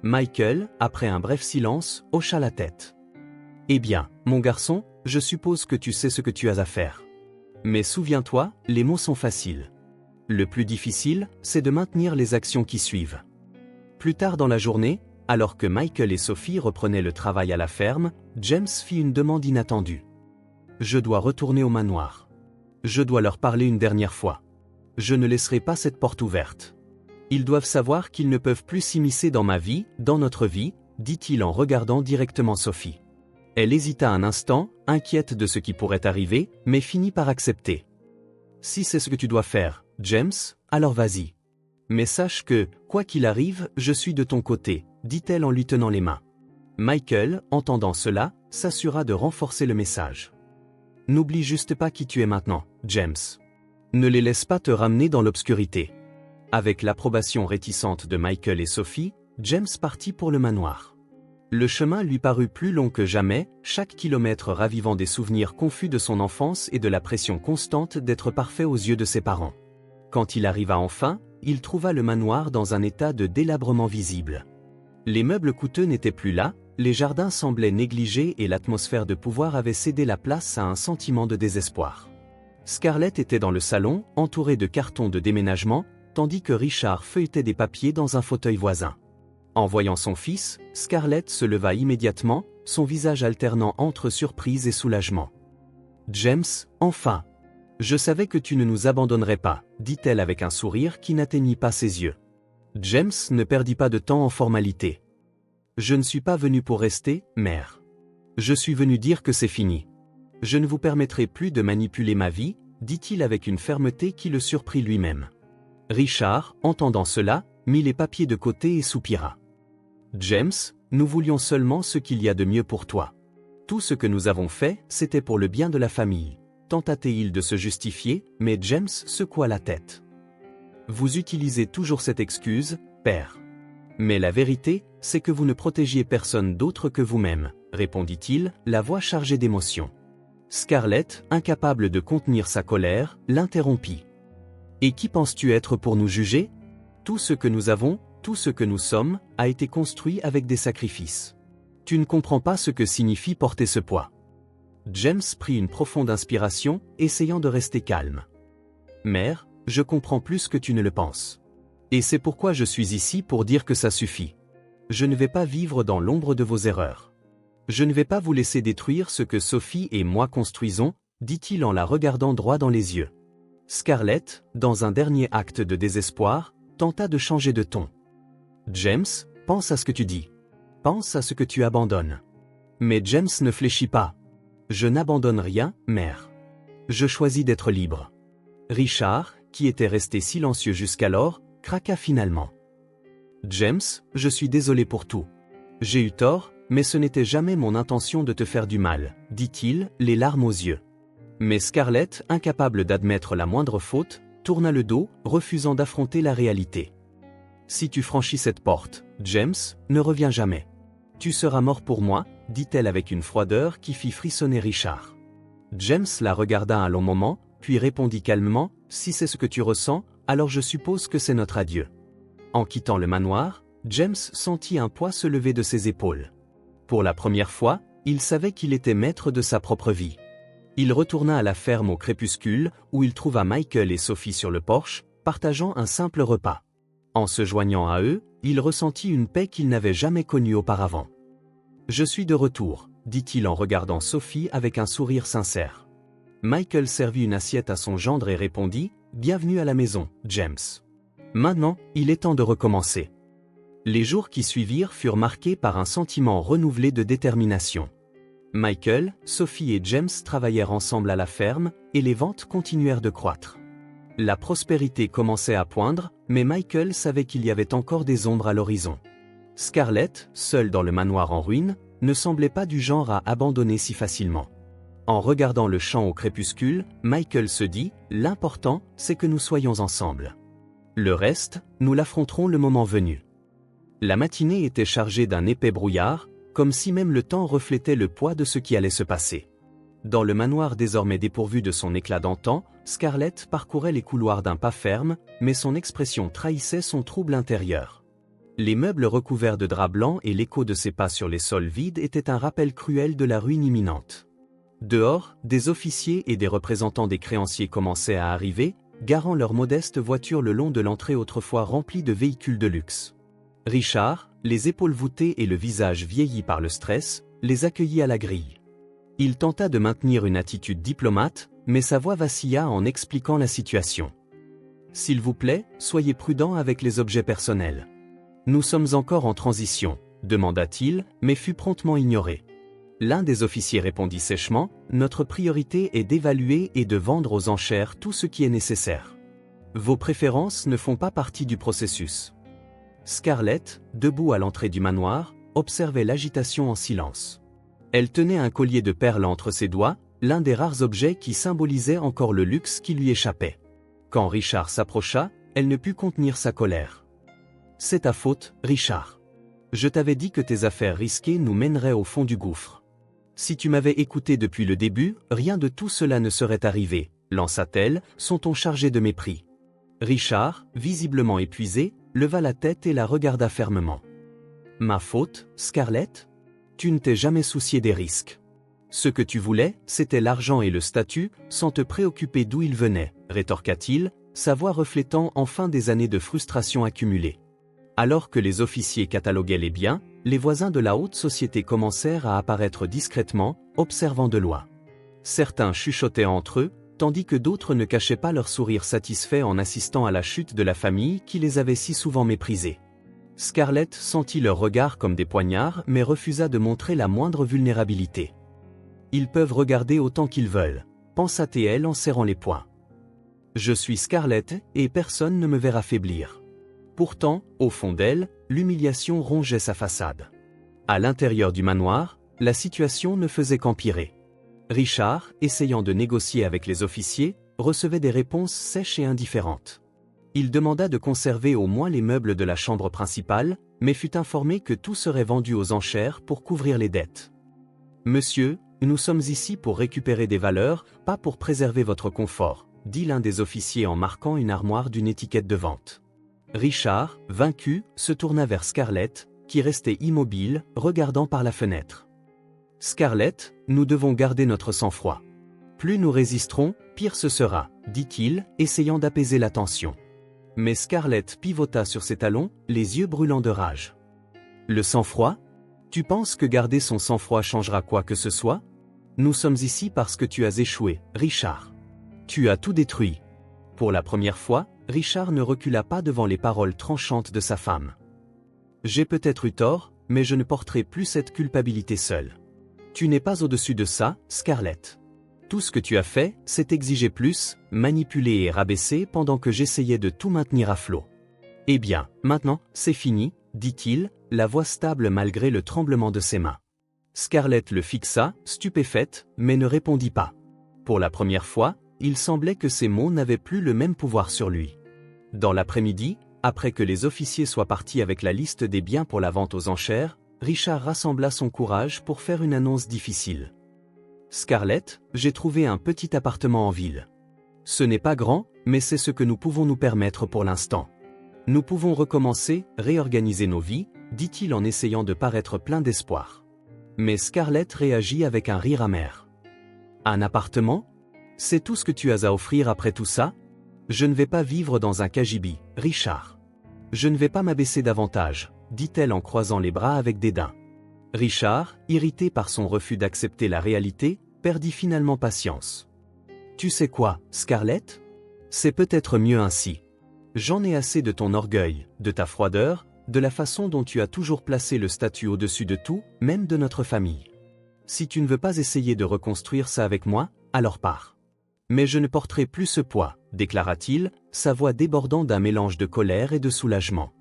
Michael, après un bref silence, hocha la tête. « Eh bien, mon garçon, je suppose que tu sais ce que tu as à faire. Mais souviens-toi, les mots sont faciles. Le plus difficile, c'est de maintenir les actions qui suivent. » Plus tard dans la journée, alors que Michael et Sophie reprenaient le travail à la ferme, James fit une demande inattendue. « Je dois retourner au manoir. Je dois leur parler une dernière fois. Je ne laisserai pas cette porte ouverte. Ils doivent savoir qu'ils ne peuvent plus s'immiscer dans ma vie, dans notre vie, dit-il en regardant directement Sophie. Elle hésita un instant, inquiète de ce qui pourrait arriver, mais finit par accepter. « Si c'est ce que tu dois faire, James, alors vas-y. Mais sache que, quoi qu'il arrive, je suis de ton côté, dit-elle en lui tenant les mains. Michael, entendant cela, s'assura de renforcer le message. « N'oublie juste pas qui tu es maintenant, James. Ne les laisse pas te ramener dans l'obscurité. » Avec l'approbation réticente de Michael et Sophie, James partit pour le manoir. Le chemin lui parut plus long que jamais, chaque kilomètre ravivant des souvenirs confus de son enfance et de la pression constante d'être parfait aux yeux de ses parents. Quand il arriva enfin, il trouva le manoir dans un état de délabrement visible. Les meubles coûteux n'étaient plus là, les jardins semblaient négligés et l'atmosphère de pouvoir avait cédé la place à un sentiment de désespoir. Scarlett était dans le salon, entourée de cartons de déménagement, tandis que Richard feuilletait des papiers dans un fauteuil voisin. En voyant son fils, Scarlett se leva immédiatement, son visage alternant entre surprise et soulagement. « James, enfin! Je savais que tu ne nous abandonnerais pas, dit-elle avec un sourire qui n'atteignit pas ses yeux. James ne perdit pas de temps en formalités. « Je ne suis pas venu pour rester, mère. Je suis venu dire que c'est fini. Je ne vous permettrai plus de manipuler ma vie, dit-il avec une fermeté qui le surprit lui-même. Richard, entendant cela, mit les papiers de côté et soupira. « James, nous voulions seulement ce qu'il y a de mieux pour toi. Tout ce que nous avons fait, c'était pour le bien de la famille. » Tenta-t-il de se justifier, mais James secoua la tête. « Vous utilisez toujours cette excuse, père. Mais la vérité, c'est que vous ne protégiez personne d'autre que vous-même, répondit-il, la voix chargée d'émotion. Scarlett, incapable de contenir sa colère, l'interrompit. Et qui penses-tu être pour nous juger? Tout ce que nous avons, tout ce que nous sommes, a été construit avec des sacrifices. Tu ne comprends pas ce que signifie porter ce poids. James prit une profonde inspiration, essayant de rester calme. Mère, je comprends plus que tu ne le penses. Et c'est pourquoi je suis ici pour dire que ça suffit. Je ne vais pas vivre dans l'ombre de vos erreurs. Je ne vais pas vous laisser détruire ce que Sophie et moi construisons, dit-il en la regardant droit dans les yeux. Scarlett, dans un dernier acte de désespoir, tenta de changer de ton. James, pense à ce que tu dis. Pense à ce que tu abandonnes. Mais James ne fléchit pas. Je n'abandonne rien, mère. Je choisis d'être libre. Richard, qui était resté silencieux jusqu'alors, craqua finalement. James, je suis désolé pour tout. J'ai eu tort, mais ce n'était jamais mon intention de te faire du mal, dit-il, les larmes aux yeux. Mais Scarlett, incapable d'admettre la moindre faute, tourna le dos, refusant d'affronter la réalité. Si tu franchis cette porte, James, ne reviens jamais. Tu seras mort pour moi, dit-elle avec une froideur qui fit frissonner Richard. James la regarda un long moment, puis répondit calmement, si c'est ce que tu ressens, alors je suppose que c'est notre adieu. En quittant le manoir, James sentit un poids se lever de ses épaules. Pour la première fois, il savait qu'il était maître de sa propre vie. Il retourna à la ferme au crépuscule, où il trouva Michael et Sophie sur le porche, partageant un simple repas. En se joignant à eux, il ressentit une paix qu'il n'avait jamais connue auparavant. « Je suis de retour », dit-il en regardant Sophie avec un sourire sincère. Michael servit une assiette à son gendre et répondit « Bienvenue à la maison, James. Maintenant, il est temps de recommencer. » Les jours qui suivirent furent marqués par un sentiment renouvelé de détermination. Michael, Sophie et James travaillèrent ensemble à la ferme, et les ventes continuèrent de croître. La prospérité commençait à poindre, mais Michael savait qu'il y avait encore des ombres à l'horizon. Scarlett, seule dans le manoir en ruine, ne semblait pas du genre à abandonner si facilement. En regardant le champ au crépuscule, Michael se dit « L'important, c'est que nous soyons ensemble. Le reste, nous l'affronterons le moment venu. » La matinée était chargée d'un épais brouillard, comme si même le temps reflétait le poids de ce qui allait se passer. Dans le manoir désormais dépourvu de son éclat d'antan, Scarlett parcourait les couloirs d'un pas ferme, mais son expression trahissait son trouble intérieur. Les meubles recouverts de drap blanc et l'écho de ses pas sur les sols vides étaient un rappel cruel de la ruine imminente. Dehors, des officiers et des représentants des créanciers commençaient à arriver, garant leurs modestes voitures le long de l'entrée autrefois remplie de véhicules de luxe. Richard, les épaules voûtées et le visage vieilli par le stress, les accueillit à la grille. Il tenta de maintenir une attitude diplomate, mais sa voix vacilla en expliquant la situation. « S'il vous plaît, soyez prudent avec les objets personnels. Nous sommes encore en transition, demanda-t-il, mais fut promptement ignoré. L'un des officiers répondit sèchement, « Notre priorité est d'évaluer et de vendre aux enchères tout ce qui est nécessaire. Vos préférences ne font pas partie du processus. » Scarlett, debout à l'entrée du manoir, observait l'agitation en silence. Elle tenait un collier de perles entre ses doigts, l'un des rares objets qui symbolisait encore le luxe qui lui échappait. Quand Richard s'approcha, elle ne put contenir sa colère. « C'est ta faute, Richard. Je t'avais dit que tes affaires risquées nous mèneraient au fond du gouffre. Si tu m'avais écouté depuis le début, rien de tout cela ne serait arrivé, lança-t-elle, son ton chargé de mépris. Richard, visiblement épuisé, leva la tête et la regarda fermement. « Ma faute, Scarlett ? Tu ne t'es jamais soucié des risques. Ce que tu voulais, c'était l'argent et le statut, sans te préoccuper d'où ils venaient, rétorqua-t-il, sa voix reflétant enfin des années de frustration accumulées. Alors que les officiers cataloguaient les biens, les voisins de la haute société commencèrent à apparaître discrètement, observant de loin. Certains chuchotaient entre eux, tandis que d'autres ne cachaient pas leur sourire satisfait en assistant à la chute de la famille qui les avait si souvent méprisés. Scarlett sentit leurs regards comme des poignards mais refusa de montrer la moindre vulnérabilité. « Ils peuvent regarder autant qu'ils veulent », pensa-t-elle en serrant les poings. « Je suis Scarlett et personne ne me verra faiblir. » Pourtant, au fond d'elle, l'humiliation rongeait sa façade. À l'intérieur du manoir, la situation ne faisait qu'empirer. Richard, essayant de négocier avec les officiers, recevait des réponses sèches et indifférentes. Il demanda de conserver au moins les meubles de la chambre principale, mais fut informé que tout serait vendu aux enchères pour couvrir les dettes. Monsieur, nous sommes ici pour récupérer des valeurs, pas pour préserver votre confort, dit l'un des officiers en marquant une armoire d'une étiquette de vente. Richard, vaincu, se tourna vers Scarlett, qui restait immobile, regardant par la fenêtre. Scarlett, nous devons garder notre sang-froid. Plus nous résisterons, pire ce sera, dit-il, essayant d'apaiser la tension. Mais Scarlett pivota sur ses talons, les yeux brûlants de rage. Le sang-froid? Tu penses que garder son sang-froid changera quoi que ce soit? Nous sommes ici parce que tu as échoué, Richard. Tu as tout détruit. Pour la première fois, Richard ne recula pas devant les paroles tranchantes de sa femme. J'ai peut-être eu tort, mais je ne porterai plus cette culpabilité seule. Tu n'es pas au-dessus de ça, Scarlett. Tout ce que tu as fait, c'est exiger plus, manipuler et rabaisser pendant que j'essayais de tout maintenir à flot. Eh bien, maintenant, c'est fini, dit-il, la voix stable malgré le tremblement de ses mains. Scarlett le fixa, stupéfaite, mais ne répondit pas. Pour la première fois, il semblait que ses mots n'avaient plus le même pouvoir sur lui. Dans l'après-midi, après que les officiers soient partis avec la liste des biens pour la vente aux enchères, Richard rassembla son courage pour faire une annonce difficile. Scarlett, j'ai trouvé un petit appartement en ville. Ce n'est pas grand, mais c'est ce que nous pouvons nous permettre pour l'instant. Nous pouvons recommencer, réorganiser nos vies, dit-il en essayant de paraître plein d'espoir. Mais Scarlett réagit avec un rire amer. Un appartement? C'est tout ce que tu as à offrir après tout ça? Je ne vais pas vivre dans un cagibi, Richard. Je ne vais pas m'abaisser davantage, dit-elle en croisant les bras avec dédain. Richard, irrité par son refus d'accepter la réalité, perdit finalement patience. Tu sais quoi, Scarlett? C'est peut-être mieux ainsi. J'en ai assez de ton orgueil, de ta froideur, de la façon dont tu as toujours placé le statut au-dessus de tout, même de notre famille. Si tu ne veux pas essayer de reconstruire ça avec moi, alors pars. Mais je ne porterai plus ce poids, déclara-t-il, sa voix débordant d'un mélange de colère et de soulagement.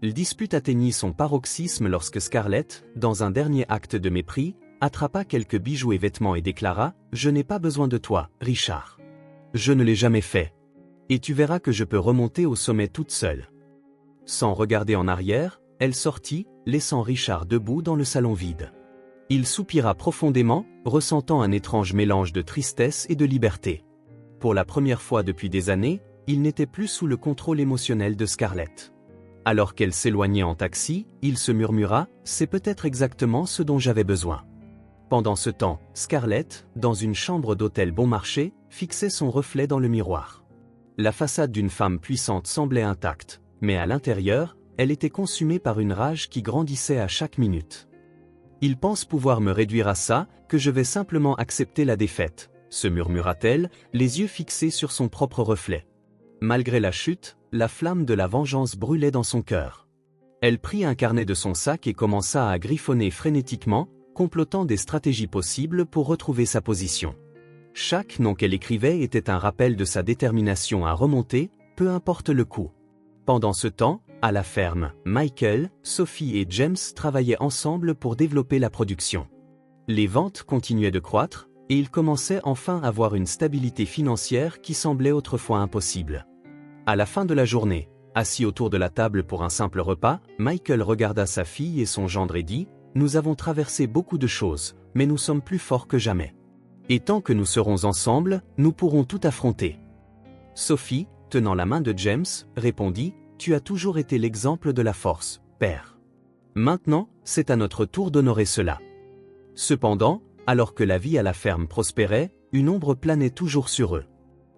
La dispute atteignit son paroxysme lorsque Scarlett, dans un dernier acte de mépris, attrapa quelques bijoux et vêtements et déclara « Je n'ai pas besoin de toi, Richard. Je ne l'ai jamais fait. Et tu verras que je peux remonter au sommet toute seule. » Sans regarder en arrière, elle sortit, laissant Richard debout dans le salon vide. Il soupira profondément, ressentant un étrange mélange de tristesse et de liberté. Pour la première fois depuis des années, il n'était plus sous le contrôle émotionnel de Scarlett. Alors qu'elle s'éloignait en taxi, il se murmura « C'est peut-être exactement ce dont j'avais besoin. » Pendant ce temps, Scarlett, dans une chambre d'hôtel bon marché, fixait son reflet dans le miroir. La façade d'une femme puissante semblait intacte, mais à l'intérieur, elle était consumée par une rage qui grandissait à chaque minute. « Il pense pouvoir me réduire à ça, que je vais simplement accepter la défaite, » se murmura-t-elle, les yeux fixés sur son propre reflet. Malgré la chute, la flamme de la vengeance brûlait dans son cœur. Elle prit un carnet de son sac et commença à griffonner frénétiquement, complotant des stratégies possibles pour retrouver sa position. Chaque nom qu'elle écrivait était un rappel de sa détermination à remonter, peu importe le coût. Pendant ce temps, à la ferme, Michael, Sophie et James travaillaient ensemble pour développer la production. Les ventes continuaient de croître, et ils commençaient enfin à avoir une stabilité financière qui semblait autrefois impossible. À la fin de la journée, assis autour de la table pour un simple repas, Michael regarda sa fille et son gendre et dit « Nous avons traversé beaucoup de choses, mais nous sommes plus forts que jamais. Et tant que nous serons ensemble, nous pourrons tout affronter. » Sophie, tenant la main de James, répondit « Tu as toujours été l'exemple de la force, père. Maintenant, c'est à notre tour d'honorer cela. » Cependant, alors que la vie à la ferme prospérait, une ombre planait toujours sur eux.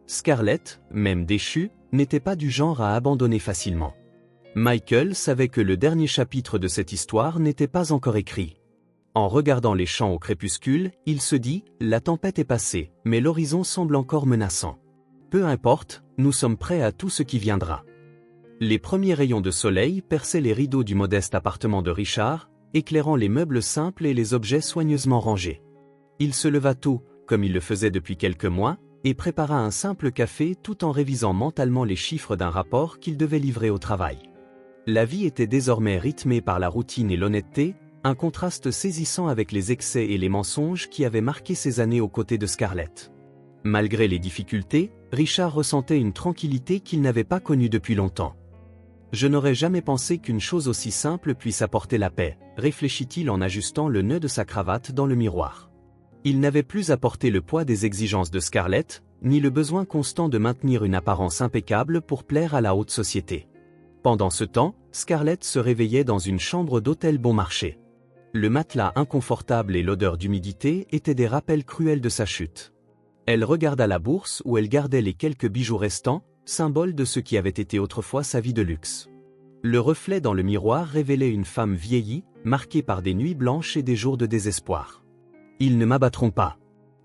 Scarlett, même déchue, n'était pas du genre à abandonner facilement. Michael savait que le dernier chapitre de cette histoire n'était pas encore écrit. En regardant les champs au crépuscule, il se dit « La tempête est passée, mais l'horizon semble encore menaçant. Peu importe, nous sommes prêts à tout ce qui viendra. » Les premiers rayons de soleil perçaient les rideaux du modeste appartement de Richard, éclairant les meubles simples et les objets soigneusement rangés. Il se leva tôt, comme il le faisait depuis quelques mois, et prépara un simple café tout en révisant mentalement les chiffres d'un rapport qu'il devait livrer au travail. La vie était désormais rythmée par la routine et l'honnêteté, un contraste saisissant avec les excès et les mensonges qui avaient marqué ses années aux côtés de Scarlett. Malgré les difficultés, Richard ressentait une tranquillité qu'il n'avait pas connue depuis longtemps. Je n'aurais jamais pensé qu'une chose aussi simple puisse apporter la paix, réfléchit-il en ajustant le nœud de sa cravate dans le miroir. Il n'avait plus à porter le poids des exigences de Scarlett, ni le besoin constant de maintenir une apparence impeccable pour plaire à la haute société. Pendant ce temps, Scarlett se réveillait dans une chambre d'hôtel bon marché. Le matelas inconfortable et l'odeur d'humidité étaient des rappels cruels de sa chute. Elle regarda la bourse où elle gardait les quelques bijoux restants, symbole de ce qui avait été autrefois sa vie de luxe. Le reflet dans le miroir révélait une femme vieillie, marquée par des nuits blanches et des jours de désespoir. « Ils ne m'abattront pas.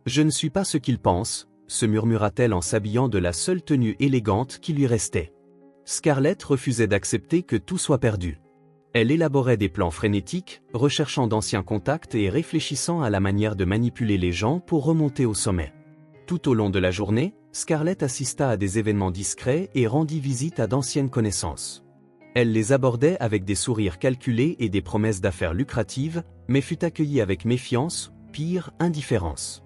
Je ne suis pas ce qu'ils pensent », se murmura-t-elle en s'habillant de la seule tenue élégante qui lui restait. Scarlett refusait d'accepter que tout soit perdu. Elle élaborait des plans frénétiques, recherchant d'anciens contacts et réfléchissant à la manière de manipuler les gens pour remonter au sommet. Tout au long de la journée, Scarlett assista à des événements discrets et rendit visite à d'anciennes connaissances. Elle les abordait avec des sourires calculés et des promesses d'affaires lucratives, mais fut accueillie avec méfiance, pire, indifférence.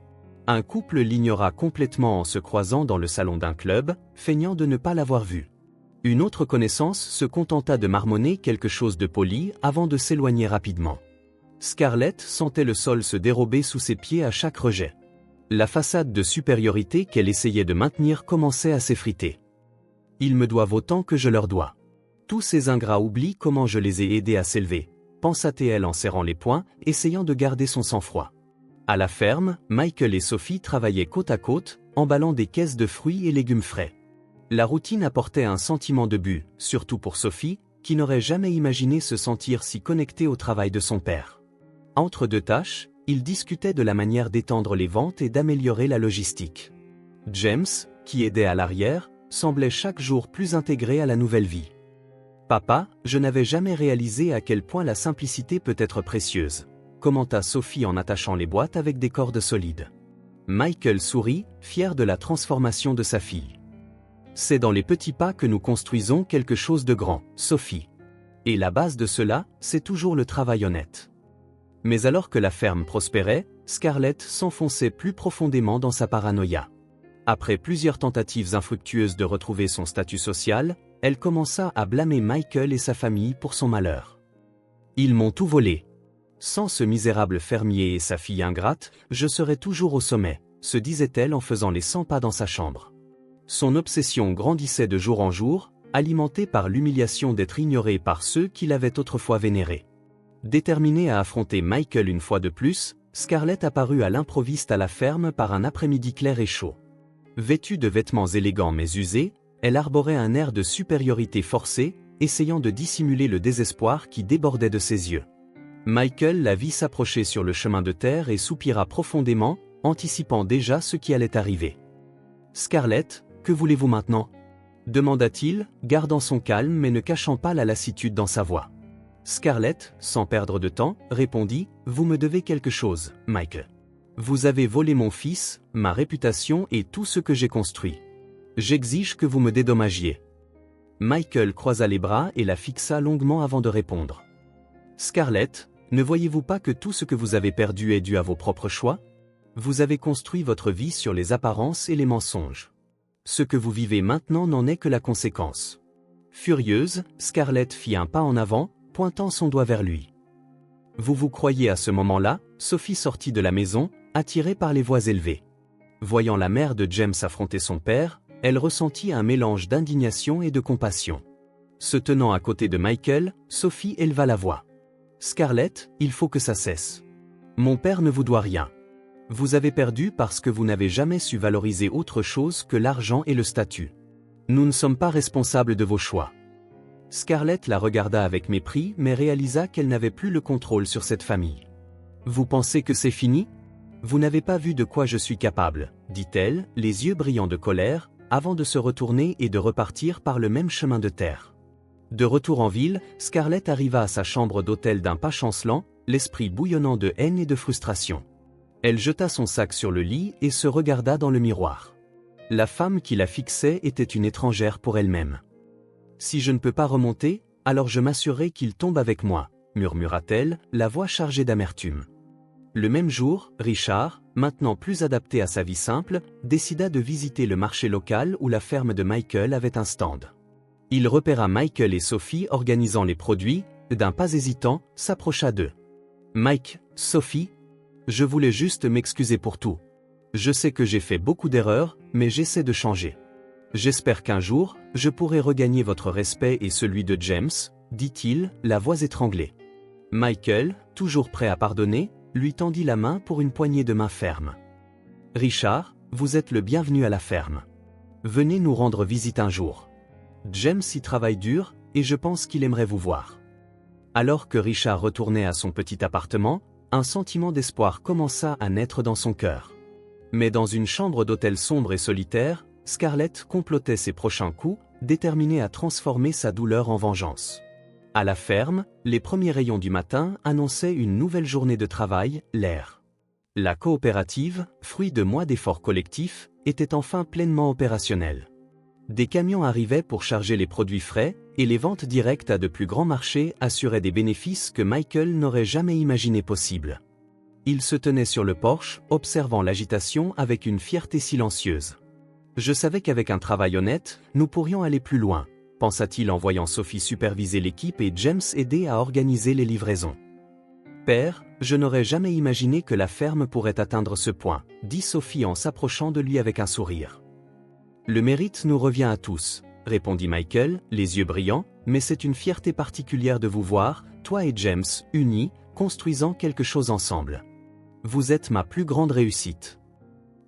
Un couple l'ignora complètement en se croisant dans le salon d'un club, feignant de ne pas l'avoir vu. Une autre connaissance se contenta de marmonner quelque chose de poli avant de s'éloigner rapidement. Scarlett sentait le sol se dérober sous ses pieds à chaque rejet. La façade de supériorité qu'elle essayait de maintenir commençait à s'effriter. Ils me doivent autant que je leur dois. Tous ces ingrats oublient comment je les ai aidés à s'élever, pensa-t-elle en serrant les poings, essayant de garder son sang-froid. À la ferme, Michael et Sophie travaillaient côte à côte, emballant des caisses de fruits et légumes frais. La routine apportait un sentiment de but, surtout pour Sophie, qui n'aurait jamais imaginé se sentir si connectée au travail de son père. Entre deux tâches, ils discutaient de la manière d'étendre les ventes et d'améliorer la logistique. James, qui aidait à l'arrière, semblait chaque jour plus intégré à la nouvelle vie. « Papa, je n'avais jamais réalisé à quel point la simplicité peut être précieuse », commenta Sophie en attachant les boîtes avec des cordes solides. Michael sourit, fier de la transformation de sa fille. « C'est dans les petits pas que nous construisons quelque chose de grand, Sophie. Et la base de cela, c'est toujours le travail honnête. » Mais alors que la ferme prospérait, Scarlett s'enfonçait plus profondément dans sa paranoïa. Après plusieurs tentatives infructueuses de retrouver son statut social, elle commença à blâmer Michael et sa famille pour son malheur. « Ils m'ont tout volé. Sans ce misérable fermier et sa fille ingrate, je serais toujours au sommet, » se disait-elle en faisant les 100 pas dans sa chambre. Son obsession grandissait de jour en jour, alimentée par l'humiliation d'être ignorée par ceux qui l'avaient autrefois vénérée. Déterminée à affronter Michael une fois de plus, Scarlett apparut à l'improviste à la ferme par un après-midi clair et chaud. Vêtue de vêtements élégants mais usés, elle arborait un air de supériorité forcée, essayant de dissimuler le désespoir qui débordait de ses yeux. Michael la vit s'approcher sur le chemin de terre et soupira profondément, anticipant déjà ce qui allait arriver. « Scarlett, que voulez-vous maintenant ?» demanda-t-il, gardant son calme mais ne cachant pas la lassitude dans sa voix. Scarlett, sans perdre de temps, répondit « Vous me devez quelque chose, Michael. Vous avez volé mon fils, ma réputation et tout ce que j'ai construit. J'exige que vous me dédommagiez. » Michael croisa les bras et la fixa longuement avant de répondre. « Scarlett, ne voyez-vous pas que tout ce que vous avez perdu est dû à vos propres choix ? Vous avez construit votre vie sur les apparences et les mensonges. Ce que vous vivez maintenant n'en est que la conséquence. » Furieuse, Scarlett fit un pas en avant, pointant son doigt vers lui. « Vous vous croyez à ce moment-là ?» Sophie sortit de la maison, attirée par les voix élevées. Voyant la mère de James affronter son père, elle ressentit un mélange d'indignation et de compassion. Se tenant à côté de Michael, Sophie éleva la voix. « Scarlett, il faut que ça cesse. Mon père ne vous doit rien. Vous avez perdu parce que vous n'avez jamais su valoriser autre chose que l'argent et le statut. Nous ne sommes pas responsables de vos choix. » Scarlett la regarda avec mépris mais réalisa qu'elle n'avait plus le contrôle sur cette famille. « Vous pensez que c'est fini ? Vous n'avez pas vu de quoi je suis capable, » dit-elle, les yeux brillants de colère, avant de se retourner et de repartir par le même chemin de terre. De retour en ville, Scarlett arriva à sa chambre d'hôtel d'un pas chancelant, l'esprit bouillonnant de haine et de frustration. Elle jeta son sac sur le lit et se regarda dans le miroir. La femme qui la fixait était une étrangère pour elle-même. « Si je ne peux pas remonter, alors je m'assurerai qu'il tombe avec moi, » murmura-t-elle, la voix chargée d'amertume. Le même jour, Richard, maintenant plus adapté à sa vie simple, décida de visiter le marché local où la ferme de Michael avait un stand. Il repéra Michael et Sophie organisant les produits, d'un pas hésitant, s'approcha d'eux. Mike, Sophie, je voulais juste m'excuser pour tout. Je sais que j'ai fait beaucoup d'erreurs, mais j'essaie de changer. J'espère qu'un jour, je pourrai regagner votre respect et celui de James, dit-il, la voix étranglée. Michael, toujours prêt à pardonner, lui tendit la main pour une poignée de main ferme. Richard, vous êtes le bienvenu à la ferme. Venez nous rendre visite un jour. James y travaille dur, et je pense qu'il aimerait vous voir. Alors que Richard retournait à son petit appartement, un sentiment d'espoir commença à naître dans son cœur. Mais dans une chambre d'hôtel sombre et solitaire, Scarlett complotait ses prochains coups, déterminée à transformer sa douleur en vengeance. À la ferme, les premiers rayons du matin annonçaient une nouvelle journée de travail, l'air. La coopérative, fruit de mois d'efforts collectifs, était enfin pleinement opérationnelle. Des camions arrivaient pour charger les produits frais, et les ventes directes à de plus grands marchés assuraient des bénéfices que Michael n'aurait jamais imaginé possibles. Il se tenait sur le porche, observant l'agitation avec une fierté silencieuse. Je savais qu'avec un travail honnête, nous pourrions aller plus loin, pensa-t-il en voyant Sophie superviser l'équipe et James aider à organiser les livraisons. Père, je n'aurais jamais imaginé que la ferme pourrait atteindre ce point, dit Sophie en s'approchant de lui avec un sourire. Le mérite nous revient à tous, répondit Michael, les yeux brillants, mais c'est une fierté particulière de vous voir, toi et James, unis, construisant quelque chose ensemble. Vous êtes ma plus grande réussite.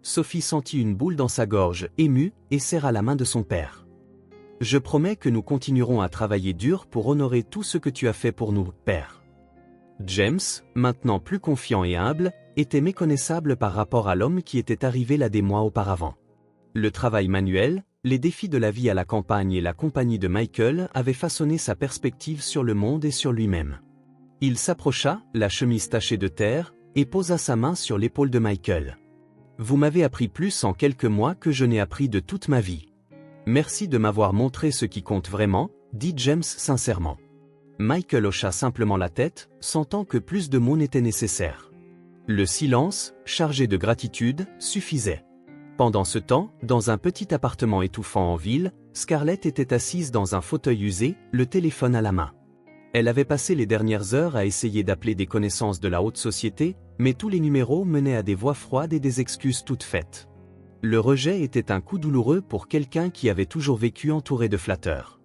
Sophie sentit une boule dans sa gorge, émue, et serra la main de son père. Je promets que nous continuerons à travailler dur pour honorer tout ce que tu as fait pour nous, père. James, maintenant plus confiant et humble, était méconnaissable par rapport à l'homme qui était arrivé là des mois auparavant. Le travail manuel, les défis de la vie à la campagne et la compagnie de Michael avaient façonné sa perspective sur le monde et sur lui-même. Il s'approcha, la chemise tachée de terre, et posa sa main sur l'épaule de Michael. Vous m'avez appris plus en quelques mois que je n'ai appris de toute ma vie. Merci de m'avoir montré ce qui compte vraiment, dit James sincèrement. Michael hocha simplement la tête, sentant que plus de mots n'étaient nécessaires. Le silence, chargé de gratitude, suffisait. Pendant ce temps, dans un petit appartement étouffant en ville, Scarlett était assise dans un fauteuil usé, le téléphone à la main. Elle avait passé les dernières heures à essayer d'appeler des connaissances de la haute société, mais tous les numéros menaient à des voix froides et des excuses toutes faites. Le rejet était un coup douloureux pour quelqu'un qui avait toujours vécu entouré de flatteurs.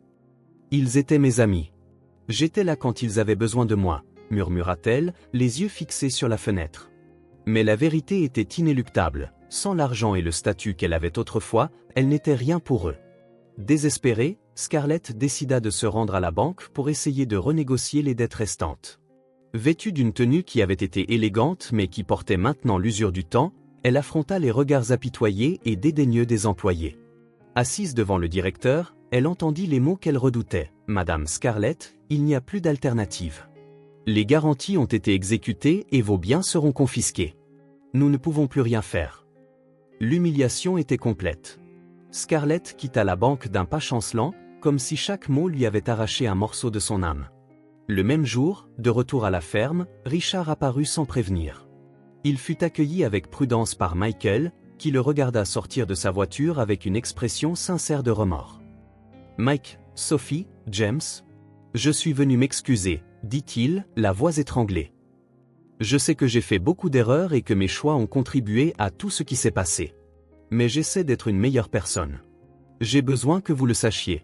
Ils étaient mes amis. J'étais là quand ils avaient besoin de moi, murmura-t-elle, les yeux fixés sur la fenêtre. Mais la vérité était inéluctable. Sans l'argent et le statut qu'elle avait autrefois, elle n'était rien pour eux. Désespérée, Scarlett décida de se rendre à la banque pour essayer de renégocier les dettes restantes. Vêtue d'une tenue qui avait été élégante mais qui portait maintenant l'usure du temps, elle affronta les regards apitoyés et dédaigneux des employés. Assise devant le directeur, elle entendit les mots qu'elle redoutait. « Madame Scarlett, il n'y a plus d'alternative. Les garanties ont été exécutées et vos biens seront confisqués. Nous ne pouvons plus rien faire. » L'humiliation était complète. Scarlett quitta la banque d'un pas chancelant, comme si chaque mot lui avait arraché un morceau de son âme. Le même jour, de retour à la ferme, Richard apparut sans prévenir. Il fut accueilli avec prudence par Michael, qui le regarda sortir de sa voiture avec une expression sincère de remords. « Mike, Sophie, James, je suis venu m'excuser, » dit-il, la voix étranglée. Je sais que j'ai fait beaucoup d'erreurs et que mes choix ont contribué à tout ce qui s'est passé. Mais j'essaie d'être une meilleure personne. J'ai besoin que vous le sachiez.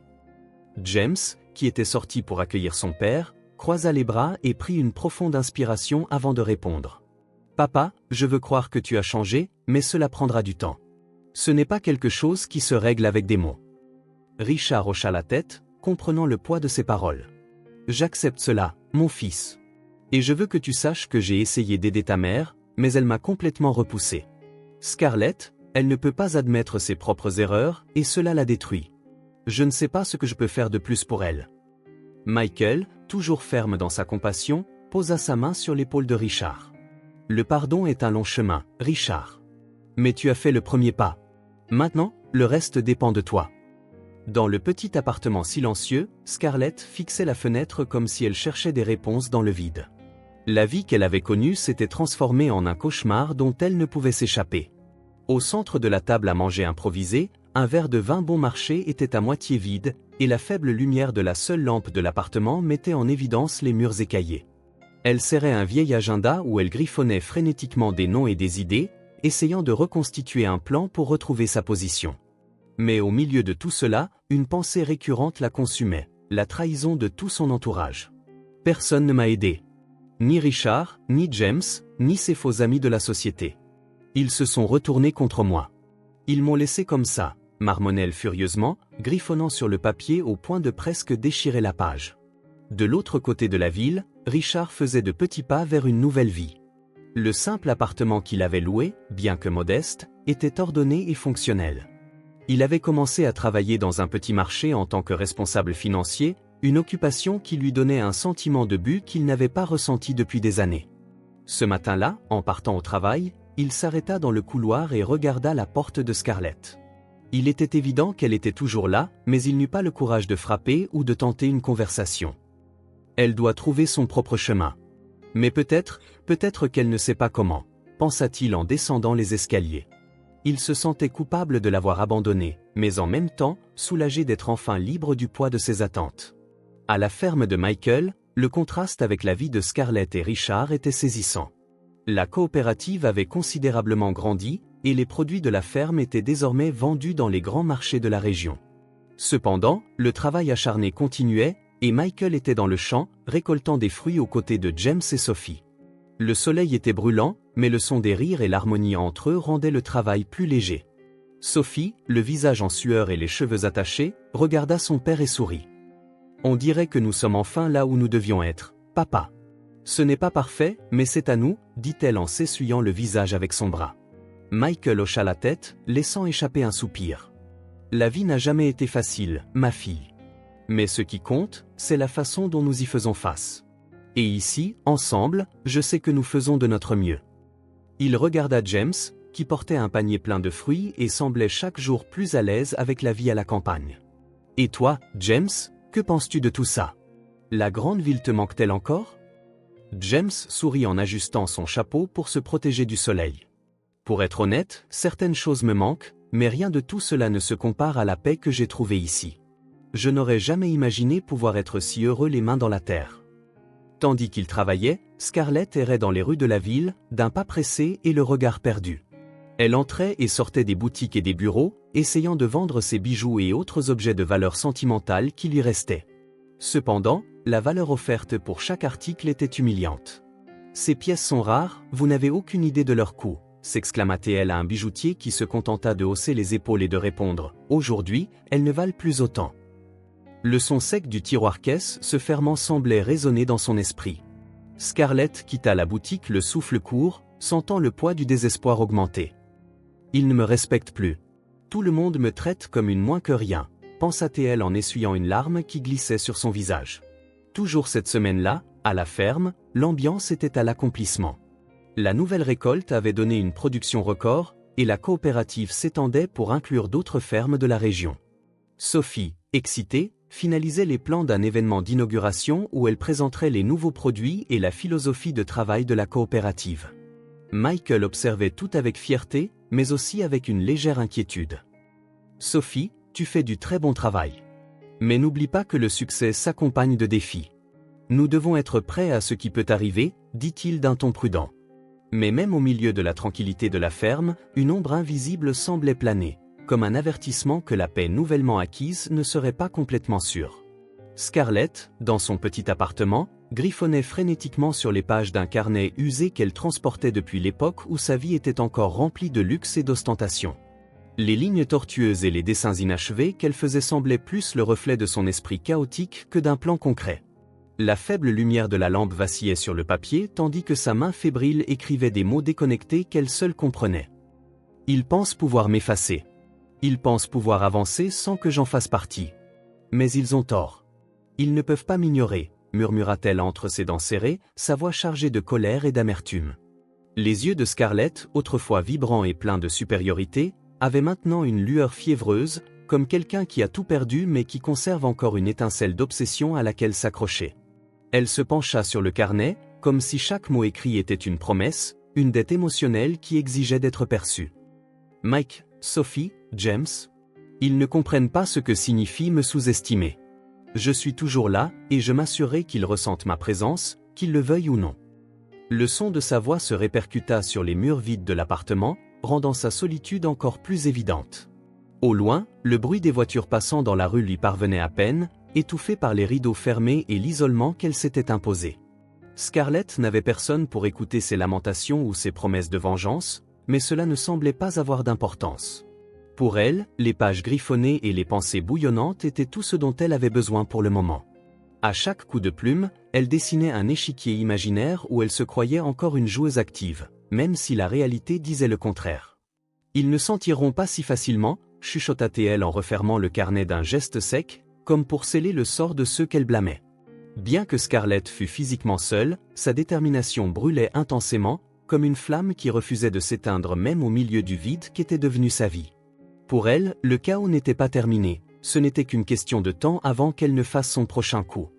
James, qui était sorti pour accueillir son père, croisa les bras et prit une profonde inspiration avant de répondre. Papa, je veux croire que tu as changé, mais cela prendra du temps. Ce n'est pas quelque chose qui se règle avec des mots. Richard hocha la tête, comprenant le poids de ses paroles. J'accepte cela, mon fils. Et je veux que tu saches que j'ai essayé d'aider ta mère, mais elle m'a complètement repoussé. Scarlett, elle ne peut pas admettre ses propres erreurs, et cela la détruit. Je ne sais pas ce que je peux faire de plus pour elle. Michael, toujours ferme dans sa compassion, posa sa main sur l'épaule de Richard. Le pardon est un long chemin, Richard. Mais tu as fait le premier pas. Maintenant, le reste dépend de toi. Dans le petit appartement silencieux, Scarlett fixait la fenêtre comme si elle cherchait des réponses dans le vide. La vie qu'elle avait connue s'était transformée en un cauchemar dont elle ne pouvait s'échapper. Au centre de la table à manger improvisée, un verre de vin bon marché était à moitié vide, et la faible lumière de la seule lampe de l'appartement mettait en évidence les murs écaillés. Elle serrait un vieil agenda où elle griffonnait frénétiquement des noms et des idées, essayant de reconstituer un plan pour retrouver sa position. Mais au milieu de tout cela, une pensée récurrente la consumait, la trahison de tout son entourage. Personne ne m'a aidé. Ni Richard, ni James, ni ses faux amis de la société. Ils se sont retournés contre moi. Ils m'ont laissé comme ça, marmonne-t-elle furieusement, griffonnant sur le papier au point de presque déchirer la page. De l'autre côté de la ville, Richard faisait de petits pas vers une nouvelle vie. Le simple appartement qu'il avait loué, bien que modeste, était ordonné et fonctionnel. Il avait commencé à travailler dans un petit marché en tant que responsable financier, une occupation qui lui donnait un sentiment de but qu'il n'avait pas ressenti depuis des années. Ce matin-là, en partant au travail, il s'arrêta dans le couloir et regarda la porte de Scarlett. Il était évident qu'elle était toujours là, mais il n'eut pas le courage de frapper ou de tenter une conversation. Elle doit trouver son propre chemin. Mais peut-être qu'elle ne sait pas comment, pensa-t-il en descendant les escaliers. Il se sentait coupable de l'avoir abandonnée, mais en même temps, soulagé d'être enfin libre du poids de ses attentes. À la ferme de Michael, le contraste avec la vie de Scarlett et Richard était saisissant. La coopérative avait considérablement grandi, et les produits de la ferme étaient désormais vendus dans les grands marchés de la région. Cependant, le travail acharné continuait, et Michael était dans le champ, récoltant des fruits aux côtés de James et Sophie. Le soleil était brûlant, mais le son des rires et l'harmonie entre eux rendaient le travail plus léger. Sophie, le visage en sueur et les cheveux attachés, regarda son père et sourit. « On dirait que nous sommes enfin là où nous devions être, papa. » « Ce n'est pas parfait, mais c'est à nous, » dit-elle en s'essuyant le visage avec son bras. Michael hocha la tête, laissant échapper un soupir. « La vie n'a jamais été facile, ma fille. Mais ce qui compte, c'est la façon dont nous y faisons face. Et ici, ensemble, je sais que nous faisons de notre mieux. » Il regarda James, qui portait un panier plein de fruits et semblait chaque jour plus à l'aise avec la vie à la campagne. « Et toi, James, que penses-tu de tout ça? La grande ville te manque-t-elle encore ? » James sourit en ajustant son chapeau pour se protéger du soleil. « Pour être honnête, certaines choses me manquent, mais rien de tout cela ne se compare à la paix que j'ai trouvée ici. Je n'aurais jamais imaginé pouvoir être si heureux les mains dans la terre. » Tandis qu'il travaillait, Scarlett errait dans les rues de la ville, d'un pas pressé et le regard perdu. Elle entrait et sortait des boutiques et des bureaux, essayant de vendre ses bijoux et autres objets de valeur sentimentale qui lui restaient. Cependant, la valeur offerte pour chaque article était humiliante. « Ces pièces sont rares, vous n'avez aucune idée de leur coût », s'exclama-t-elle à un bijoutier qui se contenta de hausser les épaules et de répondre « Aujourd'hui, elles ne valent plus autant. » Le son sec du tiroir-caisse se fermant semblait résonner dans son esprit. Scarlett quitta la boutique le souffle court, sentant le poids du désespoir augmenter. « Il ne me respecte plus. Tout le monde me traite comme une moins que rien, » pensa-t-elle en essuyant une larme qui glissait sur son visage. Toujours cette semaine-là, à la ferme, l'ambiance était à l'accomplissement. La nouvelle récolte avait donné une production record, et la coopérative s'étendait pour inclure d'autres fermes de la région. Sophie, excitée, finalisait les plans d'un événement d'inauguration où elle présenterait les nouveaux produits et la philosophie de travail de la coopérative. Michael observait tout avec fierté, mais aussi avec une légère inquiétude. « Sophie, tu fais du très bon travail. Mais n'oublie pas que le succès s'accompagne de défis. Nous devons être prêts à ce qui peut arriver, » dit-il d'un ton prudent. Mais même au milieu de la tranquillité de la ferme, une ombre invisible semblait planer, comme un avertissement que la paix nouvellement acquise ne serait pas complètement sûre. Scarlett, dans son petit appartement, griffonnait frénétiquement sur les pages d'un carnet usé qu'elle transportait depuis l'époque où sa vie était encore remplie de luxe et d'ostentation. Les lignes tortueuses et les dessins inachevés qu'elle faisait semblaient plus le reflet de son esprit chaotique que d'un plan concret. La faible lumière de la lampe vacillait sur le papier tandis que sa main fébrile écrivait des mots déconnectés qu'elle seule comprenait. « Ils pensent pouvoir m'effacer. Ils pensent pouvoir avancer sans que j'en fasse partie. Mais ils ont tort. Ils ne peuvent pas m'ignorer, » murmura-t-elle entre ses dents serrées, sa voix chargée de colère et d'amertume. Les yeux de Scarlett, autrefois vibrants et pleins de supériorité, avaient maintenant une lueur fiévreuse, comme quelqu'un qui a tout perdu mais qui conserve encore une étincelle d'obsession à laquelle s'accrocher. Elle se pencha sur le carnet, comme si chaque mot écrit était une promesse, une dette émotionnelle qui exigeait d'être perçue. « Mike, Sophie, James. Ils ne comprennent pas ce que signifie me sous-estimer. Je suis toujours là, et je m'assurerai qu'ils ressentent ma présence, qu'ils le veuillent ou non. Le son de sa voix se répercuta sur les murs vides de l'appartement, rendant sa solitude encore plus évidente. Au loin, le bruit des voitures passant dans la rue lui parvenait à peine, étouffé par les rideaux fermés et l'isolement qu'elle s'était imposé. Scarlett n'avait personne pour écouter ses lamentations ou ses promesses de vengeance, mais cela ne semblait pas avoir d'importance. Pour elle, les pages griffonnées et les pensées bouillonnantes étaient tout ce dont elle avait besoin pour le moment. À chaque coup de plume, elle dessinait un échiquier imaginaire où elle se croyait encore une joueuse active, même si la réalité disait le contraire. Ils ne s'en tireront pas si facilement, chuchota-t-elle en refermant le carnet d'un geste sec, comme pour sceller le sort de ceux qu'elle blâmait. Bien que Scarlett fût physiquement seule, sa détermination brûlait intensément, comme une flamme qui refusait de s'éteindre même au milieu du vide qu'était devenu sa vie. Pour elle, le chaos n'était pas terminé, ce n'était qu'une question de temps avant qu'elle ne fasse son prochain coup.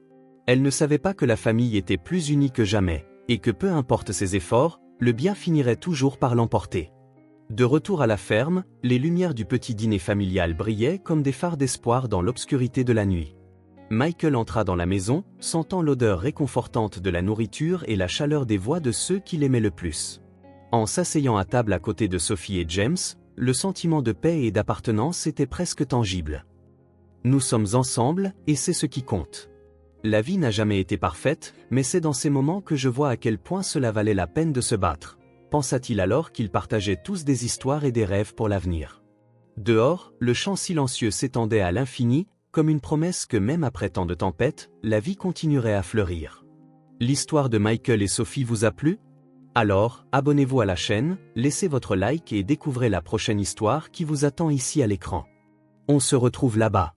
Elle ne savait pas que la famille était plus unie que jamais, et que peu importe ses efforts, le bien finirait toujours par l'emporter. De retour à la ferme, les lumières du petit dîner familial brillaient comme des phares d'espoir dans l'obscurité de la nuit. Michael entra dans la maison, sentant l'odeur réconfortante de la nourriture et la chaleur des voix de ceux qu'il aimait le plus. En s'asseyant à table à côté de Sophie et James, le sentiment de paix et d'appartenance était presque tangible. Nous sommes ensemble, et c'est ce qui compte. La vie n'a jamais été parfaite, mais c'est dans ces moments que je vois à quel point cela valait la peine de se battre, pensa-t-il alors qu'ils partageaient tous des histoires et des rêves pour l'avenir. Dehors, le champ silencieux s'étendait à l'infini, comme une promesse que même après tant de tempêtes, la vie continuerait à fleurir. L'histoire de Michael et Sophie vous a plu? Alors, abonnez-vous à la chaîne, laissez votre like et découvrez la prochaine histoire qui vous attend ici à l'écran. On se retrouve là-bas.